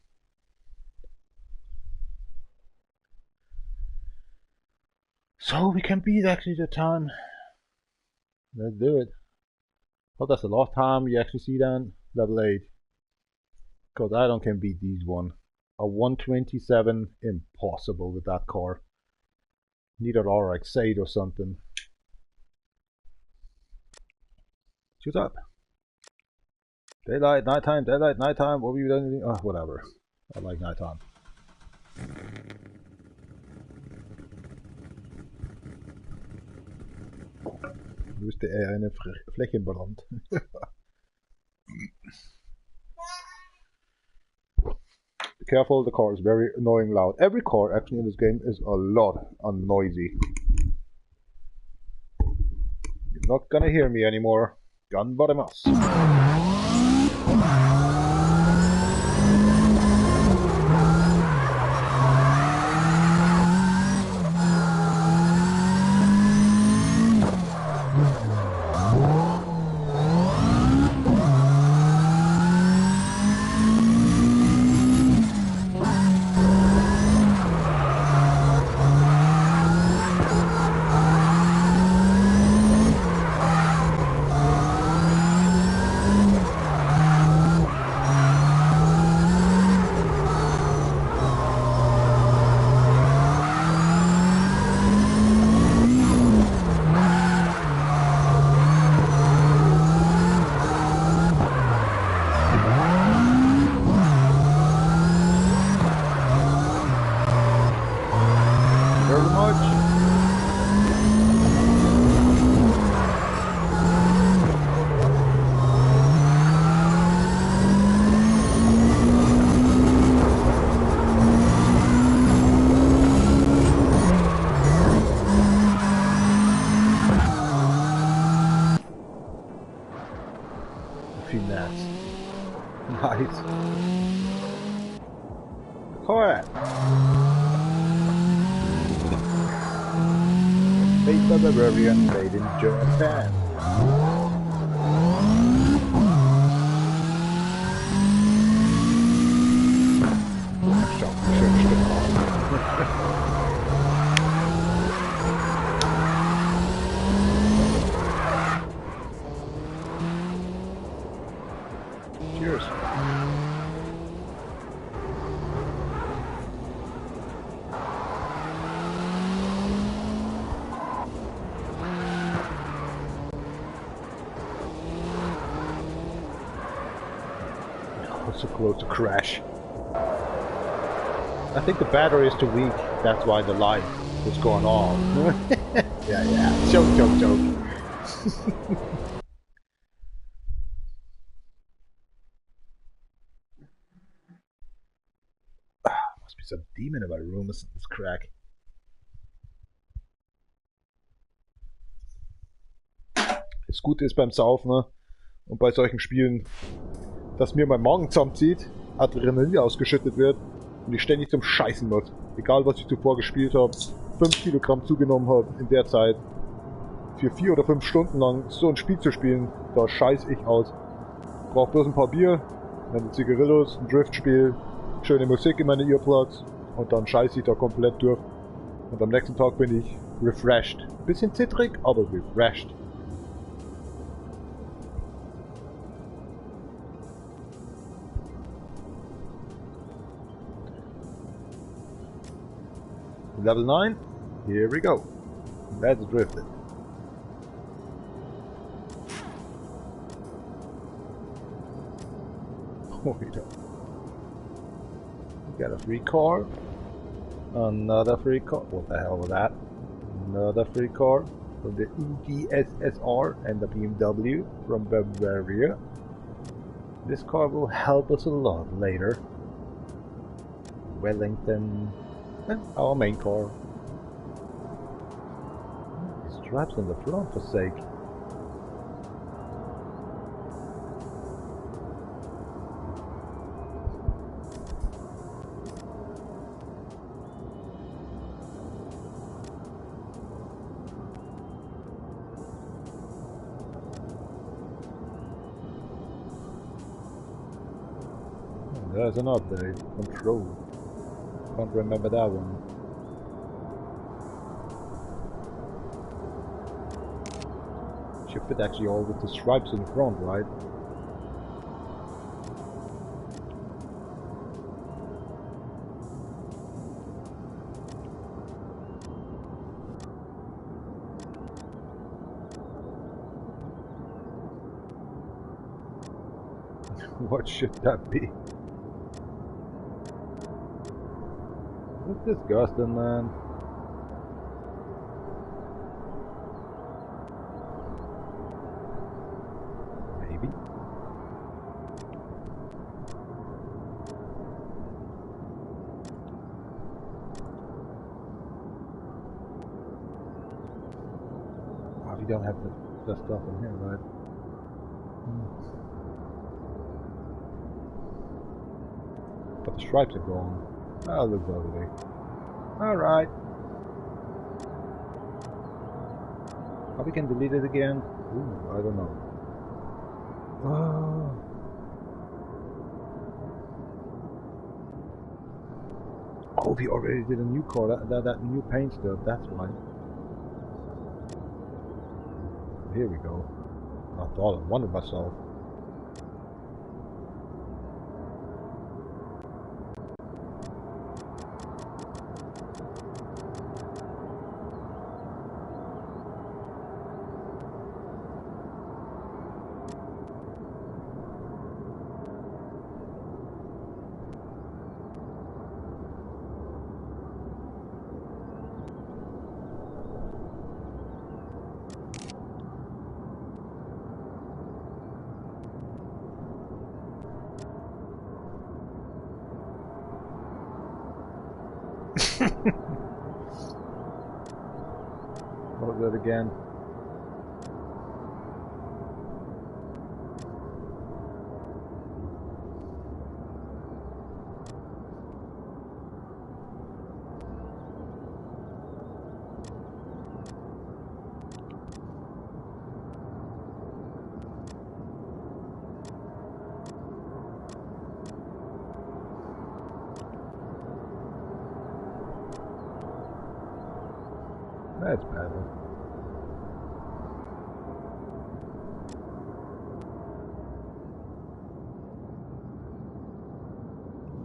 So we can beat actually the time. Let's do it. Oh, that's the last time we actually see that. Level 8. Because I don't can beat these one. A 127, impossible with that car. Need an RX 8 or something. Shoot up. Daylight, nighttime, daylight, nighttime. What were you doing? Oh, whatever. I like nighttime. Nu ist eine Flächenbrand. Be careful, the car is very annoying loud. Every car actually in this game is a lot noisy. You're not gonna hear me anymore. Ganbarimasu. Finesse. Nice. CarX. Made by Bavarian, made in Japan. Cheers. Oh, so close to crash. I think the battery is too weak. That's why the light is going off. yeah. Joke. Must be some demon in my room. This crack. Das Gute ist beim Saufen, ne? Und bei solchen Spielen, dass mir mein Magen zusammenzieht, Adrenalin ausgeschüttet wird und ich ständig zum Scheißen muss. Egal was ich zuvor gespielt habe, 5 Kilogramm zugenommen habe in der Zeit. Für 4 oder 5 Stunden lang so ein Spiel zu spielen, da scheiß ich aus. Brauch bloß ein paar Bier, eine Zigarillos, ein Driftspiel, schöne Musik in meine Earplugs und dann scheiß ich da komplett durch. Und am nächsten Tag bin ich refreshed. Bisschen zittrig, aber refreshed. Level 9, here we go. Let's drift it. Oh, we got a free car. Another free car. What the hell was that? Another free car from the UDSSR and the BMW from Bavaria. This car will help us a lot later. Wellington. Our main car. Straps on the front for sake. There's an update. Control. Can't remember that one. Should fit actually all with the stripes in front, right? What should that be? It's disgusting, man. Maybe. Oh, we don't have the stuff in here, right? But the stripes are gone. Oh, looks lovely. Alright. Oh, we can delete it again? Ooh, I don't know. Oh, we already did a new car. That new paint stuff, that's why. Here we go. I thought I wondered myself. What was that again? That's better.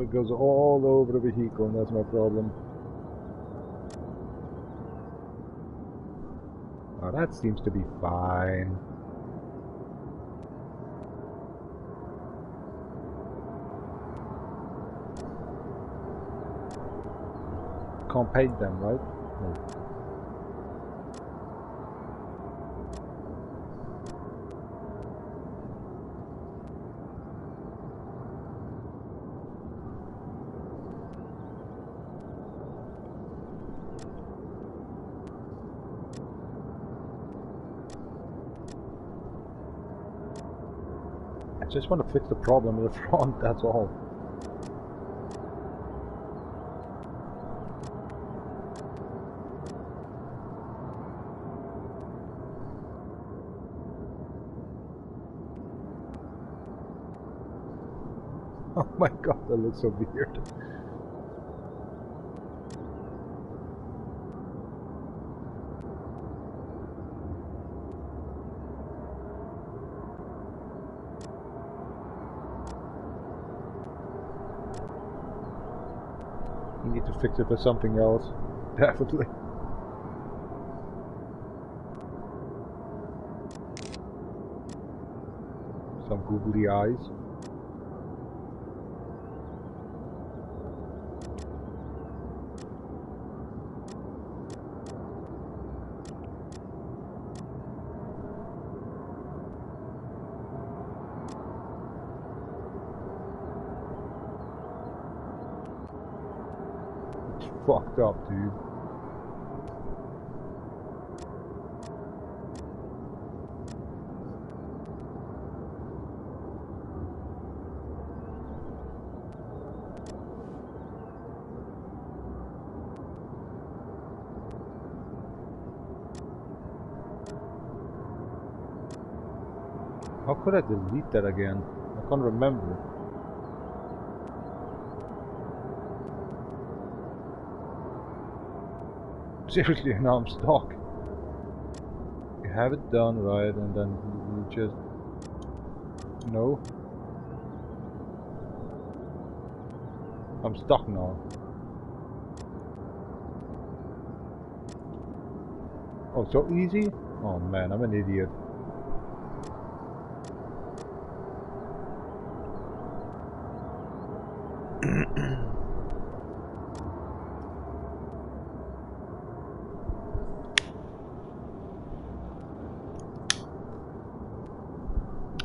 It goes all over the vehicle, and that's my problem. Oh, that seems to be fine. Can't paint them, right? No. I just want to fix the problem in the front, that's all. Oh my god, that looks so weird. You need to fix it with something else. Definitely. Some googly eyes. Fucked up, dude. How could I delete that again? I can't remember. Seriously, now I'm stuck. You have it done right, and then you just... No. I'm stuck now. Oh, so easy? Oh man, I'm an idiot.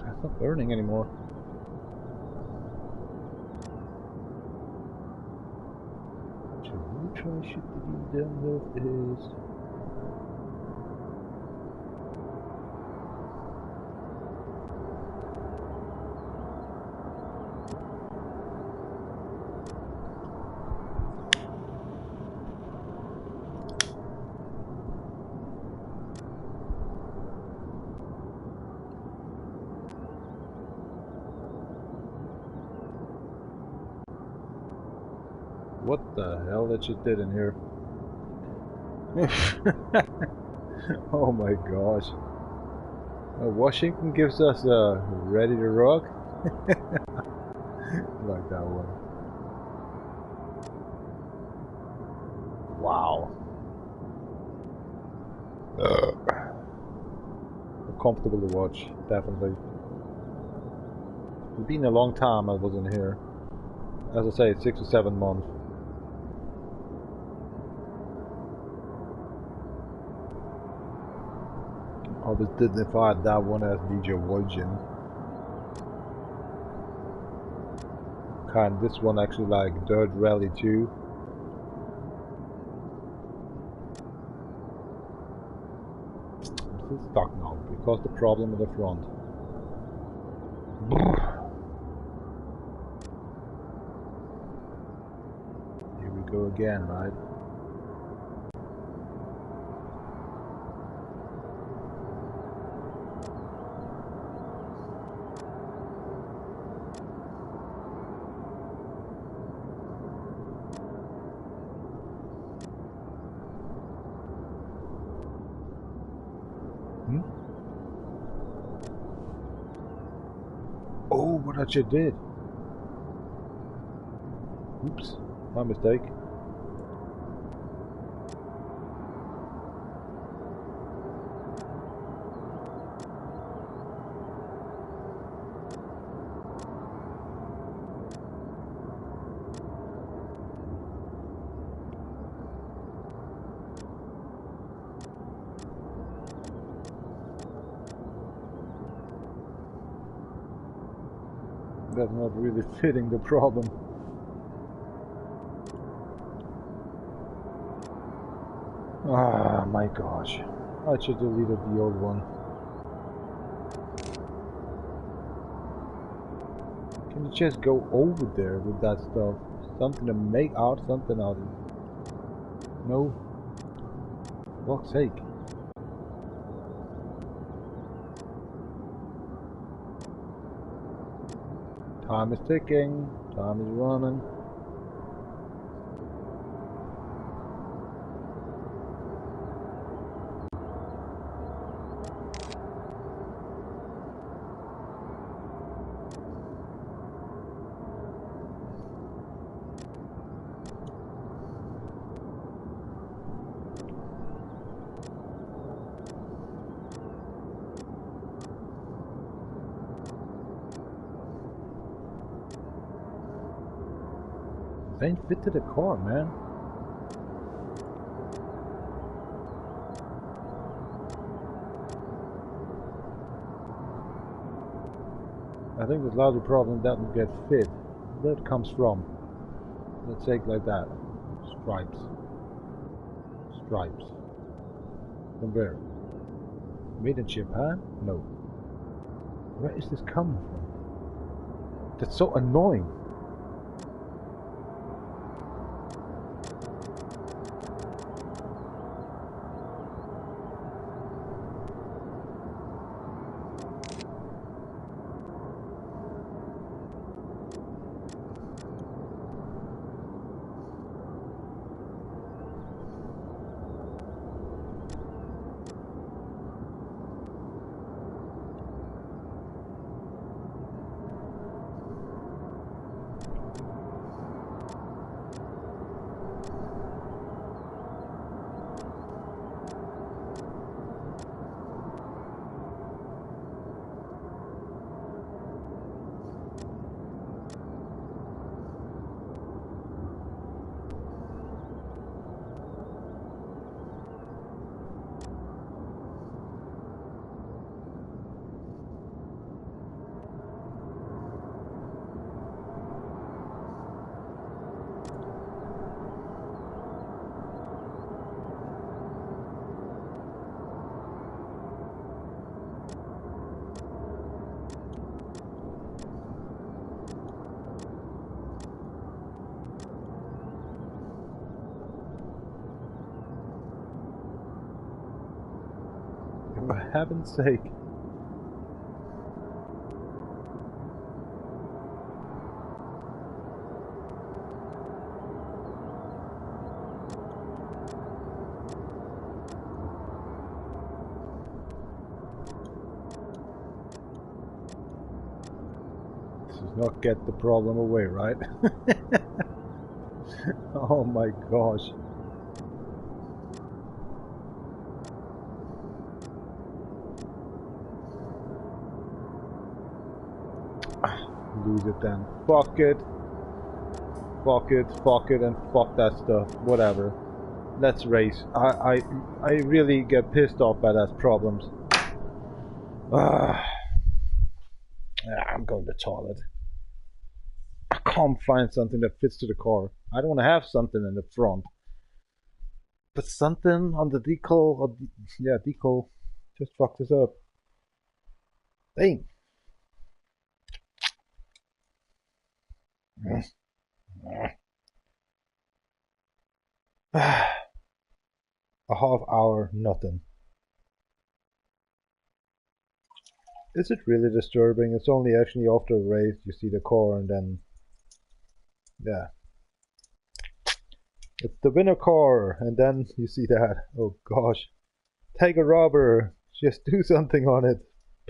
It's not burning anymore. Should try should be done with this. What the hell that shit did in here? Oh my gosh. Washington gives us a ready to rock. Like that one. Wow. Comfortable to watch, definitely. It's been a long time I wasn't here. As I say, 6 or 7 months. I was dignified that one as DjVolgin. Kind this one actually like Dirt Rally 2. I'm still stuck now because the problem with the front. Here we go again, right? Oh, what I just did. Oops, my mistake. That's not really fitting the problem. Ah, my gosh. I should deleted the old one. Can you just go over there with that stuff? Something to make out something out of it. No? For fuck's sake. Time is ticking, time is running. They ain't fit to the car, man. I think the larger problem doesn't get fit. Where it comes from? Let's take it like that. Stripes. Stripes. From where? Made in Japan? No. Where is this coming from? That's so annoying. For heaven's sake. This does not get the problem away, right? Oh my gosh. Lose it then. Fuck it. Fuck it, fuck it, and fuck that stuff. Whatever. Let's race. I really get pissed off by that problems. I'm going to the toilet. I can't find something that fits to the car. I don't want to have something in the front. But something on the decal, or yeah, decal, just fucked this up. Dang. A half hour, nothing. Is it really disturbing? It's only actually after a race you see the car and then, yeah. It's the winner car and then you see that. Oh gosh. Take a rubber. Just do something on it.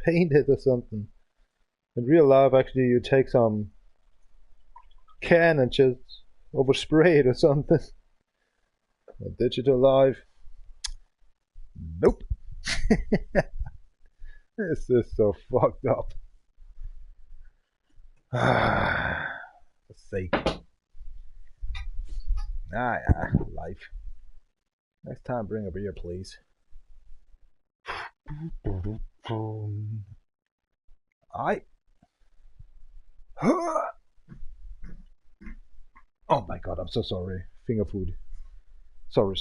Paint it or something. In real life actually you take some can and just overspray it or something. A digital life. Nope. This is so fucked up. For sake. Ah, yeah, life. Next time, bring a beer, please. I. Oh my god, I'm so sorry. Finger food. Sorry.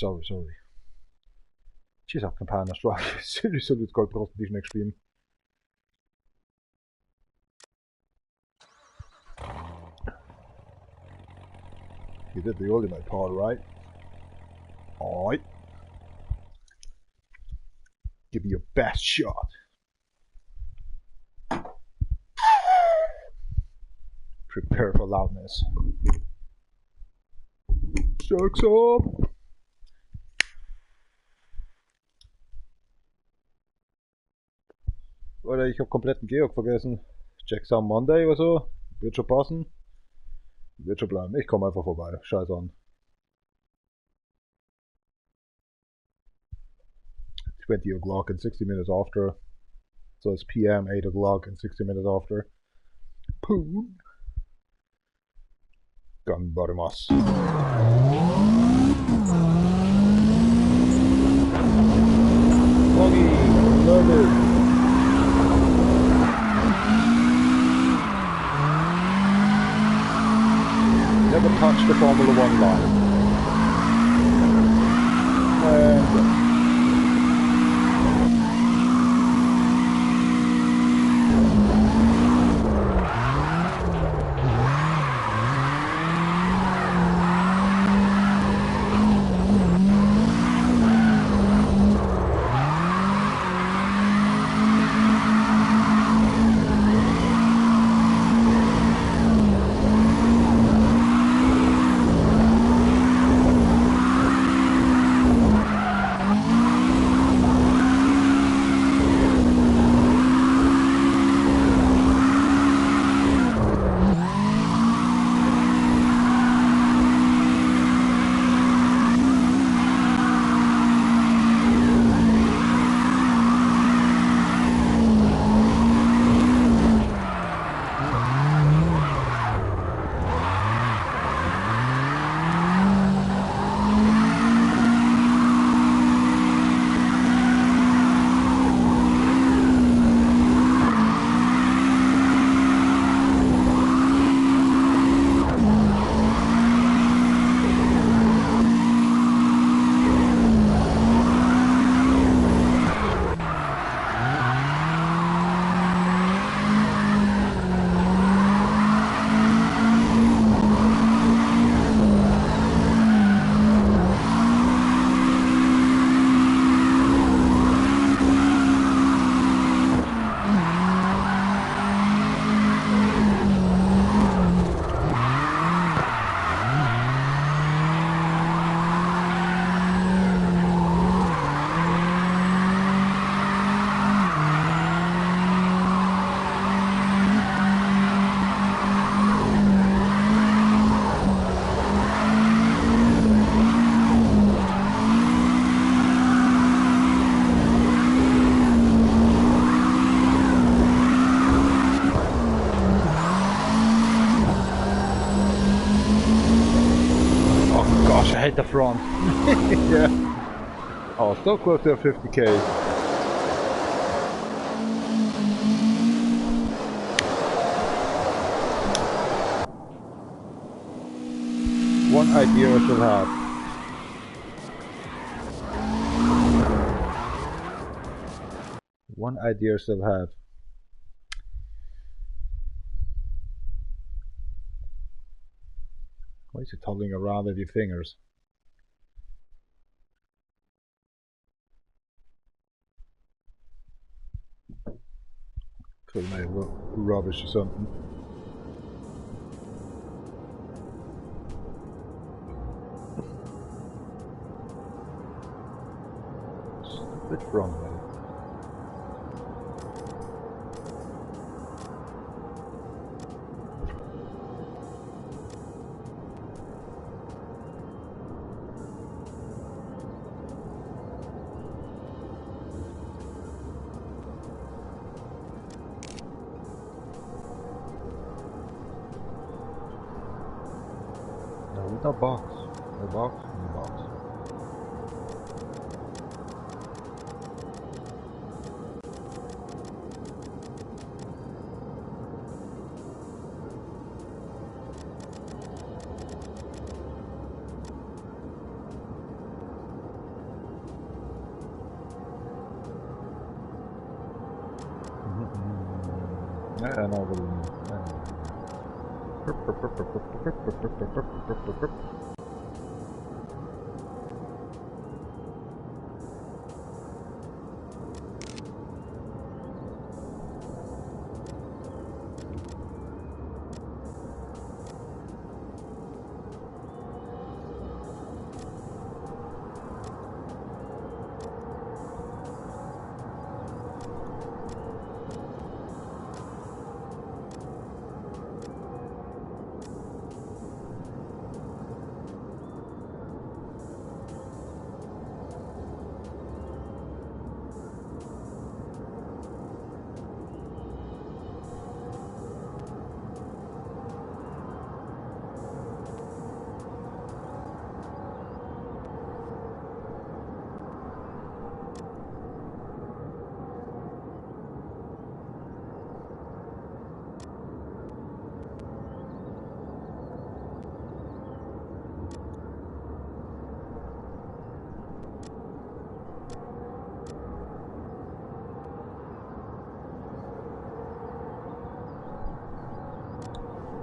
Jesus, kampanjen straff. Seriously, dit kan ik просто niks spelen. You did the ultimate part, right? Alright. Give me your best shot. Prepare for loudness. Sucks up. Oder ich habe komplett den Georg vergessen. Check Some Monday oder so. Wird schon passen. Wird schon bleiben. Ich komme einfach vorbei. Scheiß an. 20 o'clock and 60 minutes after. So it's PM, 8 o'clock and 60 minutes after. Poon. Ganbarimasu. Foggy, love it. Never touched the Formula 1 line. And the front. Yeah. Oh, still close to 50k. One idea I should have. One idea I still have. Why is he toggling around with your fingers? Could have made rubbish or something. Stupid front light. No box. No box. No box. I know what you mean.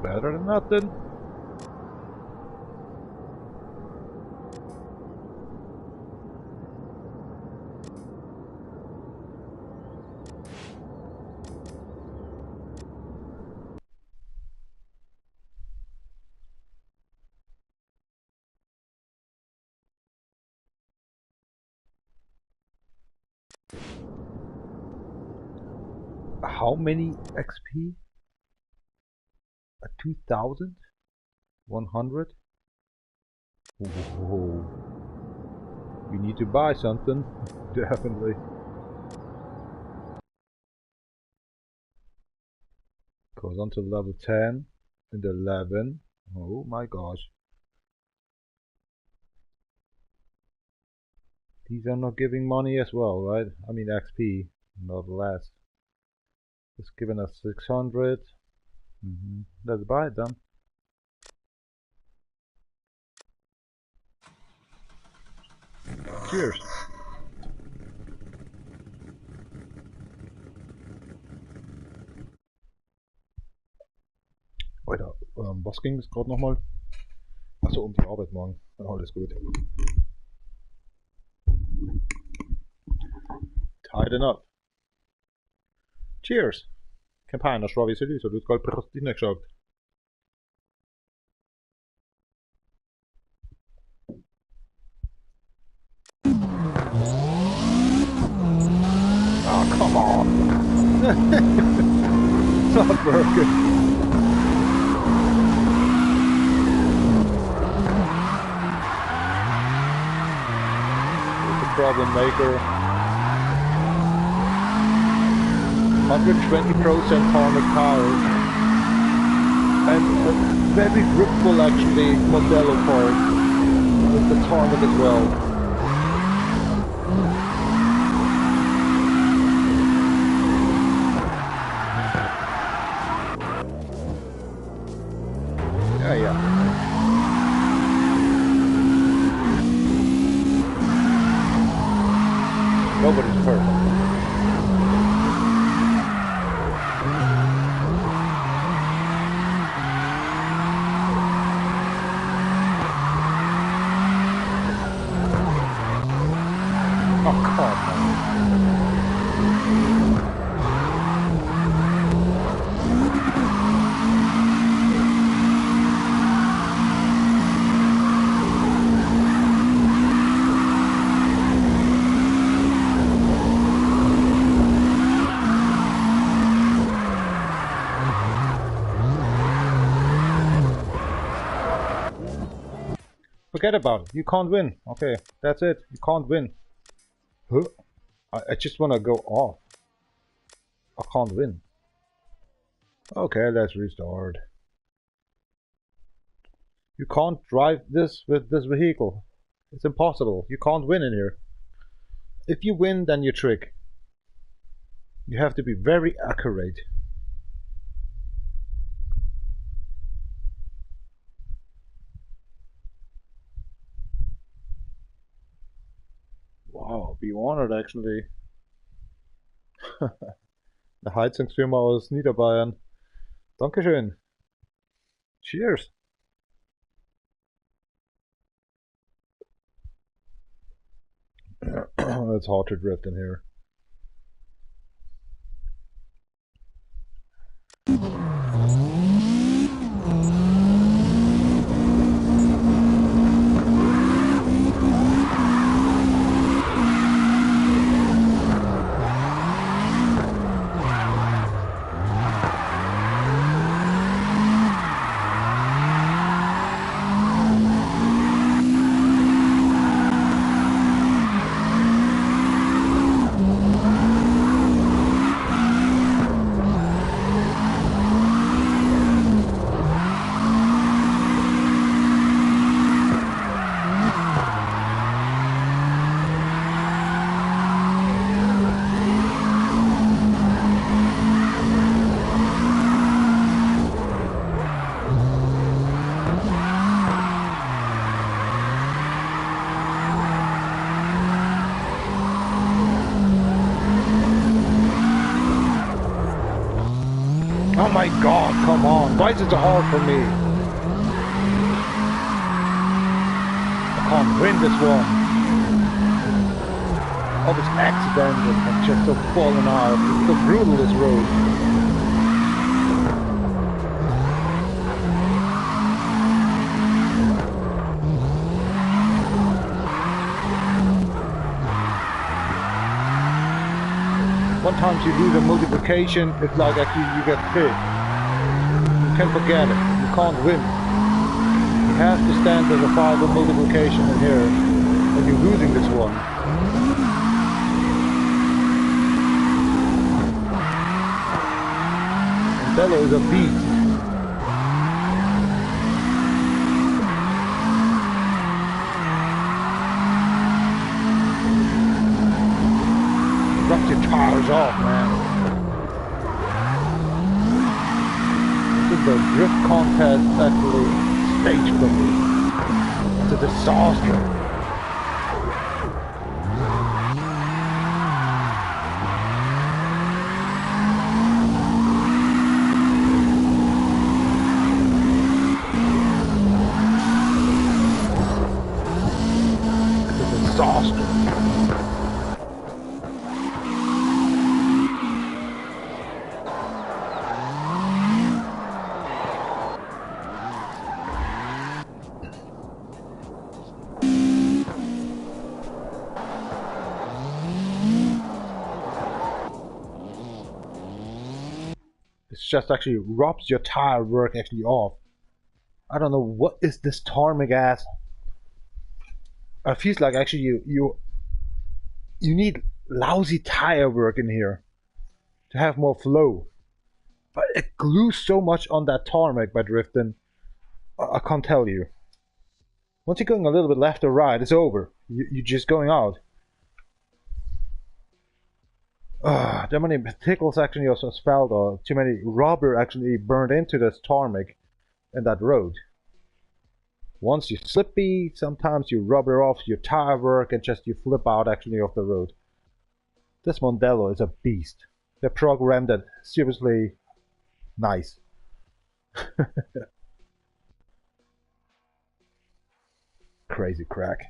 Better than nothing. How many XP? 2,000? 100? Whoa. We need to buy something. Definitely. Goes on to level 10 and 11. Oh my gosh. These are not giving money as well, right? I mean XP, not less. It's giving us 600. Let's buy it then. Cheers. Weiter. Was ging es gerade nochmal? Achso, um die Arbeit morgen. Alles gut. Tighten up. Cheers. Campagna šrovi sedi, so ljudsko prstinek šok. Oh, come on! It's not working. It's a problem maker. 120% armored power. And a very gripful actually Modelo part. with the tarmac as well. Yeah. Nobody's perfect. Forget about it. You can't win. Okay, that's it. You can't win. Huh? I just want to go off. I can't win. Okay, let's restart. You can't drive this with this vehicle. It's impossible. You can't win in here. If you win, then you trick. You have to be very accurate. Wow, be honored actually. Eine Heizungsfirma aus Niederbayern. Dankeschön. Cheers. It's hard to drift in here. Oh my god, come on. Why is it so hard for me? I can't win this one. All this accidents and just so falling out. It's so brutal, this road. One time you do the multiplication, it's like actually you get hit. You can't forget it. You can't win. You have to stand with a 5 multiplication in here, and you're losing this one. And Bello is a beast. Rock your tires off, man. This is the drift contest actually stage for me. It's a disaster. It's a disaster. It's just actually robs your tire work actually off. I don't know what is this tarmac gas. It feels like actually you need lousy tire work in here to have more flow. But it glues so much on that tarmac by drifting. I can't tell you. Once you're going a little bit left or right, it's over. You're just going out. Too many particles actually of asphalt, or too many rubber actually burned into this tarmac and that road. Once you're slippy, sometimes you rubber off your tire work and just you flip out actually off the road. This Mondello is a beast. They programmed it seriously nice. Crazy crack.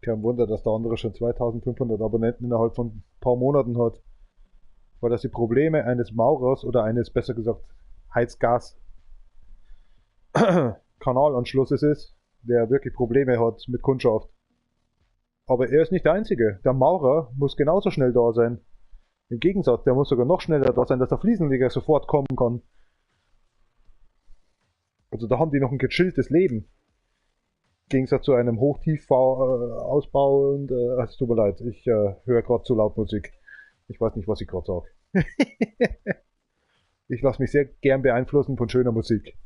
Kein Wunder, dass der andere schon 2500 Abonnenten innerhalb von ein paar Monaten hat. Weil das die Probleme eines Maurers oder eines, besser gesagt, Heizgas-Kanalanschlusses ist, der wirklich Probleme hat mit Kundschaft. Aber er ist nicht der Einzige. Der Maurer muss genauso schnell da sein. Im Gegensatz, der muss sogar noch schneller da sein, dass der Fliesenleger sofort kommen kann. Also da haben die noch ein gechilltes Leben. Im Gegensatz zu einem Hoch-Tief-Ausbau und es tut mir leid, ich höre gerade zu laut Musik. Ich weiß nicht, was ich gerade sage. Ich lasse mich sehr gern beeinflussen von schöner Musik.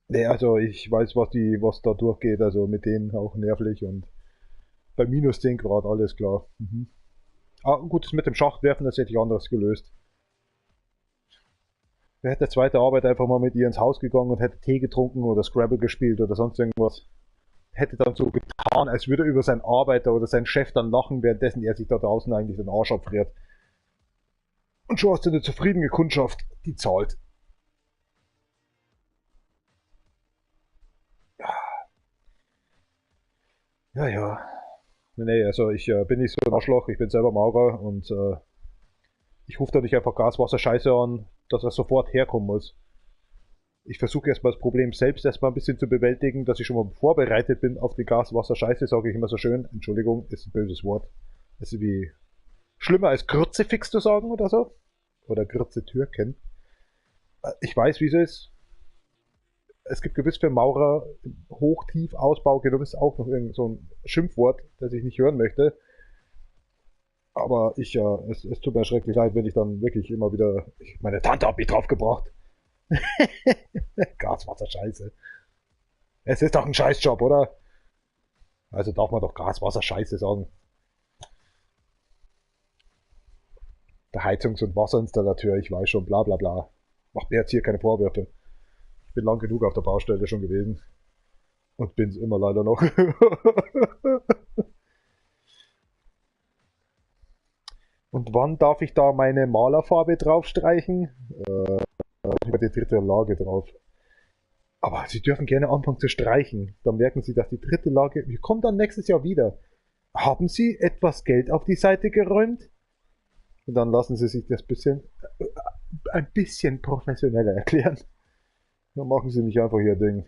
Nee, also ich weiß, was da durchgeht, also mit denen auch nervlich und bei minus 10 Grad alles klar. Ah, gut, das mit dem Schachtwerfen, das hätte ich anders gelöst. Wer hätte zweite Arbeit einfach mal mit ihr ins Haus gegangen und hätte Tee getrunken oder Scrabble gespielt oder sonst irgendwas. Hätte dann so getan, als würde er über seinen Arbeiter oder seinen Chef dann lachen, währenddessen er sich da draußen eigentlich den Arsch abfriert. Und schon hast du eine zufriedene Kundschaft, die zahlt. Ja. Nee, also ich bin nicht so ein Arschloch, ich bin selber Maurer und ich rufe da nicht einfach Gas, Wasser, Scheiße an, dass er sofort herkommen muss. Ich versuche erstmal das Problem selbst erstmal ein bisschen zu bewältigen, dass ich schon mal vorbereitet bin auf die Gas, Wasser, Scheiße, sage ich immer so schön. Entschuldigung, ist ein böses Wort. Das ist wie schlimmer als Grützefix zu sagen oder so. Oder Grütze-Türken. Ich weiß, wie es ist. Es gibt gewiss für Maurer Hoch-Tief-Ausbau gewiss auch noch irgend so ein Schimpfwort, das ich nicht hören möchte. Aber es tut mir schrecklich leid, wenn ich dann wirklich immer wieder... Meine Tante hat mich draufgebracht. Gas, Wasser, Scheiße. Es ist doch ein Scheißjob, oder? Also darf man doch Gas, Wasser, Scheiße sagen. Der Heizungs- und Wasserinstallateur, ich weiß schon, bla bla bla. Macht mir jetzt hier keine Vorwürfe. Ich bin lang genug auf der Baustelle schon gewesen. Und bin's immer leider noch. Und wann darf ich da meine Malerfarbe draufstreichen? Über die dritte Lage drauf. Aber Sie dürfen gerne anfangen zu streichen. Dann merken Sie, dass die dritte Lage... Wir kommen dann nächstes Jahr wieder. Haben Sie etwas Geld auf die Seite geräumt? Und dann lassen Sie sich das ein bisschen professioneller erklären. Dann machen Sie nicht einfach Ihr Ding.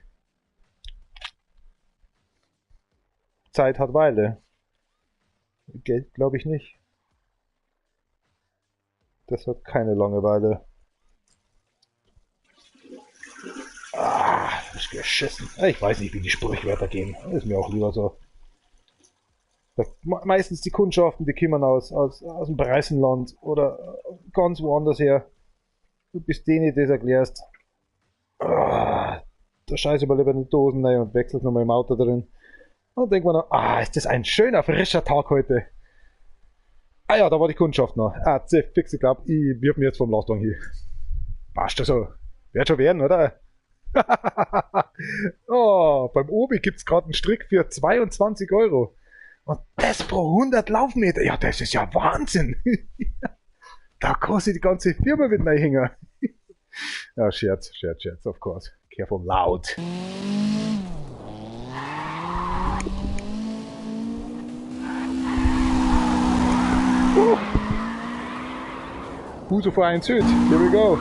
Zeit hat Weile. Geld glaube ich nicht. Das hat keine Langeweile. Ist geschissen. Ich weiß nicht, wie die Sprichwörter gehen. Ist mir auch lieber so. Meistens die Kundschaften, die kommen aus dem Preisenland oder ganz woanders her. Du bist denen das erklärst. Der Scheiß überlebende Dosen rein und wechselt nochmal im Auto drin. Und denkt man dann, ist das ein schöner, frischer Tag heute. Ah ja, da war die Kundschaft noch. Fix, ich glaube, ich wirf mir jetzt vom Lastwagen hier. Passt das so. Wird schon werden, oder? Beim Obi gibt es gerade einen Strick für 22 €. Und das pro 100 Laufmeter. Ja, das ist ja Wahnsinn. Da kostet die ganze Firma mit reinhängen. Ja, Scherz, of course. Careful loud. Huso vor 1 Süd. Here we go.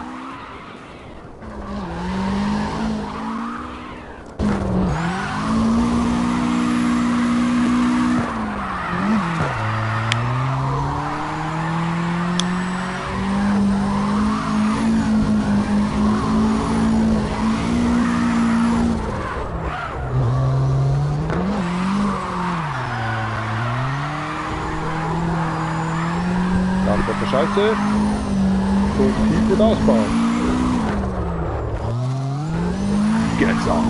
Transporter scheiße. So viel wird ausbauen. Geht's auch.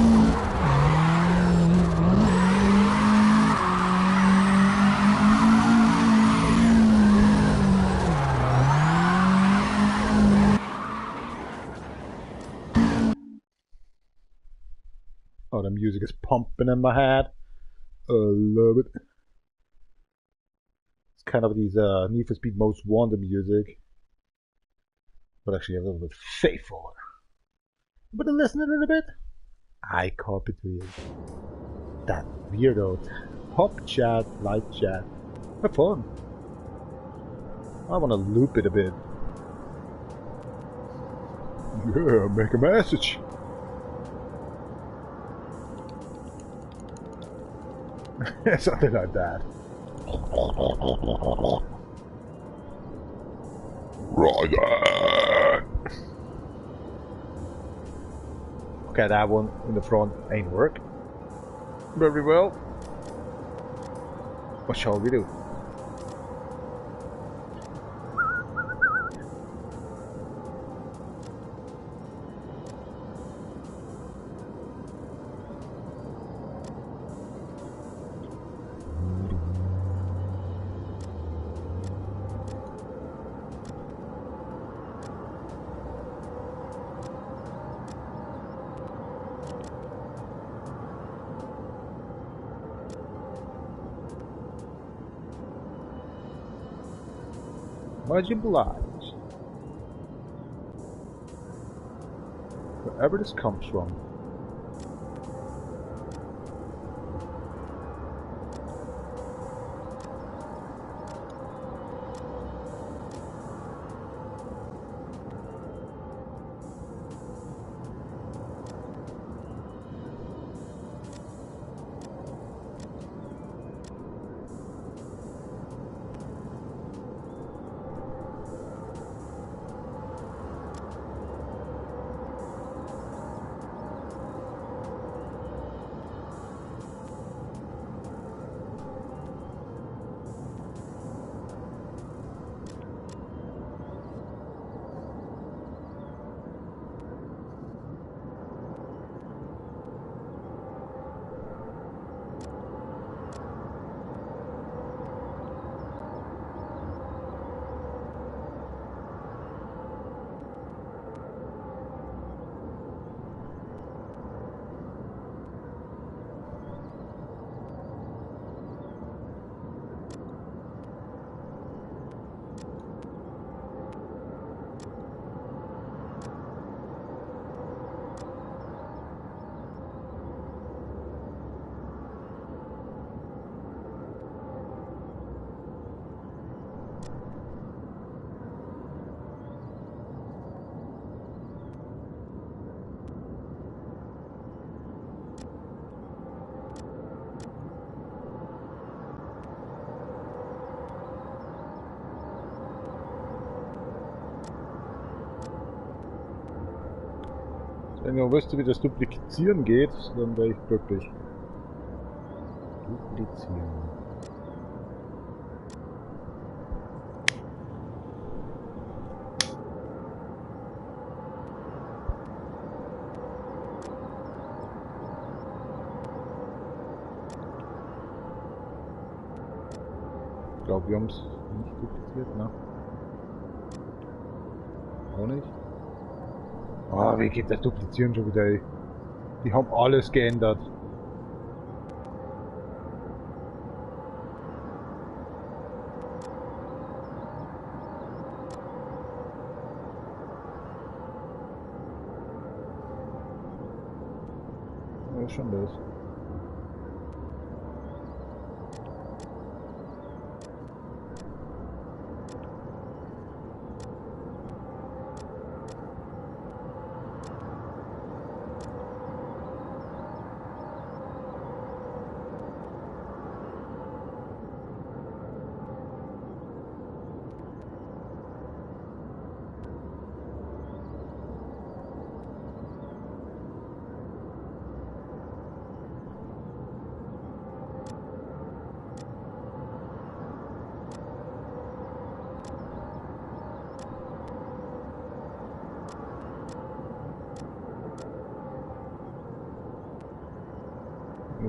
Oh, the music is pumping in my head. I love it. It's kind of these Need for Speed Most Wanted music. But actually a little bit faithful. But listen a little bit. I copy to you. That weirdo. Hop chat, live chat. Have fun. I want to loop it a bit. Yeah, make a message. Something like that. Roger. Okay, that one in the front ain't work very well. What shall we do? Much obliged. Wherever this comes from. Wenn ihr wüsste, wie das Duplizieren geht, dann wäre ich glücklich. Duplizieren. Ich glaube, wir haben es nicht dupliziert, ne? Auch nicht. Ah, wie geht das Duplizieren schon wieder, ey? Die haben alles geändert. Ja, schon das.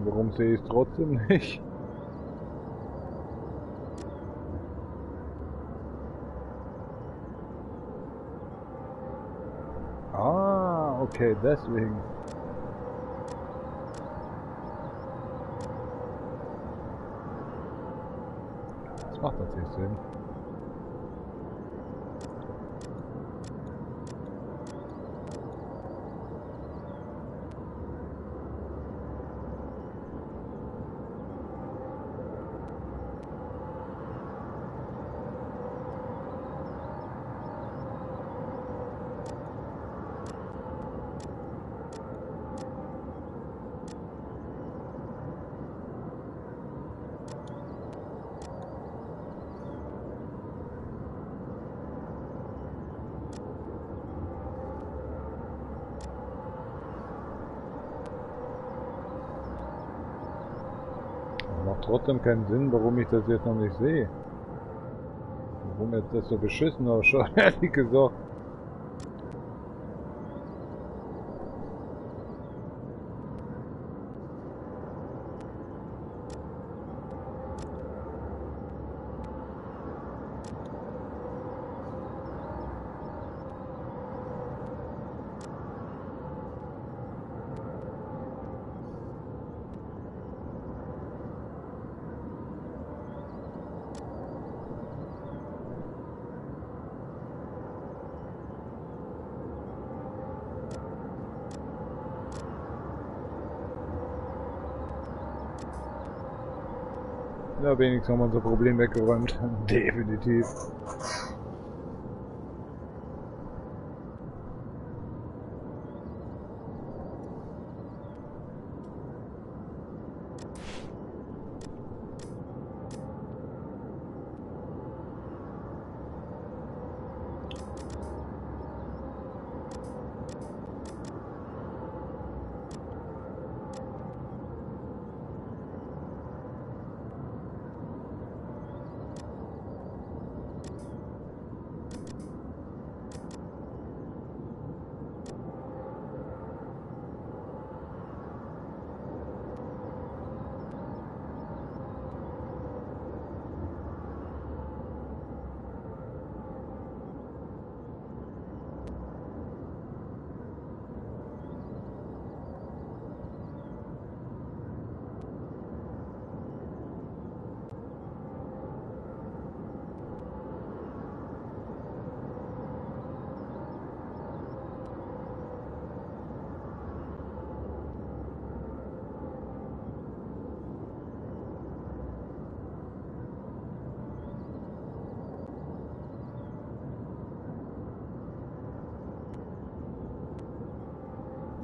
Und warum sehe ich es trotzdem nicht? Ah, okay, deswegen. Das macht natürlich Sinn. Macht trotzdem keinen Sinn, warum ich das jetzt noch nicht sehe. Warum jetzt das so beschissen ausschaut, ehrlich gesagt. Ja, wenigstens haben wir unser Problem weggeräumt. Definitiv.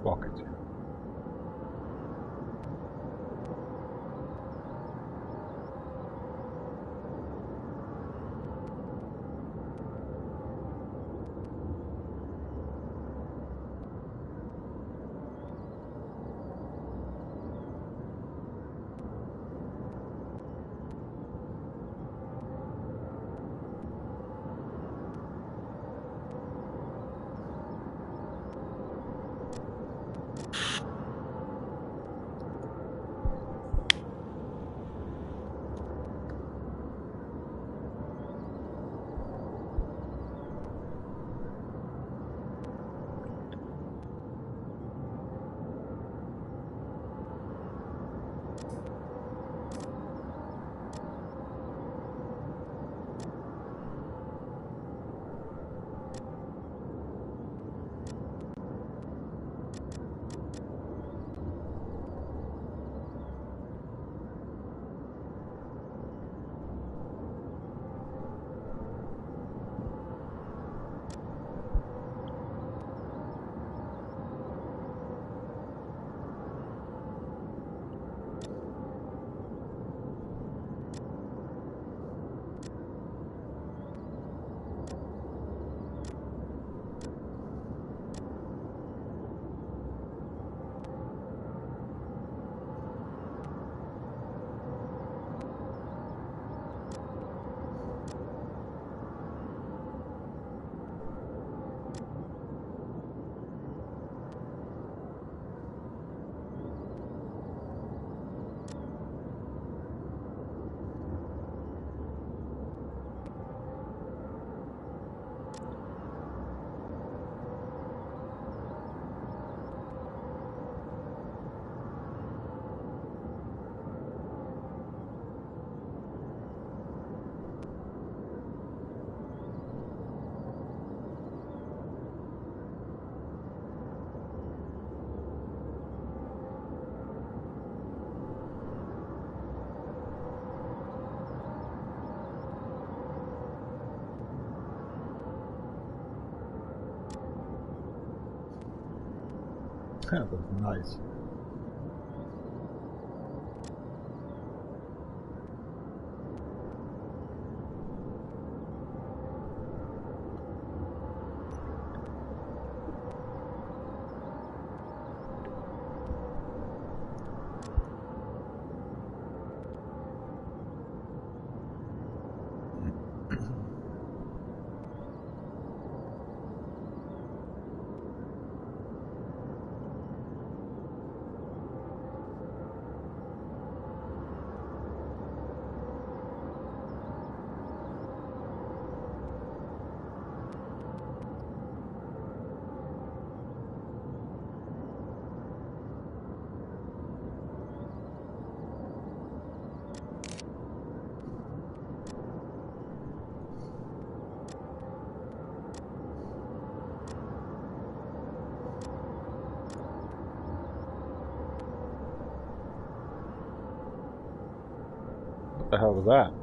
Pocket. That's nice. What the hell was that?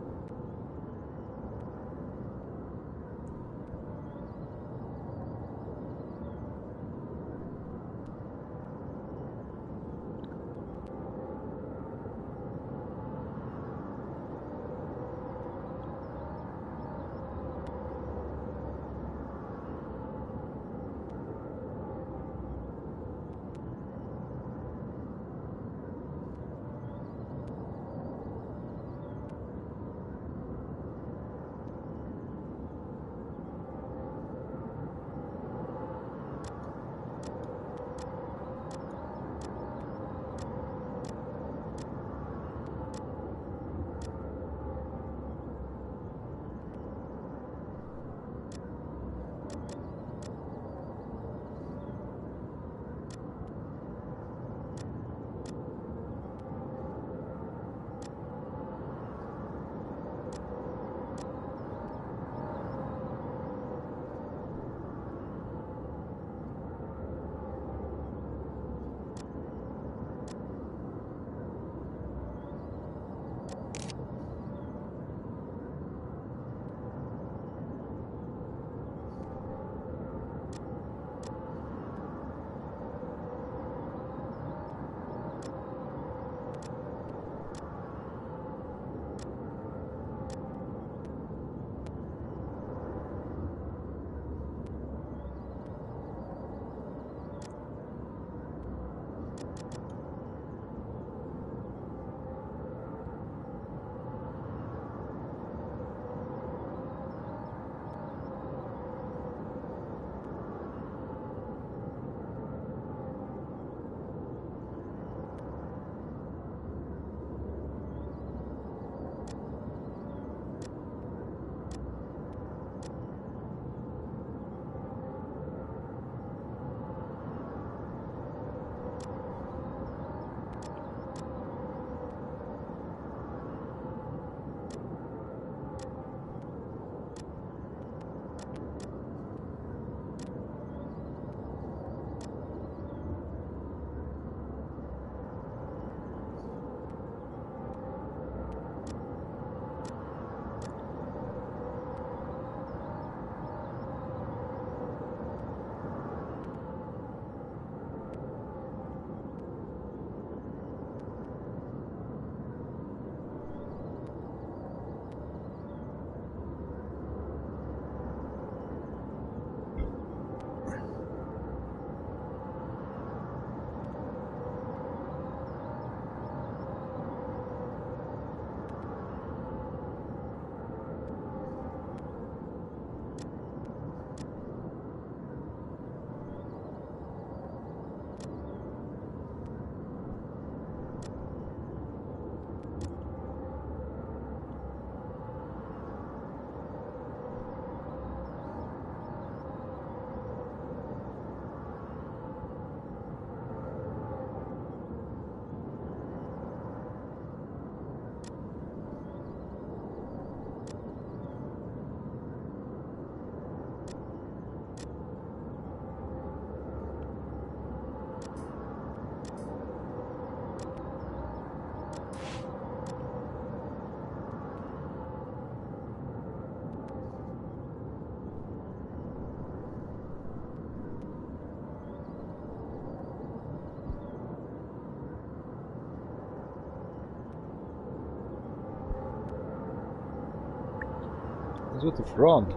What's with the front?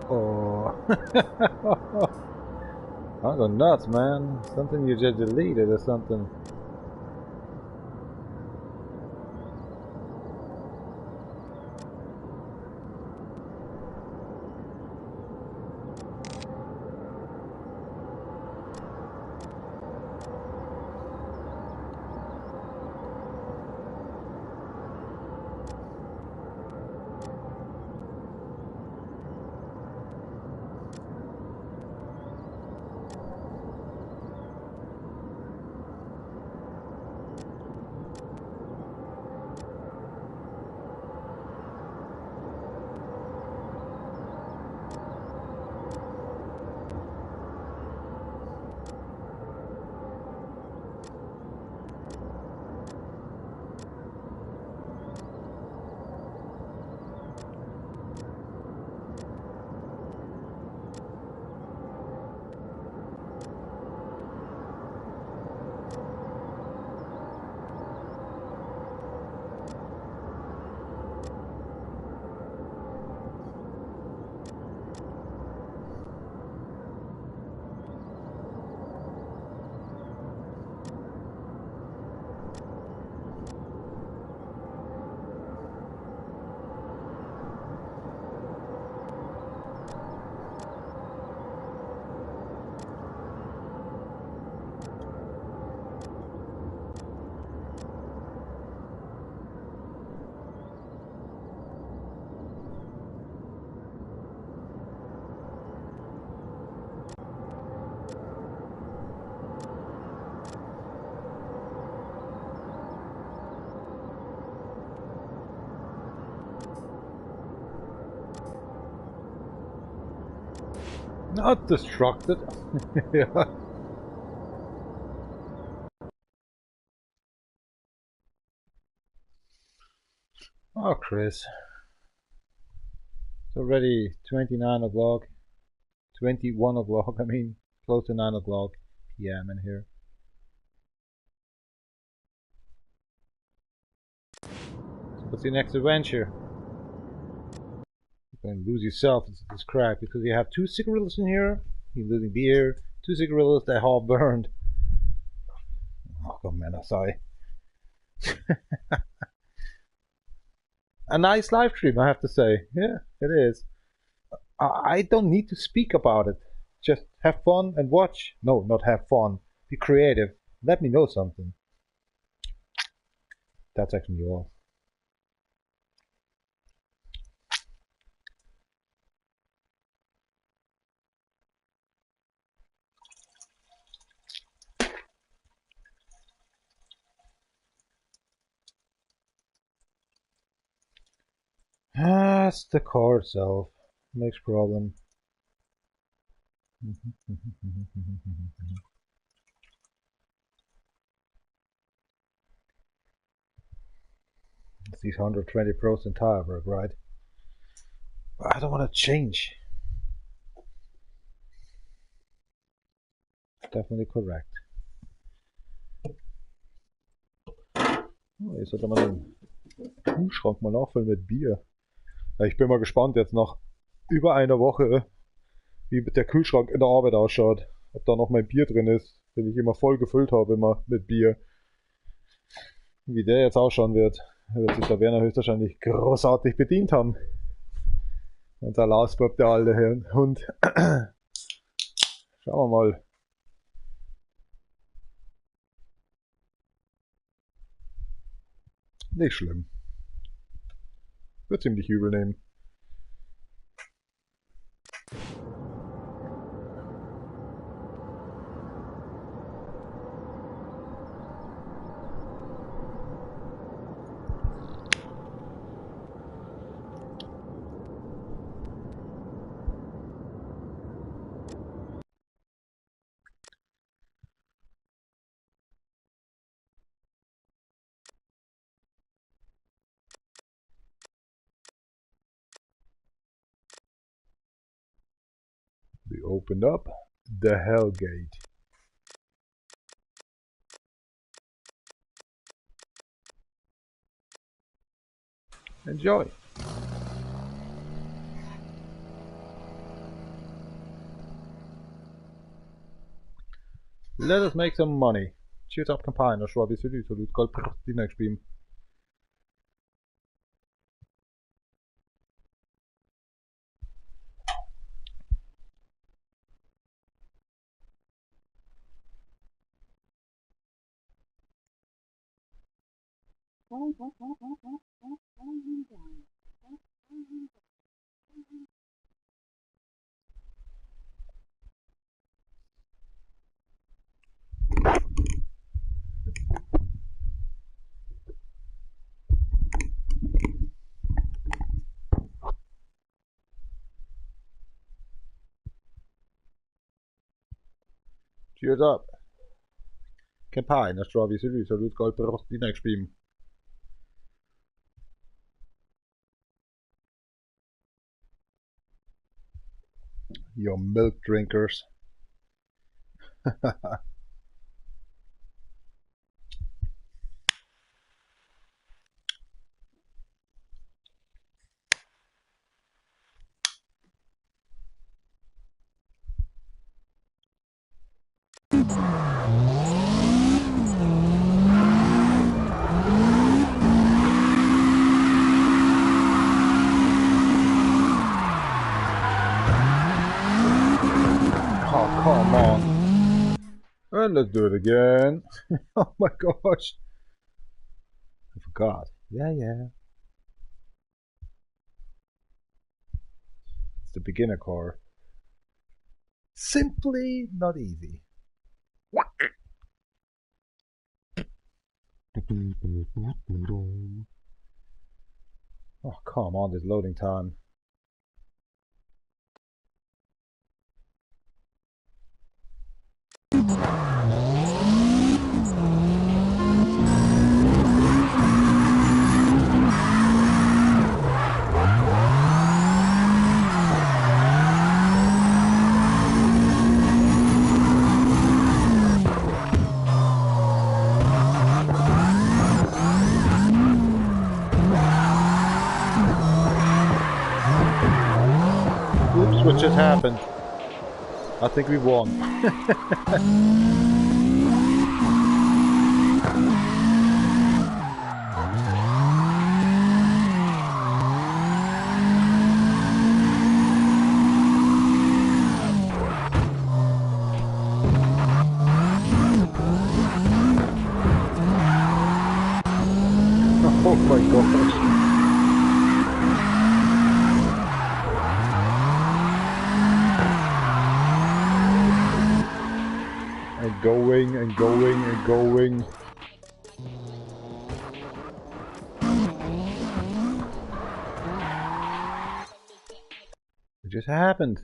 Oh. I go nuts, man. Something you just deleted or something. Not destructed. Yeah. Oh, Chris. It's already 29 o'clock. 21 o'clock, I mean. Close to 9 o'clock PM in here. So what's your next adventure? You're going to lose yourself into this crap because you have 2 cigarillos in here. You're losing beer. 2 cigarillos that half burned. Oh, God, man, I'm sorry. A nice live stream, I have to say. Yeah, it is. I don't need to speak about it. Just have fun and watch. No, not have fun. Be creative. Let me know something. That's actually all. Ah, it's the car itself. Makes problem. It's these 120% tire work, right? But I don't want to change. Definitely correct. Oh, jetzt sollte man den Kühlschrank mal nachfüllen mit Bier. Ja, ich bin mal gespannt jetzt nach über einer Woche, wie der Kühlschrank in der Arbeit ausschaut. Ob da noch mein Bier drin ist, den ich immer voll gefüllt habe, immer mit Bier. Wie der jetzt ausschauen wird, wird sich der Werner höchstwahrscheinlich großartig bedient haben. Und der Lausbub, der alte Hund. Schauen wir mal. Nicht schlimm. Wird ziemlich übel nehmen. We opened up the hell gate. Enjoy. Let us make some money. Cheers up campagne, je vois, c'est lui, celui de Gold next beam. Cheers up. Campagne, je vois, c'est lui, celui de Gold next beam. Your milk drinkers. Oh, come on. And let's do it again. Oh my gosh. I forgot. Yeah. It's the beginner car. Simply not easy. Oh, come on, this loading time. Oops, what just happened? I think we won. Oh my gosh. And going and going and going. It just happened.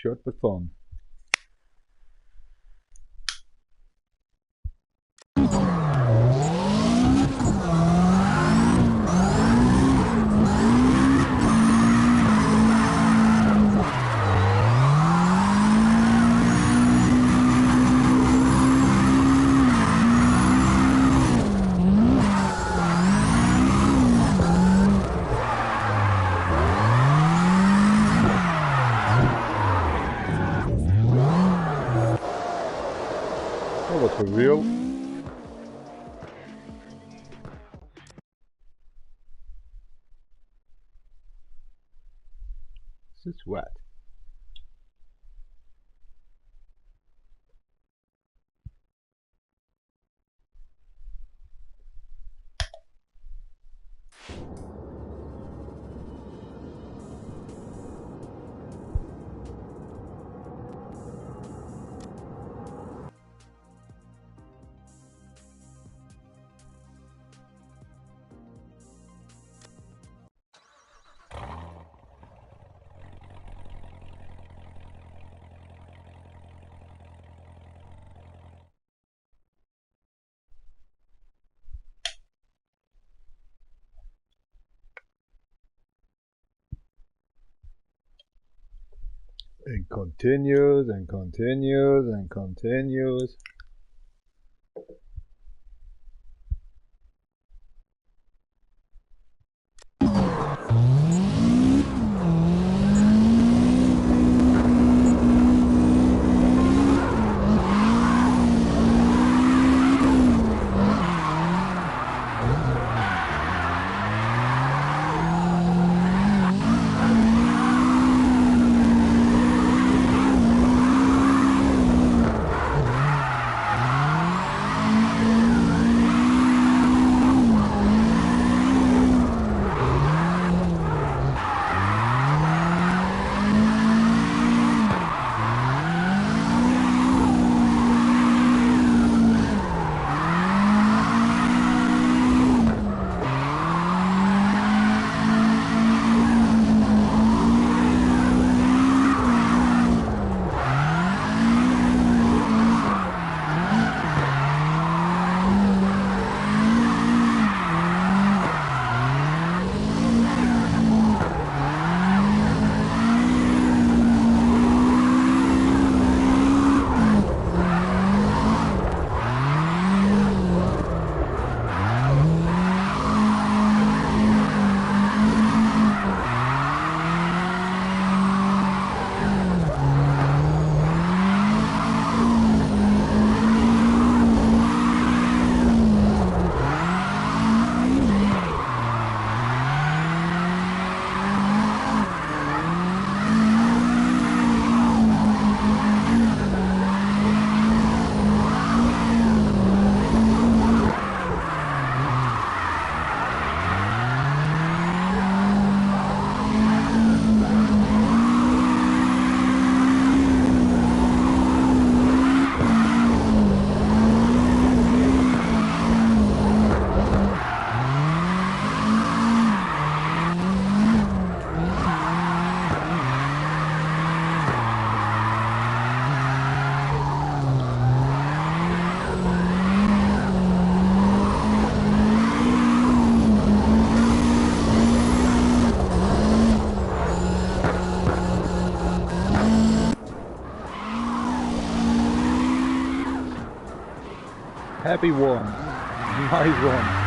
Short but fun. Oh, that's for real. This is wet. And continues and continues and continues. Happy one. Nice one.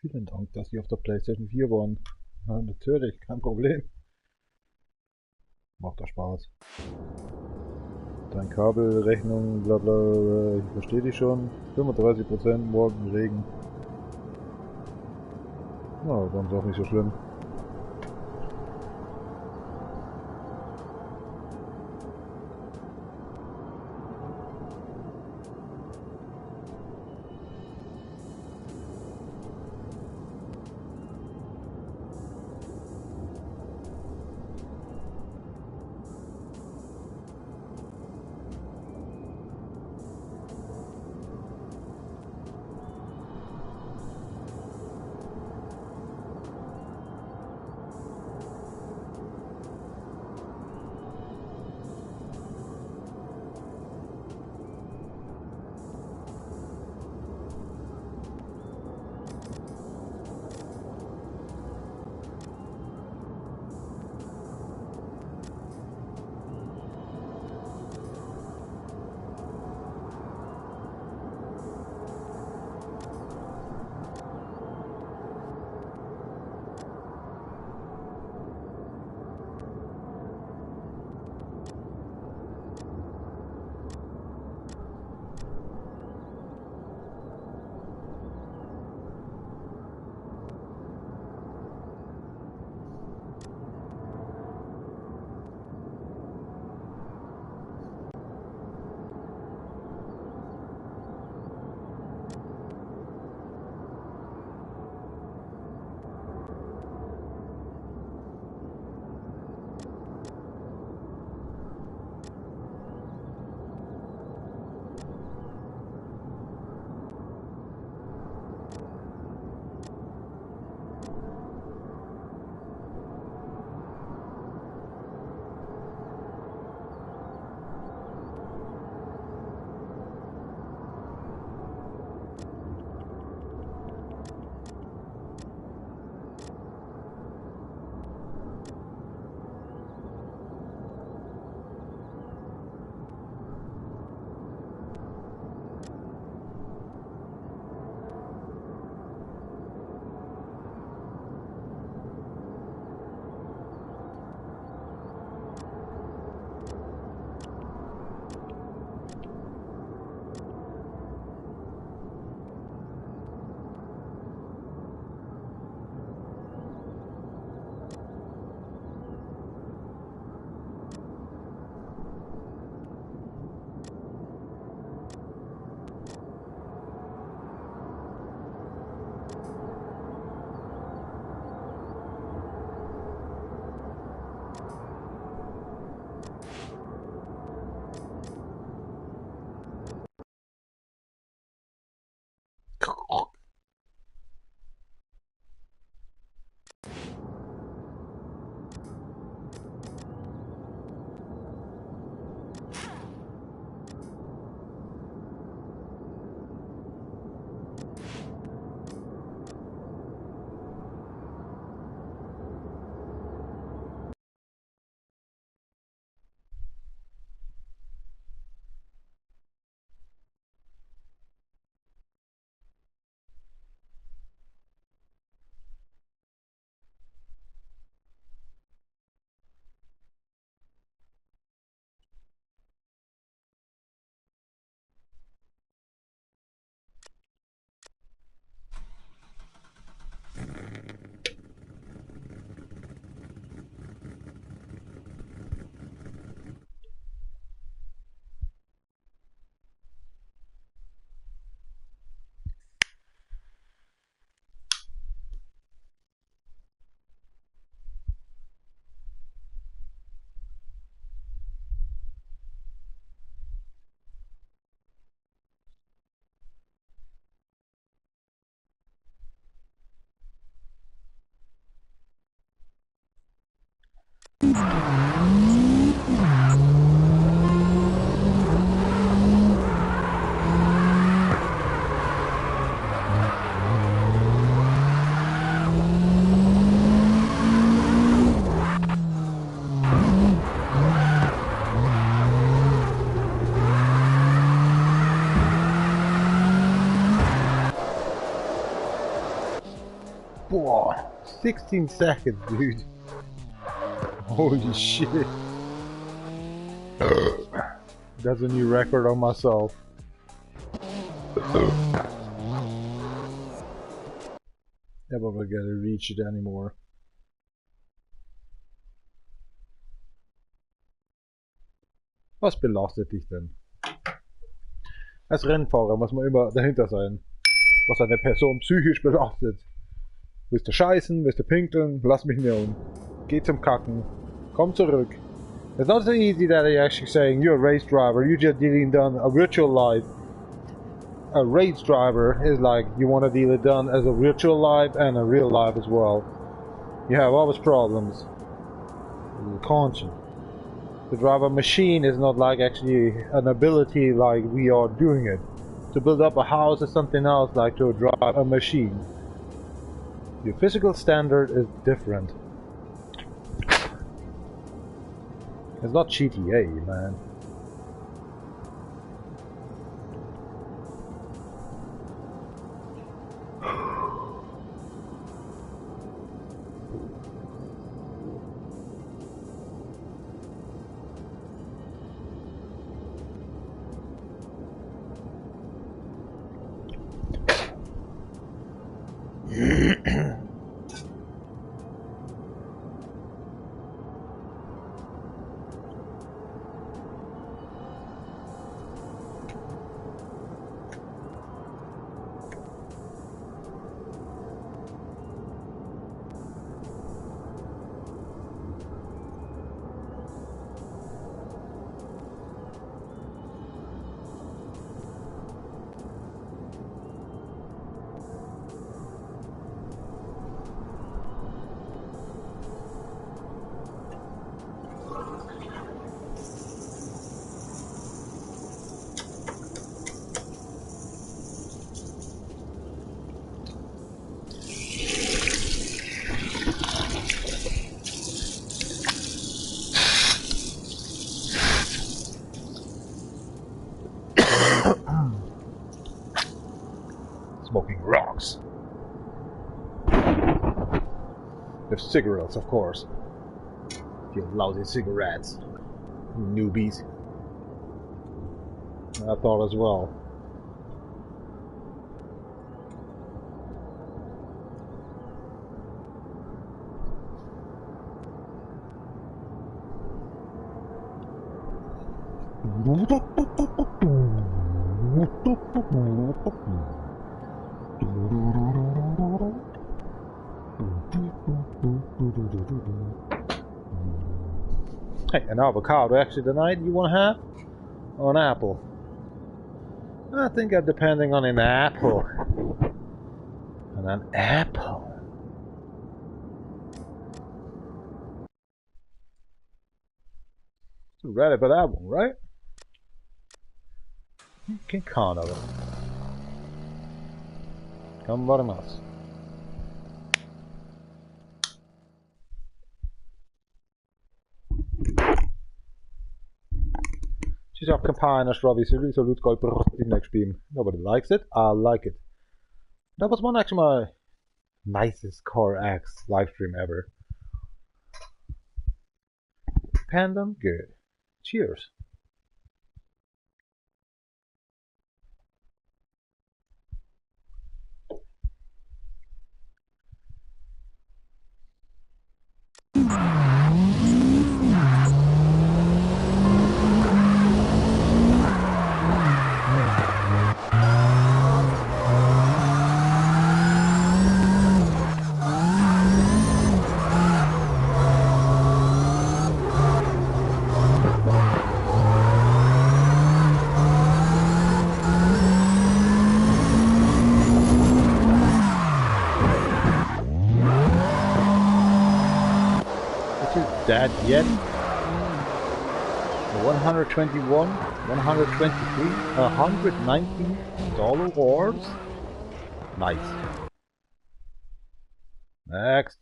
Vielen Dank, dass Sie auf der PlayStation 4 waren. Ja, natürlich, kein Problem. Macht doch Spaß. Dein Kabelrechnung, bla bla, ich verstehe die schon. 35%, morgen Regen. Na, dann ist auch nicht so schlimm. 16 seconds, dude. Holy shit. That's a new record on myself. Never gonna reach it anymore. Was belastet dich denn? Als Rennfahrer muss man immer dahinter sein, was eine Person psychisch belastet. Willst du scheißen, willst du pinkeln, lass mich known. Geh zum Kacken, komm zurück. It's not so easy that you're actually saying you're a race driver, you just didn't done a virtual life. A race driver is like you want to deal it done as a virtual life and a real life as well. You have always problems. You can't. To drive a machine is not like actually an ability like we are doing it. To build up a house is something else like to drive a machine. Your physical standard is different. It's not GTA, man. Smoking rocks. With cigarettes, of course. You lousy cigarettes. Newbies. I thought as well. Hey, an avocado actually tonight you want to have? Or an apple? I think I'm depending on an apple. On an apple. Ready for that one, right? You can count on it. Come bottom us. She's up campaign as Robbie Silly, so let's go in next stream. Nobody likes it, I like it. That was one actually my nicest CarX live stream ever. Pandem, good. Cheers. That yet? 121, 123, $119 wars? Nice. Next.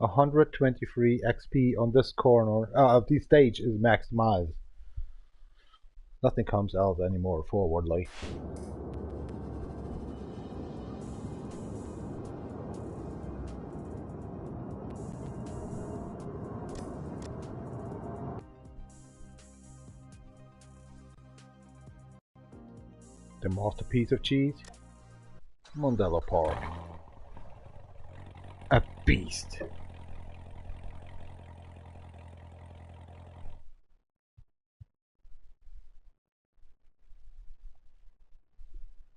$123 XP on this corner of this stage is maximized. Nothing comes out anymore forwardly. The masterpiece of cheese? Mandela Park. A beast.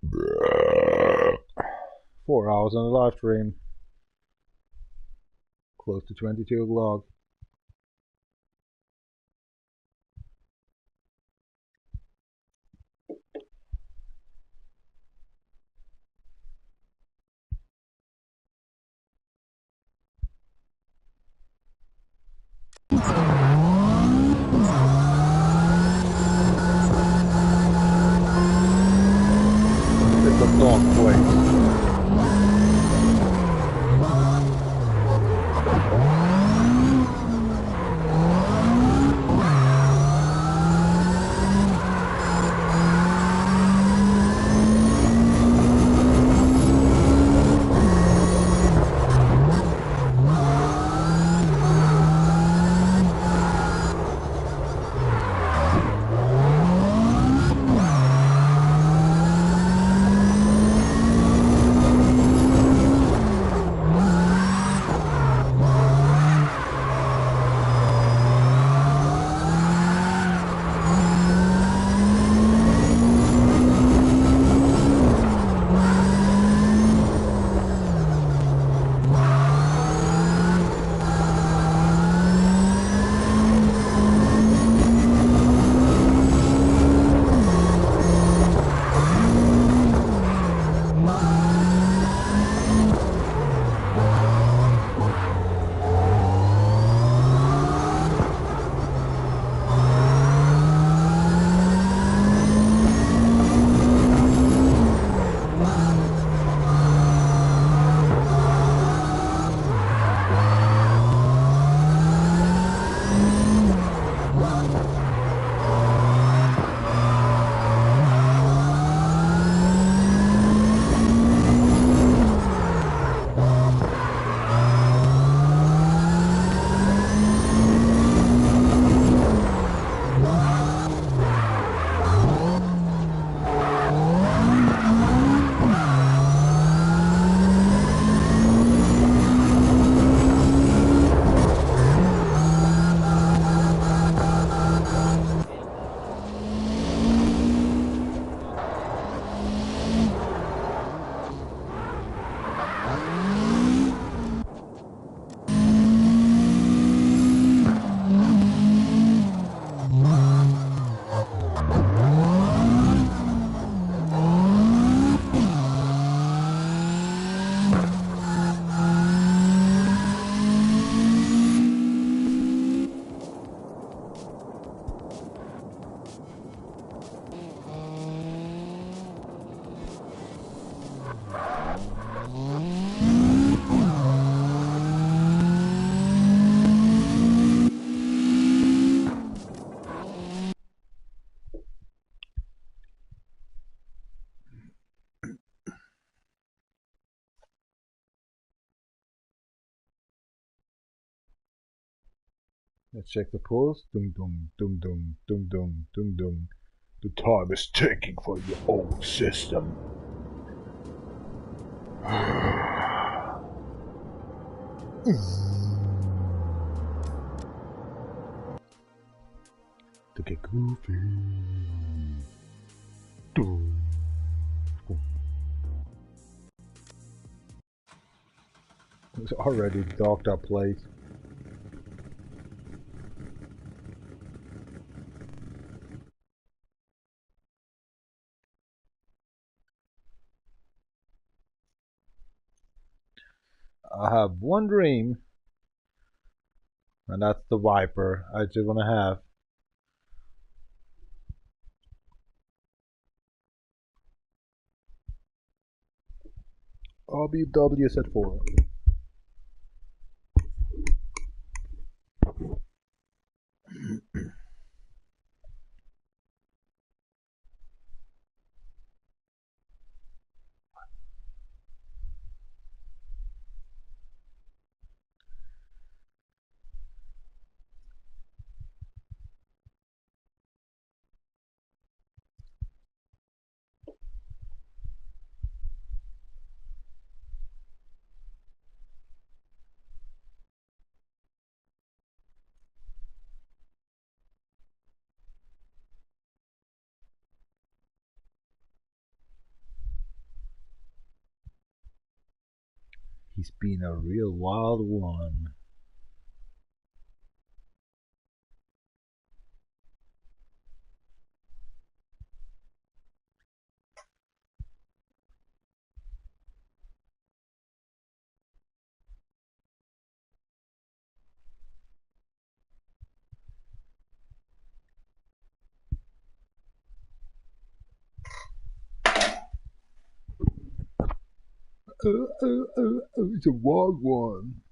Bruh. 4 hours on the live stream. Close to 22 o'clock. It's a dark place. Let's check the pulse. Dum dum dum dum dum dum dum dum. The time is ticking for your old system. To get goofy. It's already docked up place. I have one dream, and that's the Viper I just want to have. RBW set 4. He's been a real wild one. It's a wild one.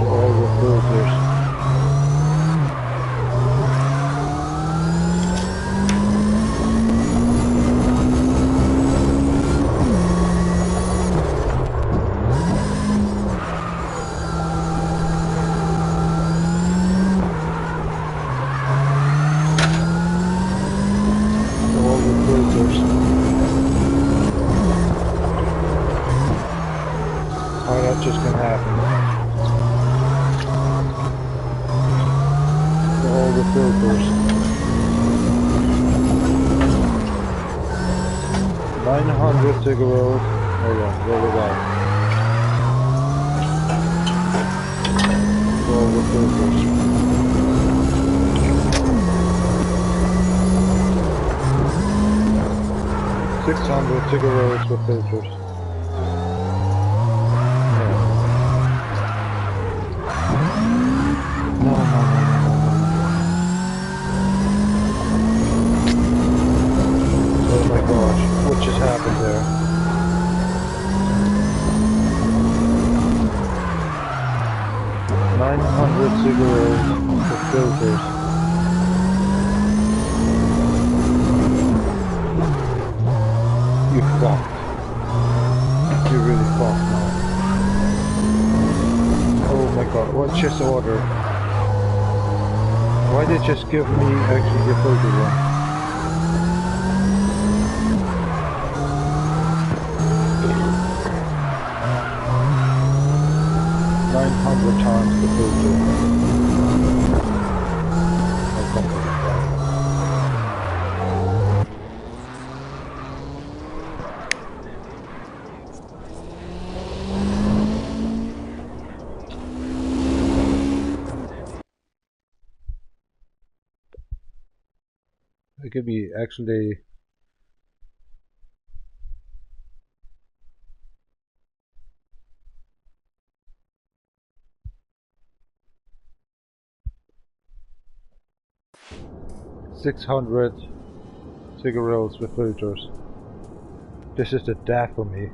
all the filters. How that just can happen. All the filters. 900 cigarettes. Hold on, where we go? All the filters. 600 cigarettes with filters. No. Oh my gosh, what just happened there? $900 cigarettes with filters. You fucked. You really fucked now. Oh my god, what just ordered? Why did it just give me actually the filter one? $900 times the filter. How comfortable is that? It could be actually $600 cigarettes with filters. This is the death for me.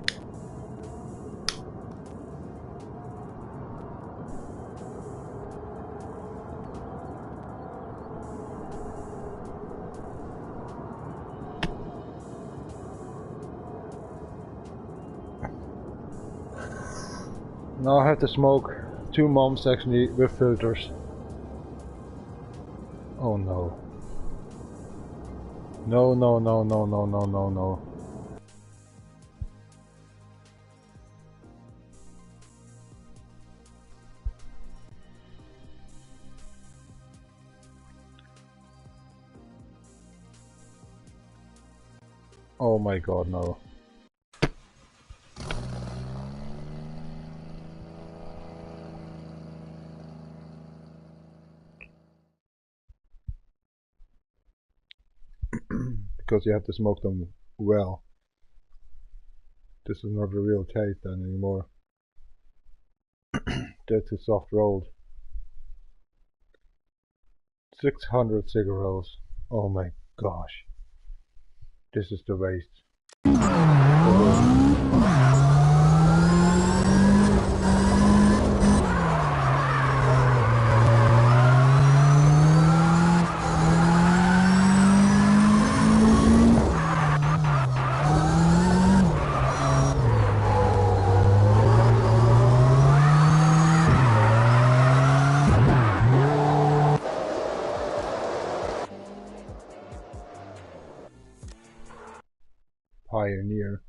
Now I have to smoke 2 months actually with filters. Oh no. No. Oh my god, no. Because you have to smoke them well. This is not a real taste then anymore. They're too soft rolled. 600 cigarettes. Oh my gosh. This is the waste. Pioneer.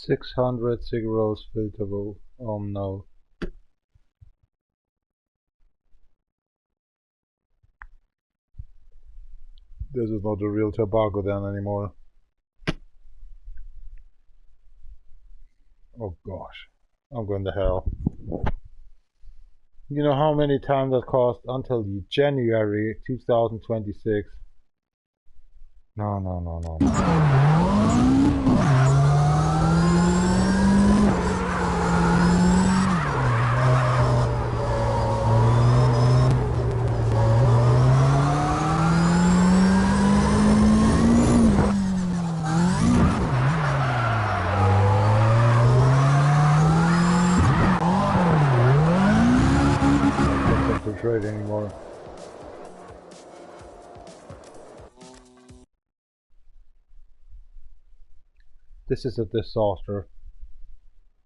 $600 cigarettes filterable. Oh no. This is not the real tobacco then anymore. Oh gosh. I'm going to hell. You know how many times that cost until January 2026? No. it anymore. This is a disaster.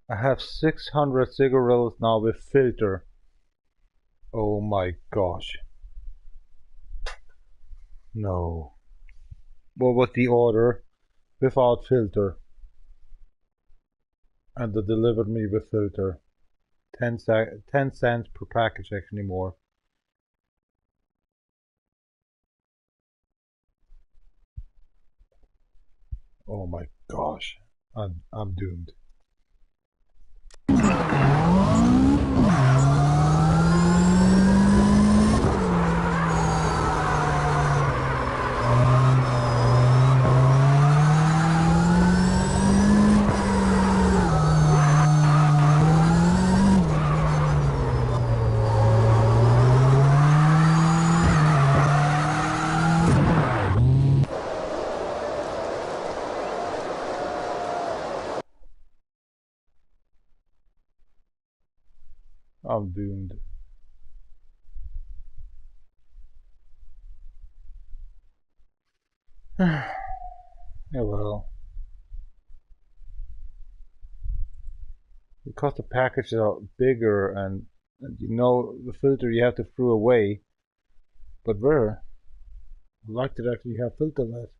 I have 600 cigarettes now with filter. Oh my gosh. No. What was the order? Without filter. And they delivered me with filter. 10 cents per package actually more. Oh my gosh. I'm doomed. I'm doomed. Yeah, well. Because the packages are bigger and you know the filter you have to throw away. But where? I like to actually have filter left.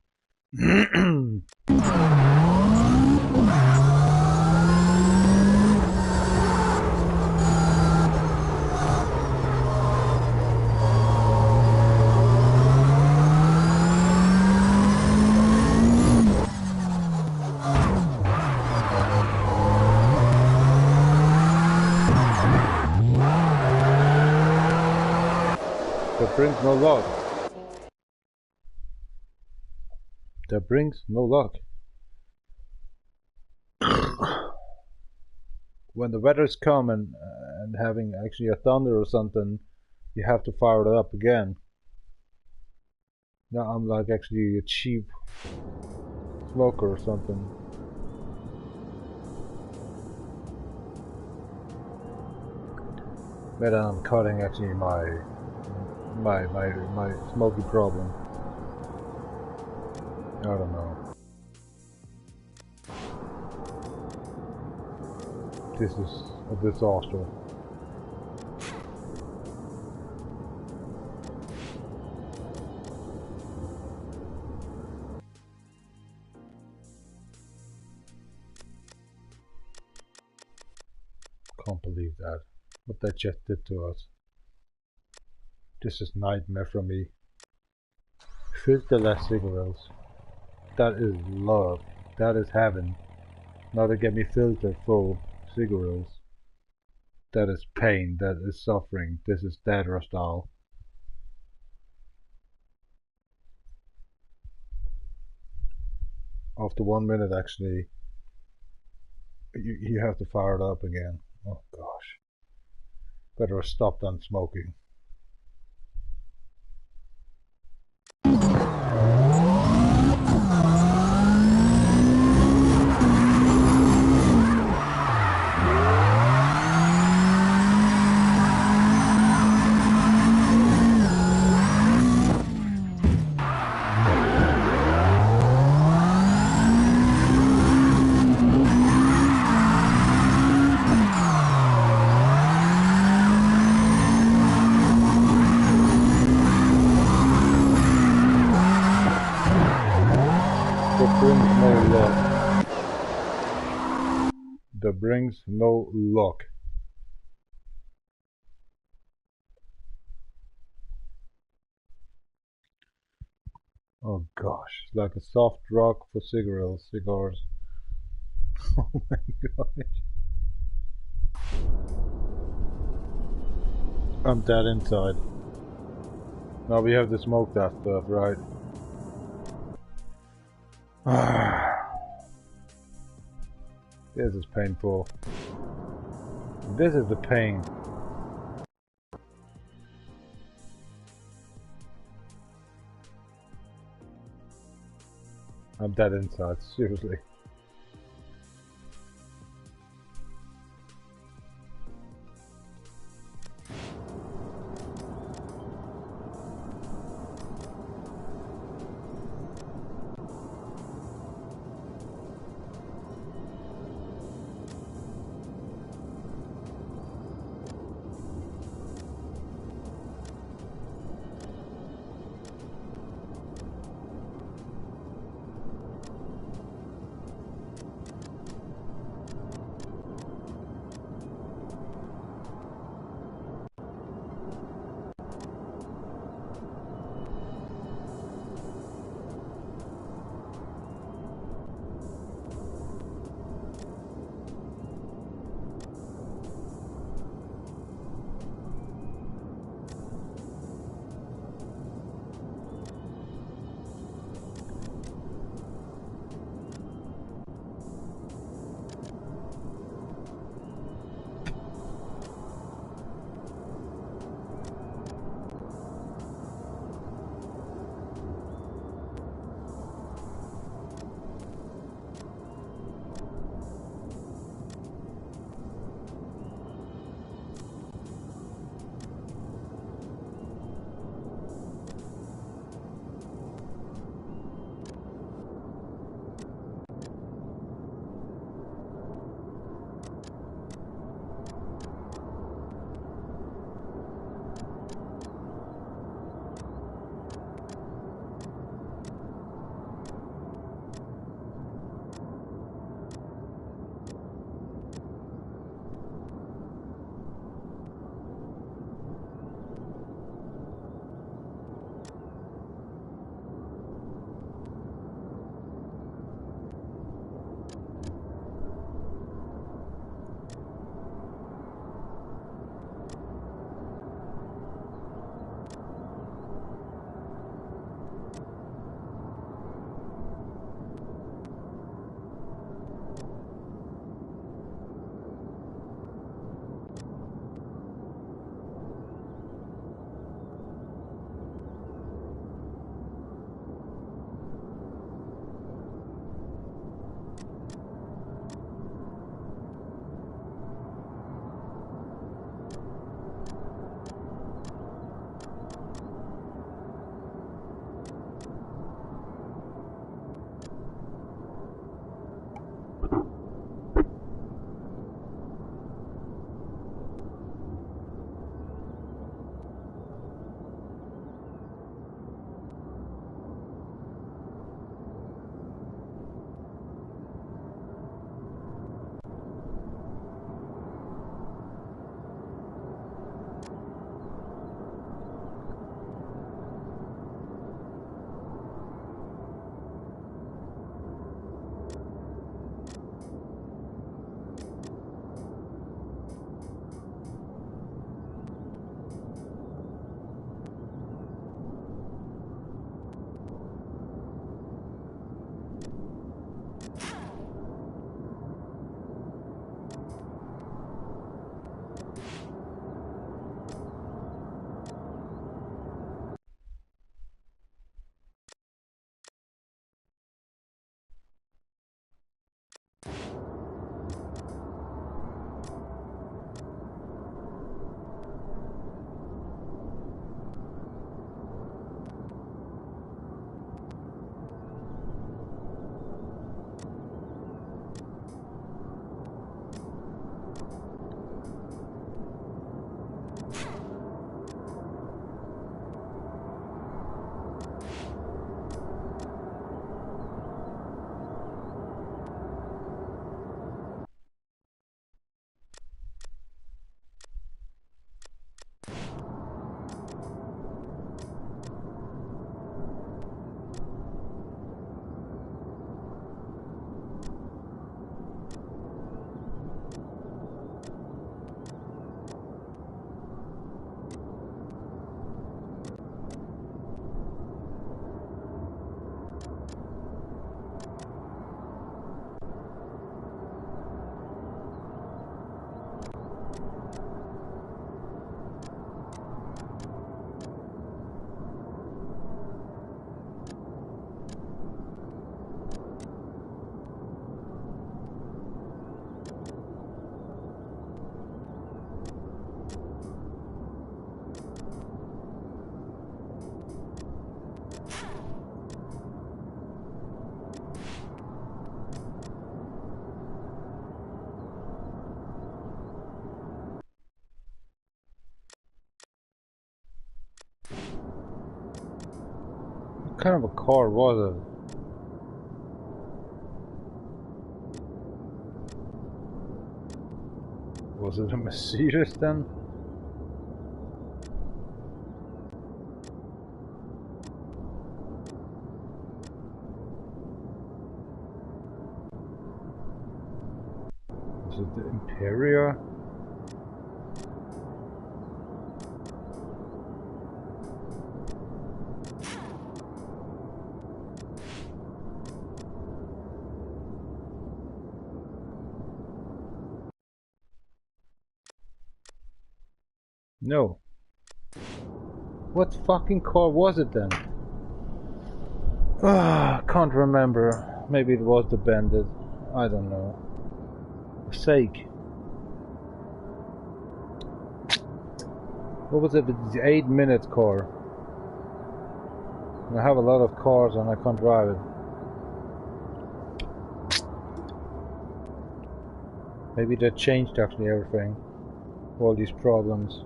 That brings no luck. That brings no luck. When the weather's come and having actually a thunder or something, you have to fire it up again. Now I'm like actually a cheap smoker or something. But I'm cutting actually my smoky problem. I don't know. This is a disaster. Can't believe that. What that just did to us. This is nightmare for me. Filterless cigarettes. That is love. That is heaven. Now they get me filtered full cigarettes. That is pain. That is suffering. This is D.R.O style. After 1 minute actually, you have to fire it up again. Oh gosh. Better have stopped on smoking. That brings no luck. Oh gosh, like a soft rock for cigars. Oh my gosh. I'm dead inside. Now we have to smoke that stuff, right? This is painful. This is the pain. I'm dead inside, seriously. What kind of a car was it? Was it a Mercedes then? Was it the Imperia? No. What fucking car was it then? Ah, can't remember. Maybe it was the Bandit. I don't know. Sake. What was it? The 8-minute car. I have a lot of cars and I can't drive it. Maybe that changed actually everything. All these problems.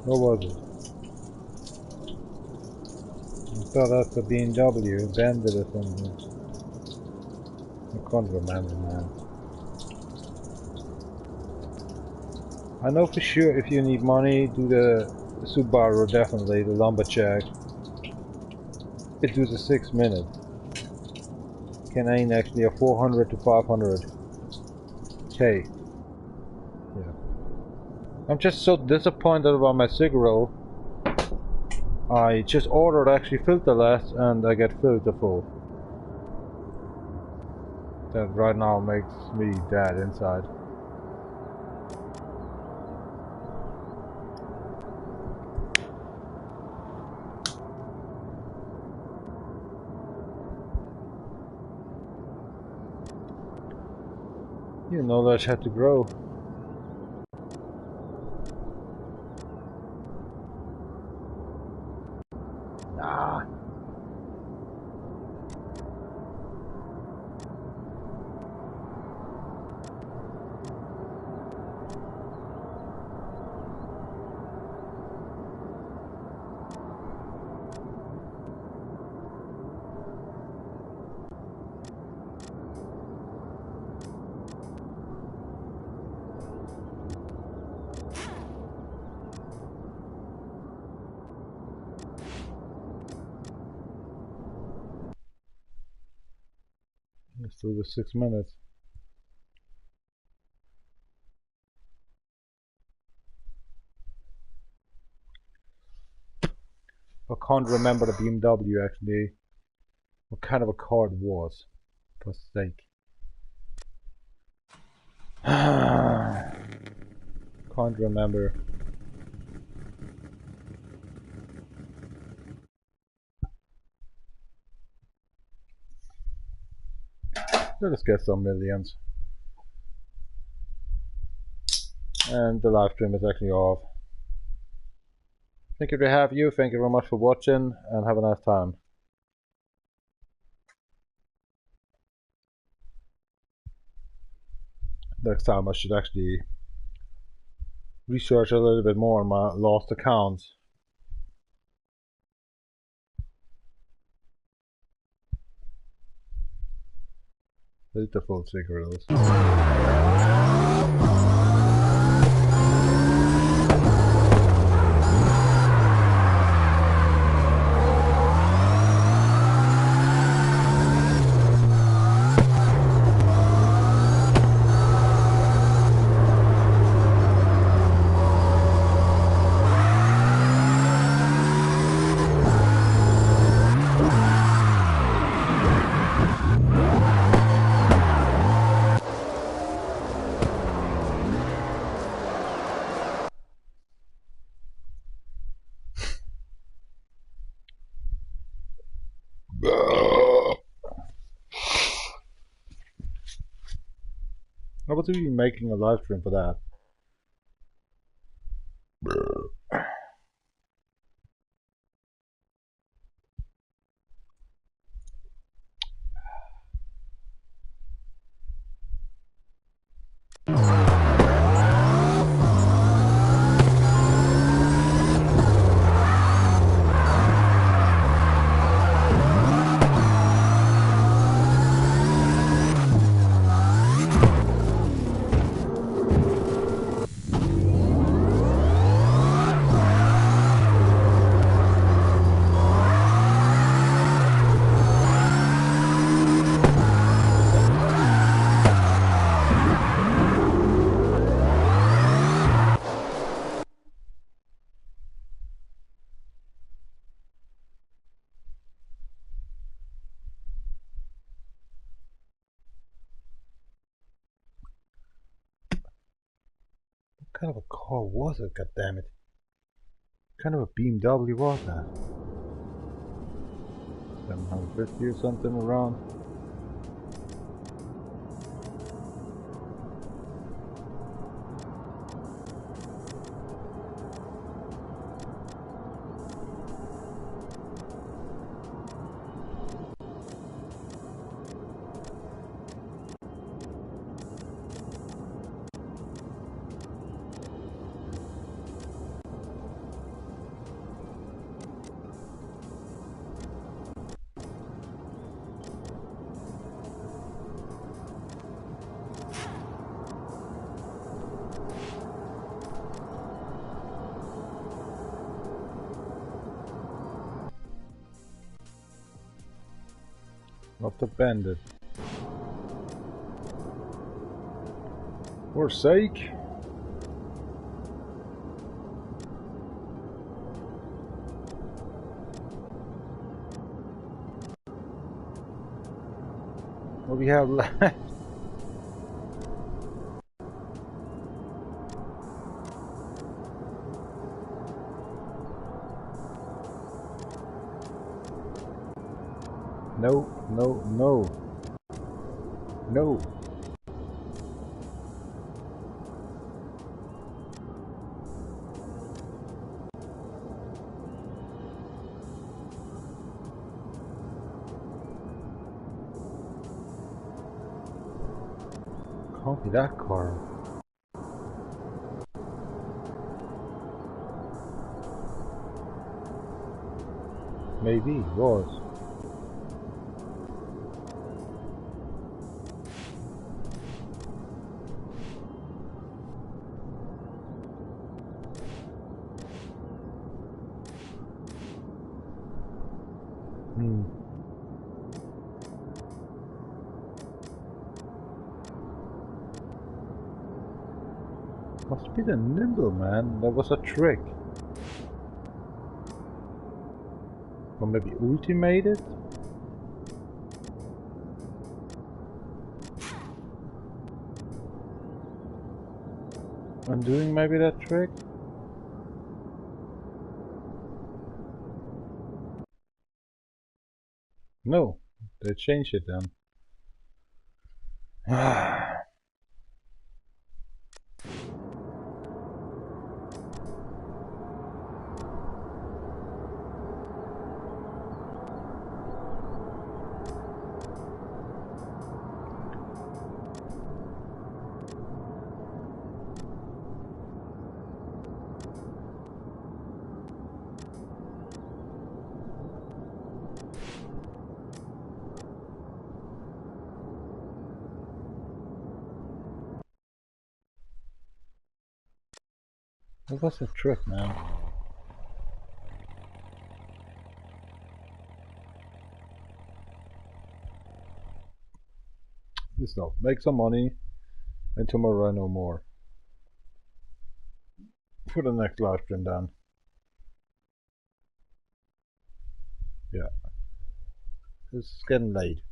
What was it? I thought that's the BMW, Bandit or something. I can't remember, man. I know for sure if you need money, do the Subaru, definitely, the Lumberjack. It do the 6 minutes. Can aim actually a 400 to 500 K. Yeah. I'm just so disappointed about my cigarette. I just ordered actually filterless and I get filter full. That right now makes me dead inside. Your knowledge had to grow. Ah. Let's do the 6 minutes. I can't remember the BMW actually. What kind of a car it was. For sake. Can't remember. Let us get some millions. And the live stream is actually off. Thank you to have you. Thank you very much for watching and have a nice time. Next time I should actually research a little bit more on my lost accounts. Beautiful cigarettes. I was even making a live stream for that. What kind of a car was it, goddammit? What kind of a BMW was that? 750 or something around. Not the bandit. For sake. What we have left? No, no, no. No. Can't be that car. Maybe it was. Must be the nimble man. That was a trick. Or maybe ultimated? Undoing maybe that trick? No, they changed it then. What was the trick, man? Listen, make some money, and tomorrow no more. For the next live stream then. Yeah. It's getting late.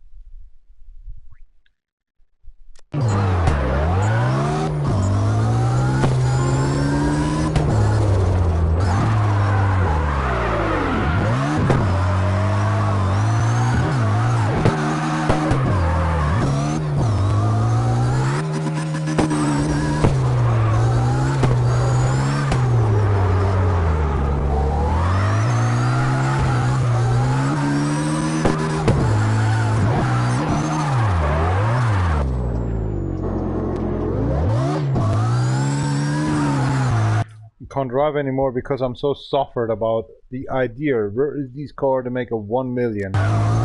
Can't drive anymore because I'm so suffered about the idea. Where is this car to make a 1 million? I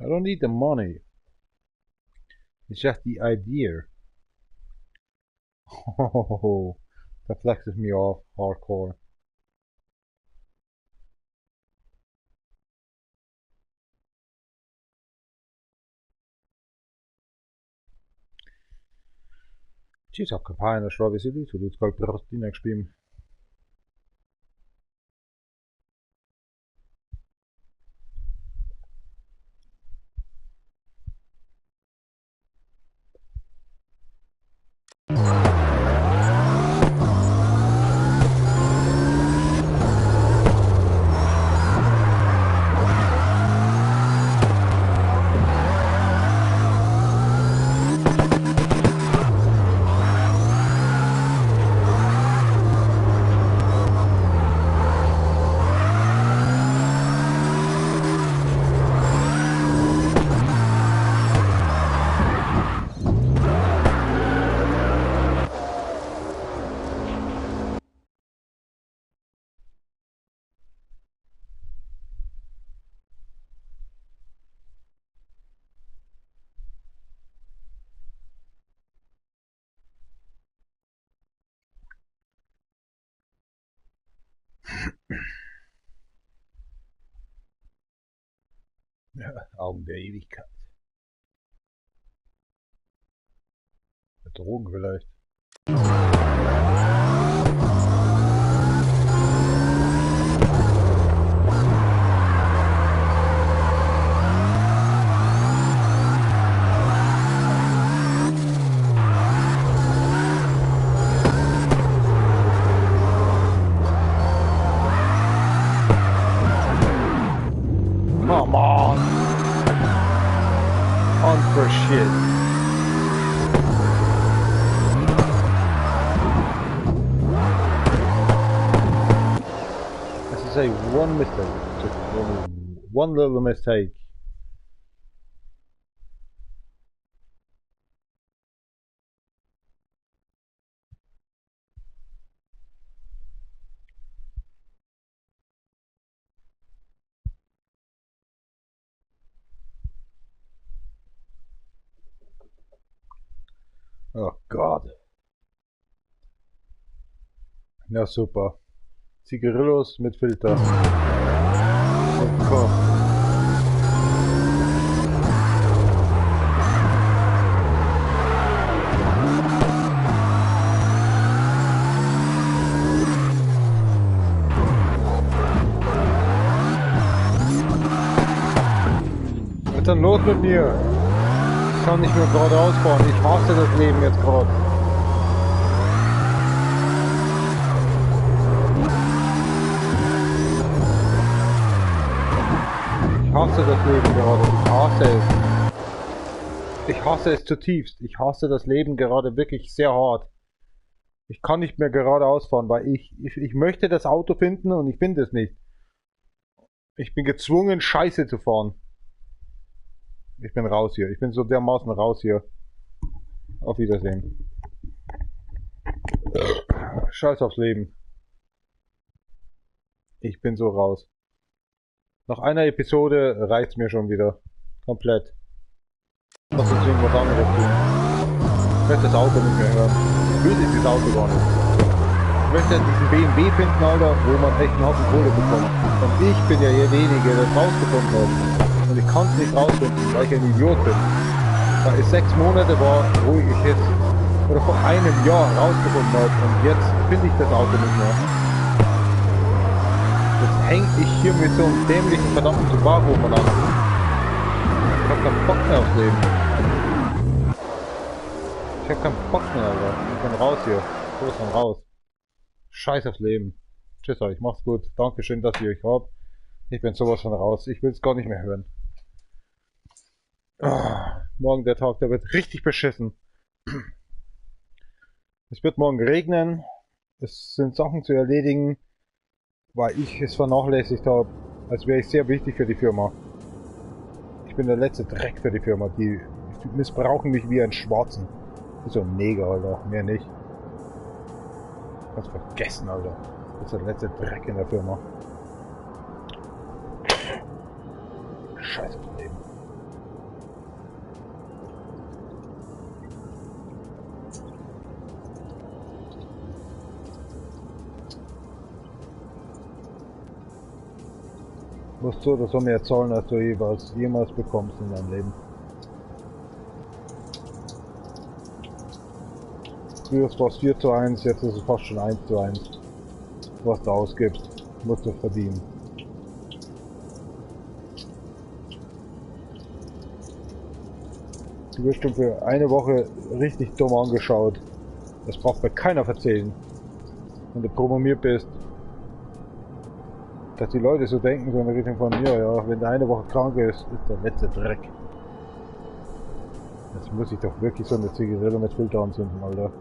don't need the money. It's just the idea. Oh, that flexes me off hardcore. Ci so kapajno šlo, veseli tudi tako prostinek špim. Augen der Ewigkeit. Drogen vielleicht. Come on! On for shit. As I say, one mistake. Just one little mistake. Oh God. Ja, super. Zigarillos mit Filter. Oh Gott. denn los mit mir? Ich kann nicht mehr geradeaus fahren. Ich hasse das Leben jetzt gerade. Ich hasse das Leben gerade. Ich hasse es. Ich hasse es zutiefst. Ich hasse das Leben gerade wirklich sehr hart. Ich kann nicht mehr geradeaus fahren, weil ich möchte das Auto finden und ich finde es nicht. Ich bin gezwungen, Scheiße zu fahren. Ich bin raus hier. Ich bin so dermaßen raus hier. Auf Wiedersehen. Scheiß aufs Leben. Ich bin so raus. Nach einer Episode reicht's mir schon wieder. Komplett. Lass uns irgendwas anderes tun. Ich möchte das Auto nicht mehr hören. Ich will dieses Auto gar nicht. Ich möchte diesen BMW finden, Alter, wo man echt einen Haufen Kohle bekommt. Und ich bin ja derjenige, der es rausgefunden hat. Und ich kann es nicht rausfinden, weil ich ein Idiot bin. Weil es 6 Monate war, wo ich jetzt, oder vor einem Jahr rausgefunden habe. Und jetzt finde ich das Auto nicht mehr. Jetzt hänge ich hier mit so einem dämlichen verdammten Subaru an. Ich hab keinen Bock mehr aufs Leben. Ich hab keinen Bock mehr, Alter. Ich bin raus hier. So ist man raus. Scheiß aufs Leben. Tschüss euch, macht's gut. Dankeschön, dass ihr euch habt. Ich bin sowas von raus. Ich will's gar nicht mehr hören. Morgen der Tag, der wird richtig beschissen. Es wird morgen regnen. Es sind Sachen zu erledigen, weil ich es vernachlässigt habe, als wäre ich sehr wichtig für die Firma. Ich bin der letzte Dreck für die Firma. Die missbrauchen mich wie einen Schwarzen. Wie so ein Neger, Alter. Mehr nicht. Kannst vergessen, Alter. Das ist der letzte Dreck in der Firma. Scheiße aufs Leben. Musst du oder so mehr zahlen, als du jemals bekommst in deinem Leben. Früher war es 4:1, jetzt ist es fast schon 1:1. Was du ausgibst, musst du verdienen. Du wirst schon für eine Woche richtig dumm angeschaut. Das braucht mir keiner erzählen. Wenn du promoviert bist, dass die Leute so denken, so in der Richtung von mir, ja, wenn der eine Woche krank ist, ist der letzte Dreck. Jetzt muss ich doch wirklich so eine Zigarette mit Filter anzünden, Alter.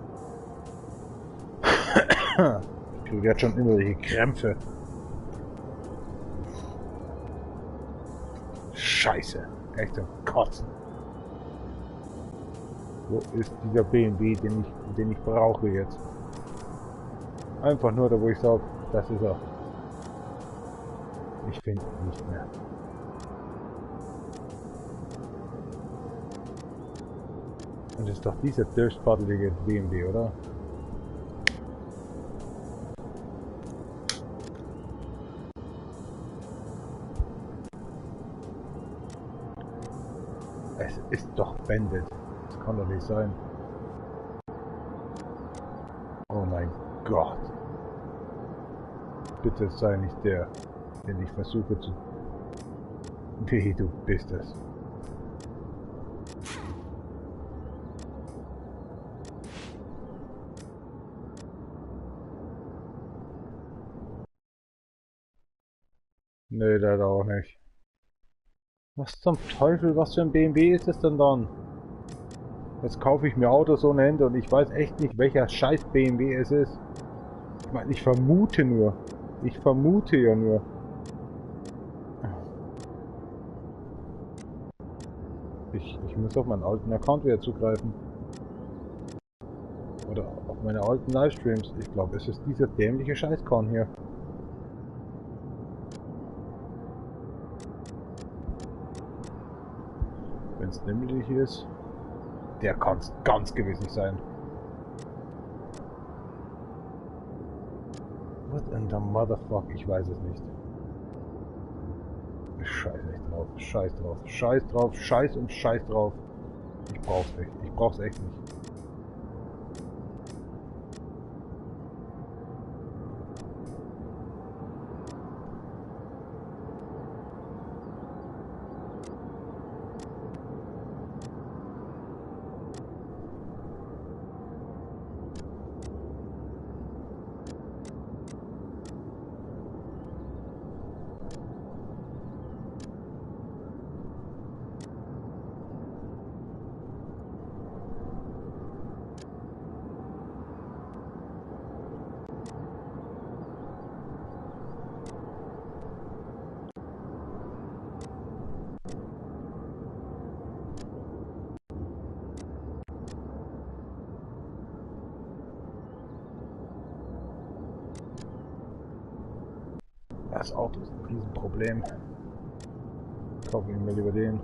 Ich kriege jetzt schon innerliche Krämpfe. Scheiße, echt ein Kotzen. Wo ist dieser BMW, den ich brauche jetzt? Einfach nur da, wo ich sage, das ist er. Ich finde ihn nicht mehr. Und das ist doch dieser durchspattelige BMW, oder? Es ist doch Bandit. Das kann doch nicht sein. Oh mein Gott. Bitte sei nicht der, den ich versuche zu... Nee, du bist es. Nee, leider auch nicht. Was zum Teufel, was für ein BMW ist es denn dann? Jetzt kaufe ich mir Autos ohne Ende und ich weiß echt nicht, welcher scheiß BMW es ist. Ich meine, ich vermute nur. Ich vermute ja nur. Ich muss auf meinen alten Account wieder zugreifen. Oder auf meine alten Livestreams. Ich glaube, es ist dieser dämliche Scheißkorn hier. Wenn es nämlich ist, der kann es ganz gewiss nicht sein. What in the motherfuck? Ich weiß es nicht. Scheiß echt drauf. Scheiß drauf. Scheiß drauf. Scheiß und Scheiß drauf. Ich brauch's nicht. Ich brauch's echt nicht. Das Auto ist ein Riesenproblem. Kaufen wir mal lieber den.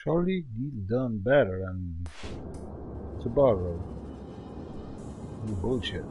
Surely he's done better than Subaru. You bullshit.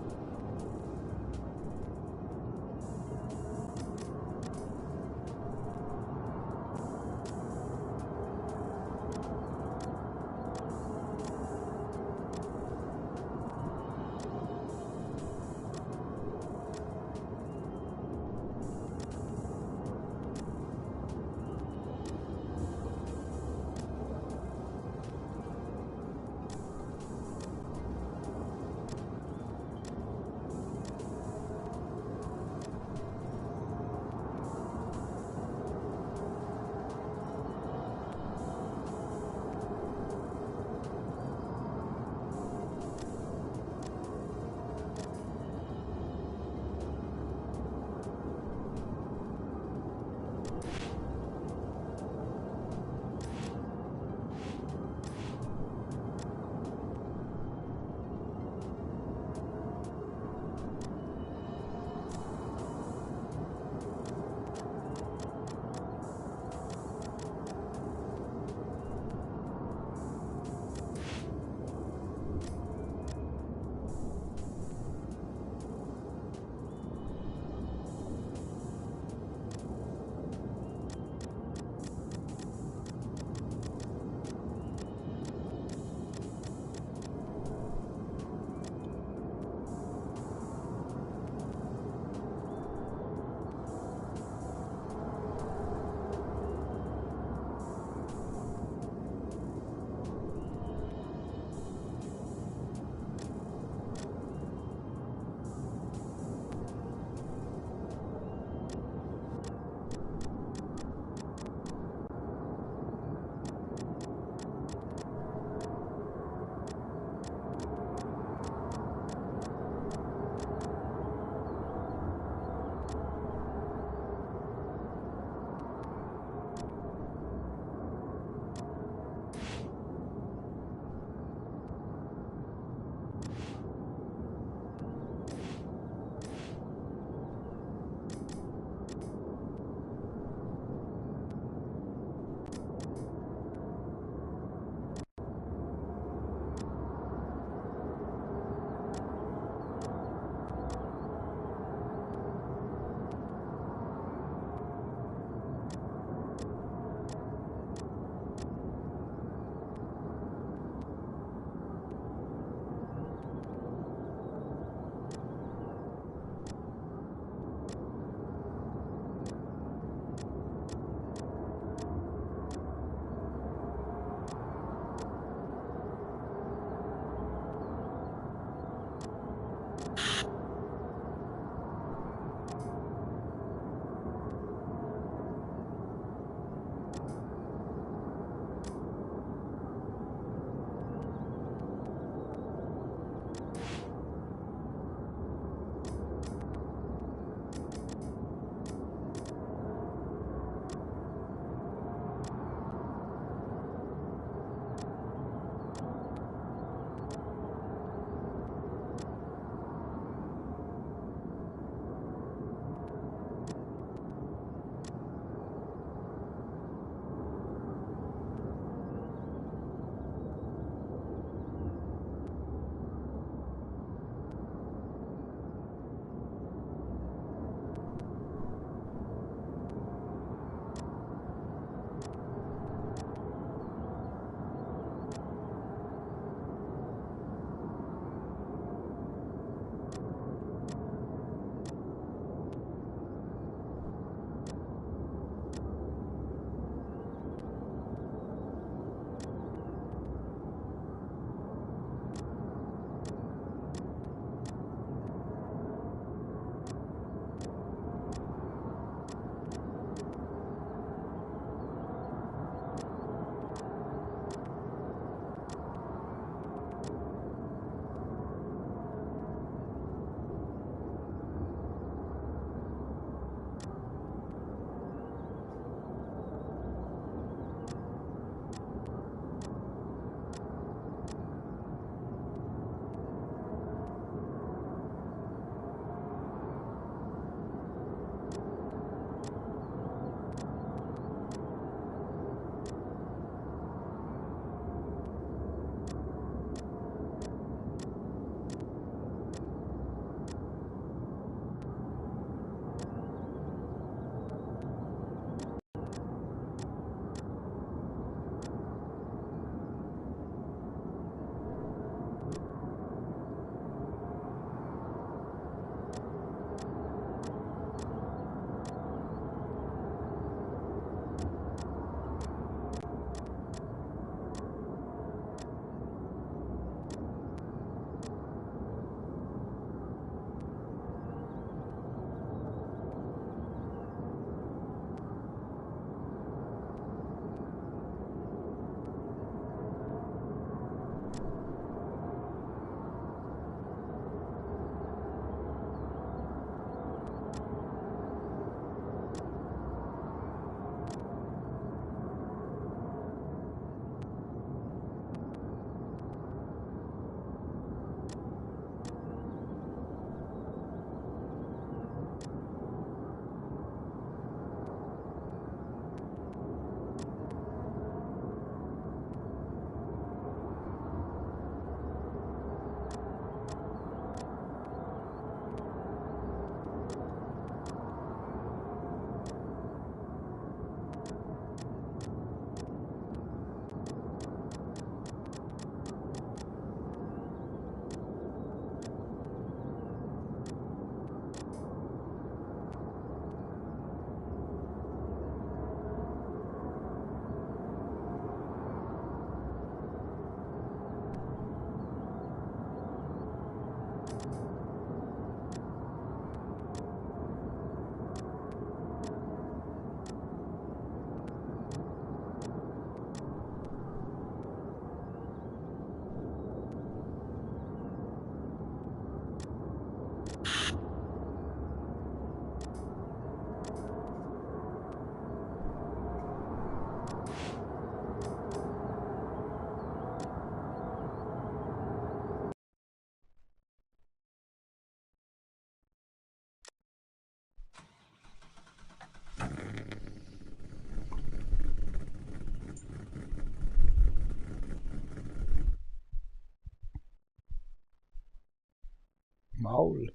Maul.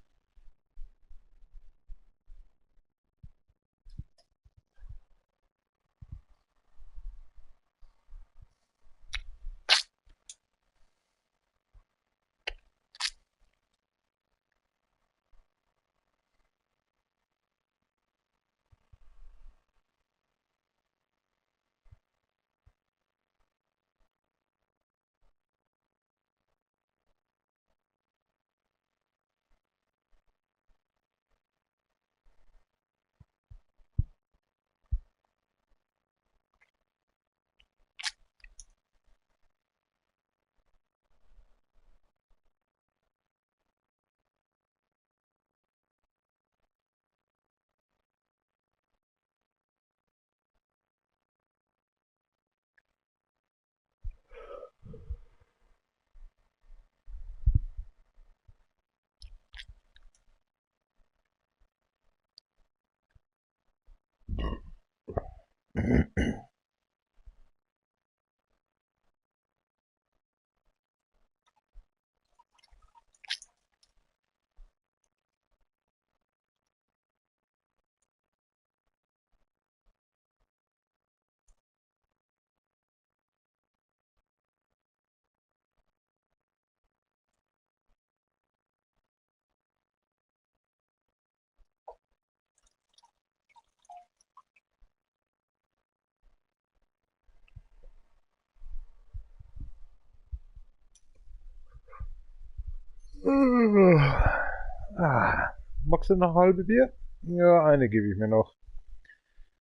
Magst du noch ein halbe Bier? Ja, eine gebe ich mir noch.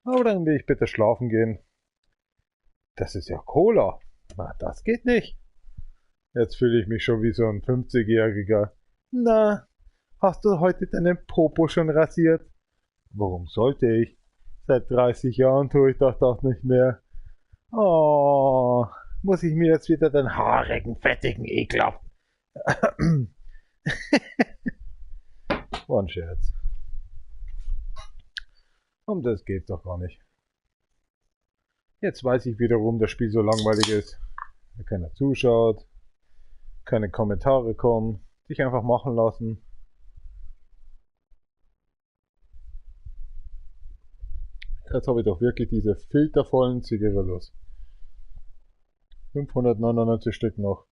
Aber dann will ich bitte schlafen gehen. Das ist ja Cola. Na, das geht nicht. Jetzt fühle ich mich schon wie so ein 50-Jähriger. Na, hast du heute deinen Popo schon rasiert? Warum sollte ich? Seit 30 Jahren tue ich das nicht mehr. Oh, muss ich mir jetzt wieder den haarigen, fettigen Ekelhaft. War ein Scherz. Um das geht doch gar nicht. Jetzt weiß ich wieder, warum das Spiel so langweilig ist. Wenn keiner zuschaut, keine Kommentare kommen, sich einfach machen lassen. Jetzt habe ich doch wirklich diese filtervollen Zigarillos. 599 Stück noch.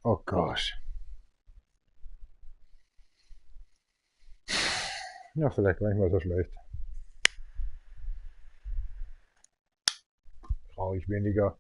Oh gosh. Ja, vielleicht gar nicht mal so schlecht. Brauche ich weniger.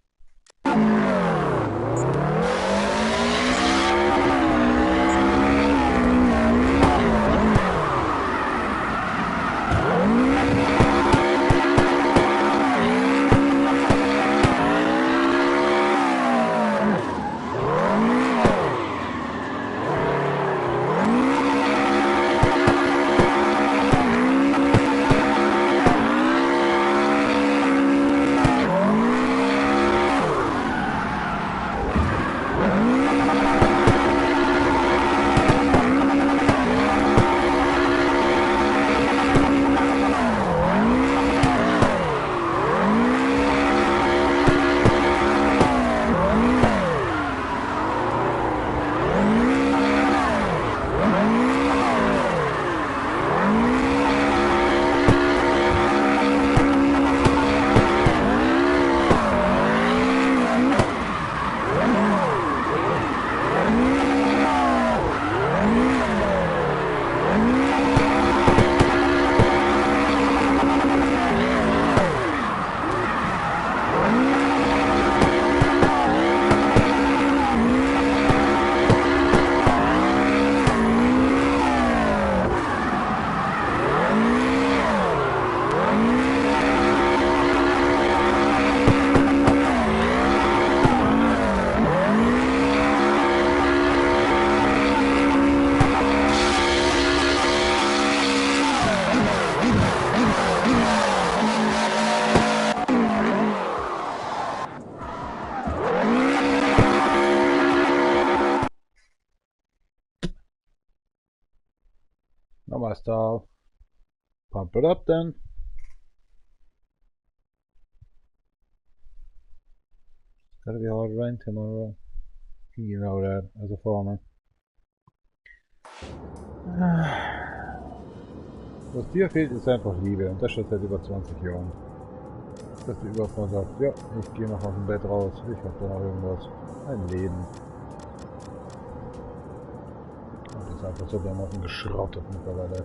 Nochmal stop. Pump it up then. Gotta be hard rain tomorrow. You know that as a farmer. Was dir fehlt, ist einfach Liebe. Und das schon seit über 20 Jahren. Dass du überhaupt mal sagst, ja, ich gehe noch aus dem Bett raus, ich hab da noch irgendwas. Ein Leben. Und das ist einfach so dermaßen geschrottet mittlerweile.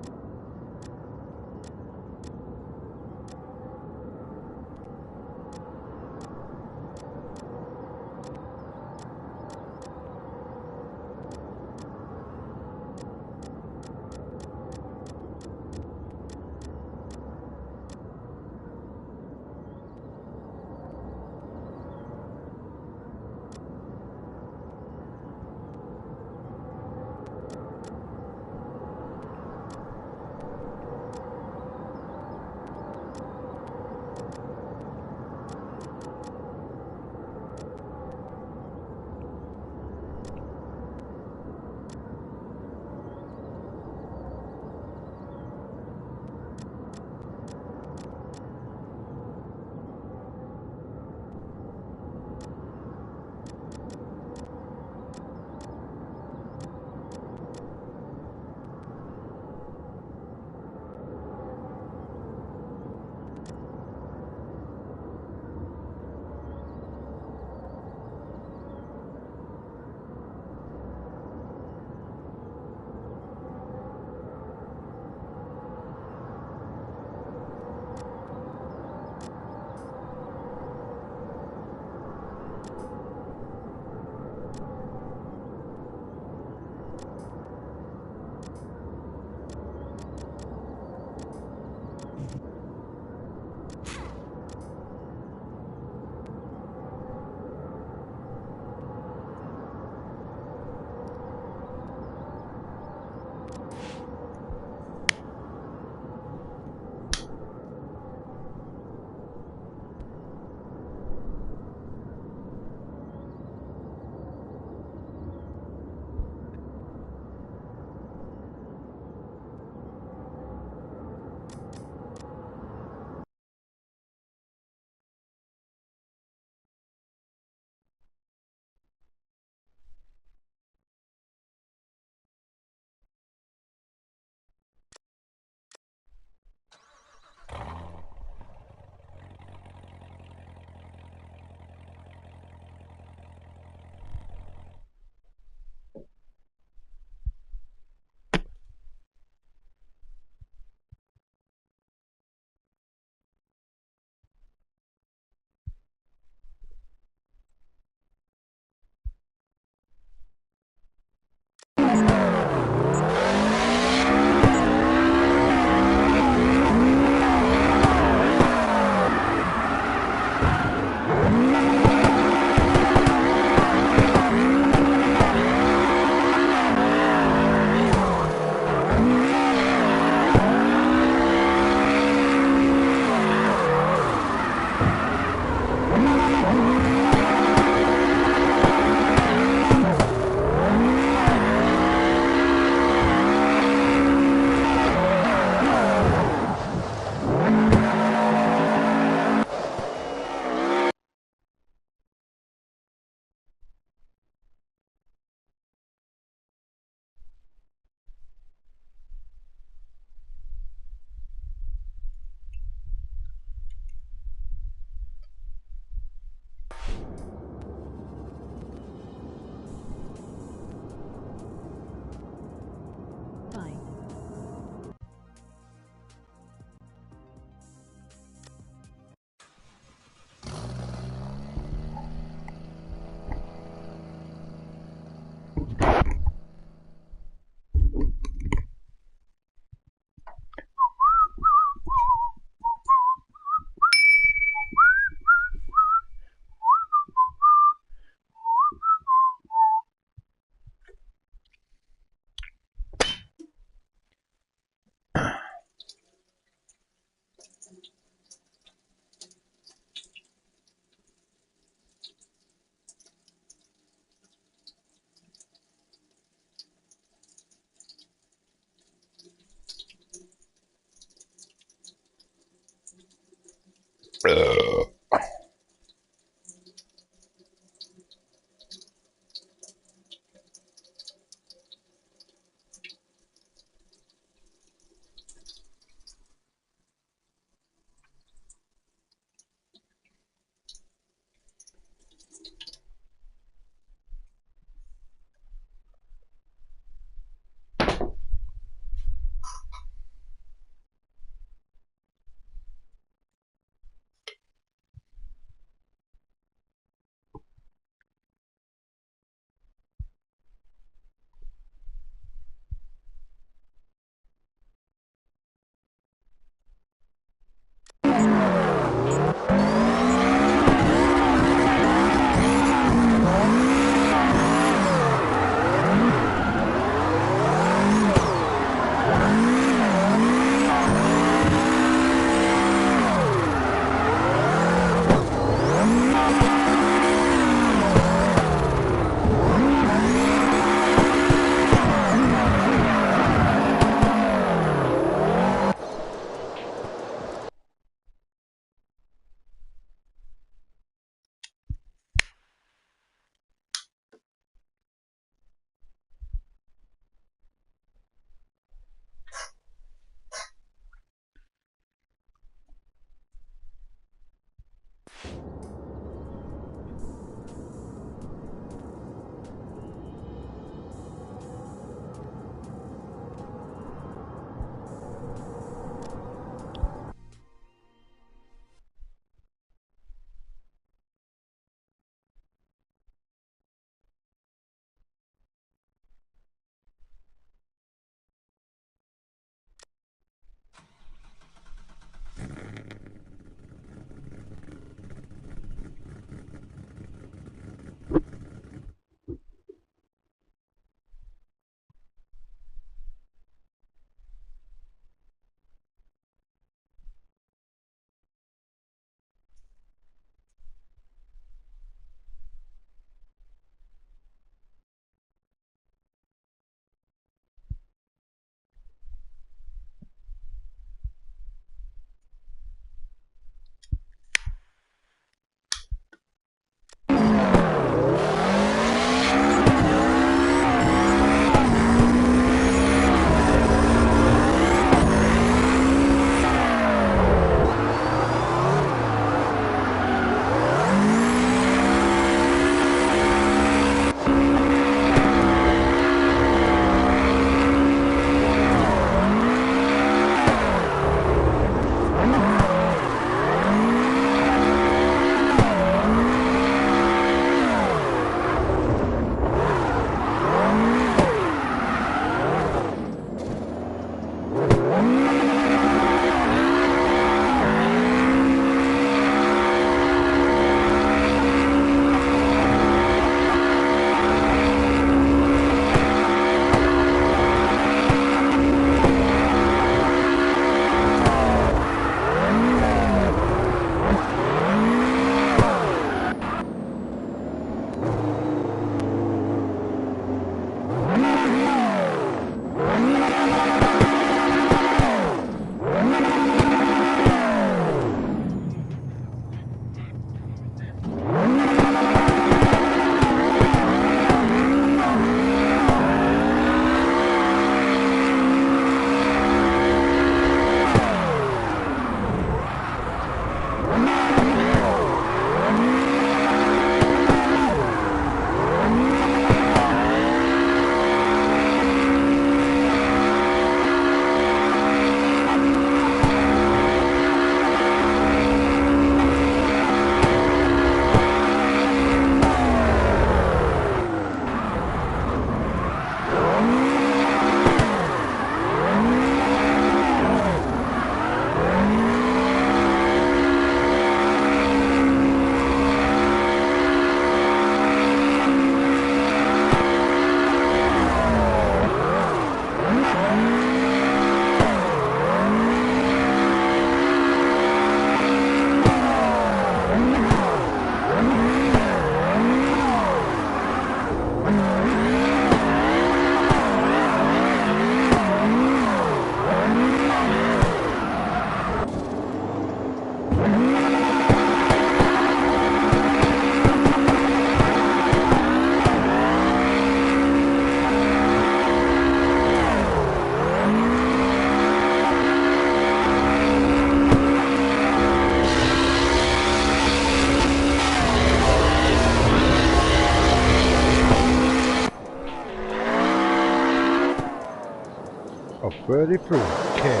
Oh, 33. Okay.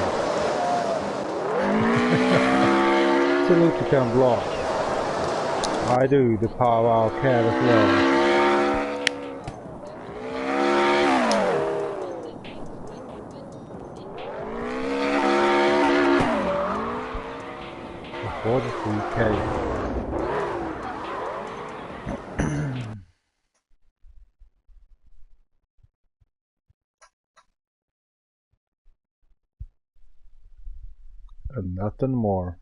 Salute to Ken Block. I do the power cat as well. For 43K. And nothing more.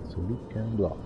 So we can block.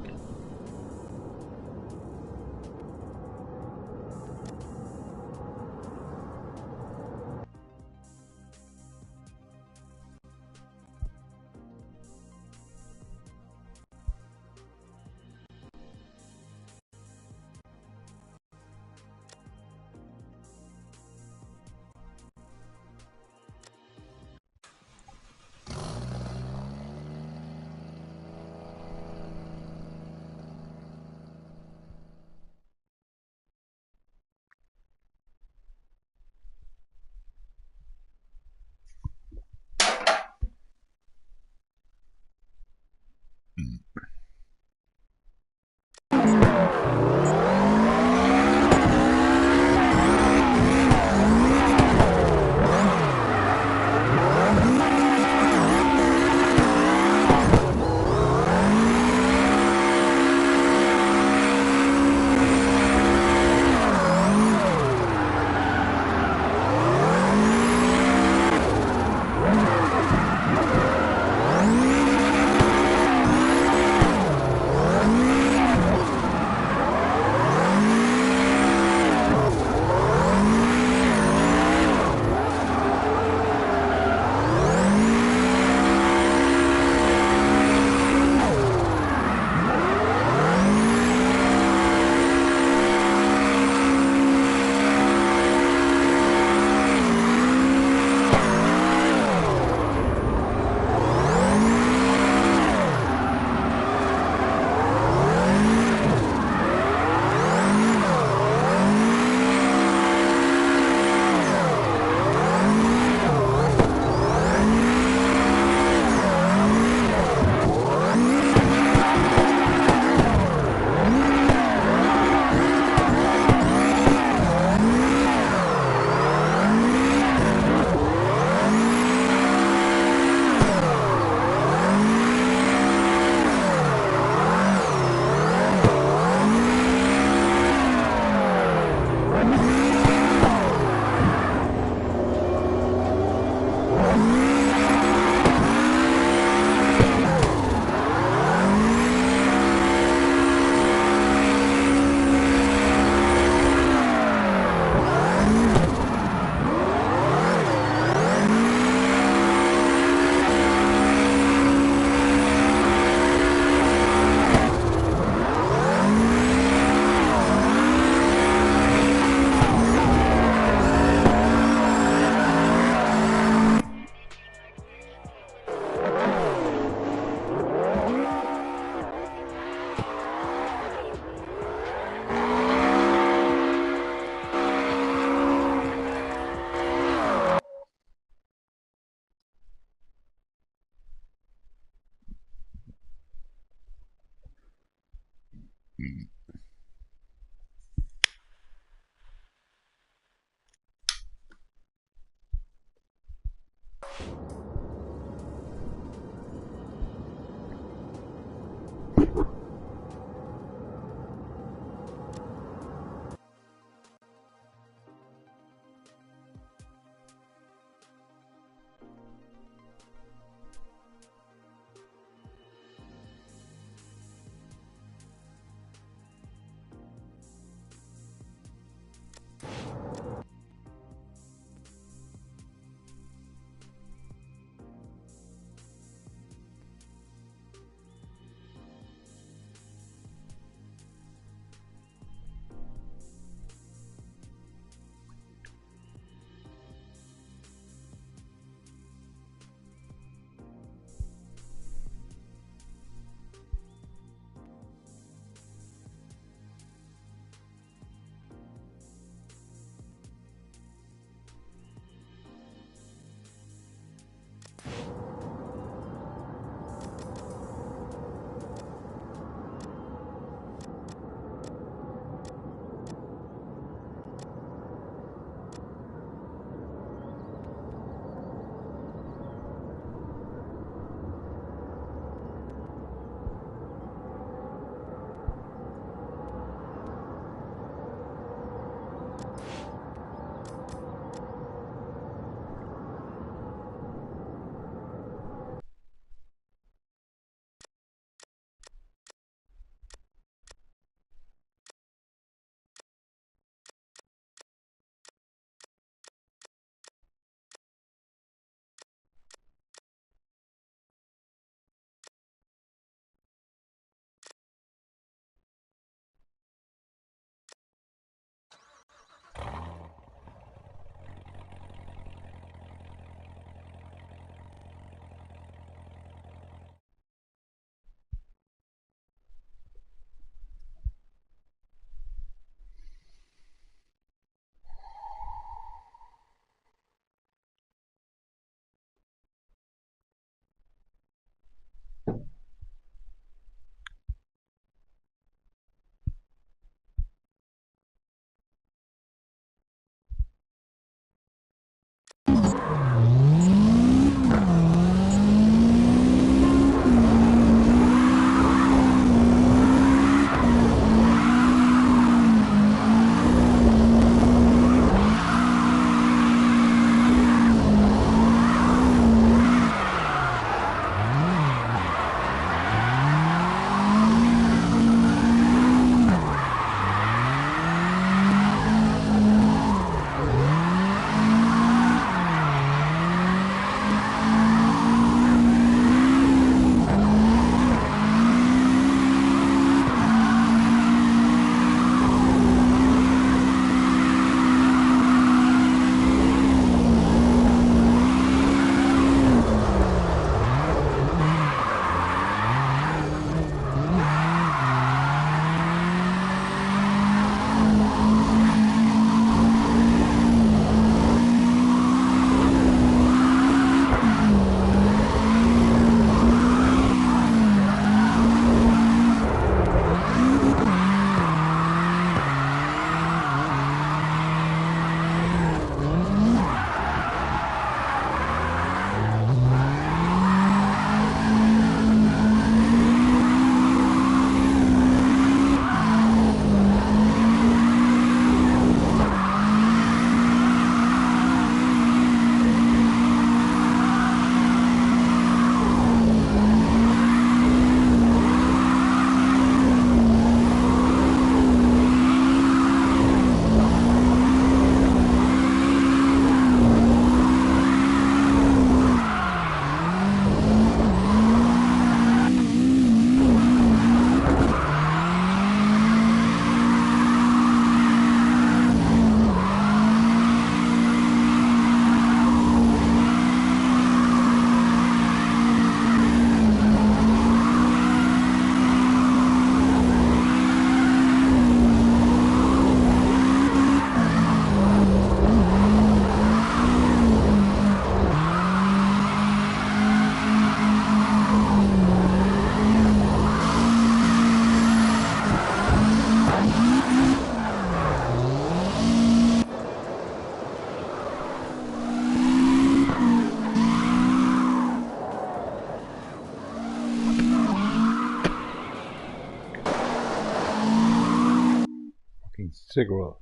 Cigarette.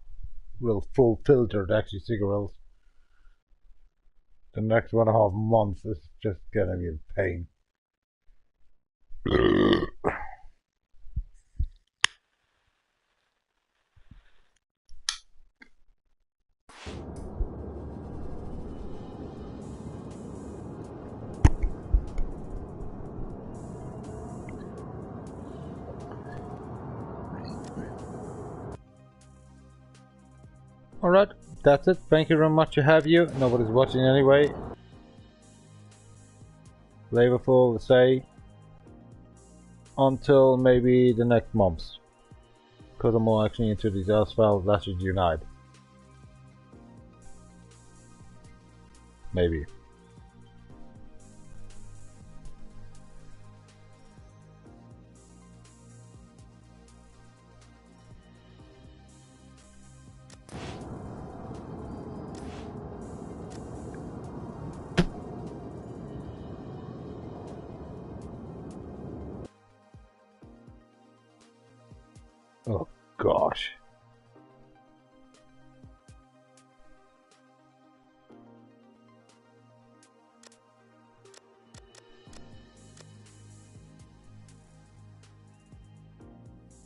Real full filtered actually cigarettes. The next 1.5 months is just gonna be a pain. Alright, that's it. Thank you very much to have you. Nobody's watching anyway. Flavorful to say. Until maybe the next month. Because I'm more actually into these asphalt lashes unite. Maybe. Oh gosh.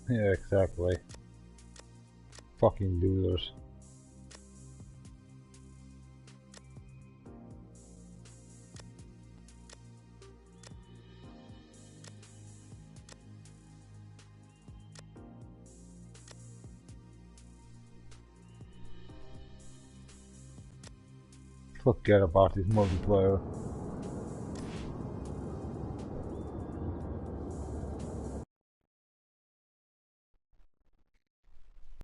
Yeah, exactly. Fucking losers. Forget about this multiplayer.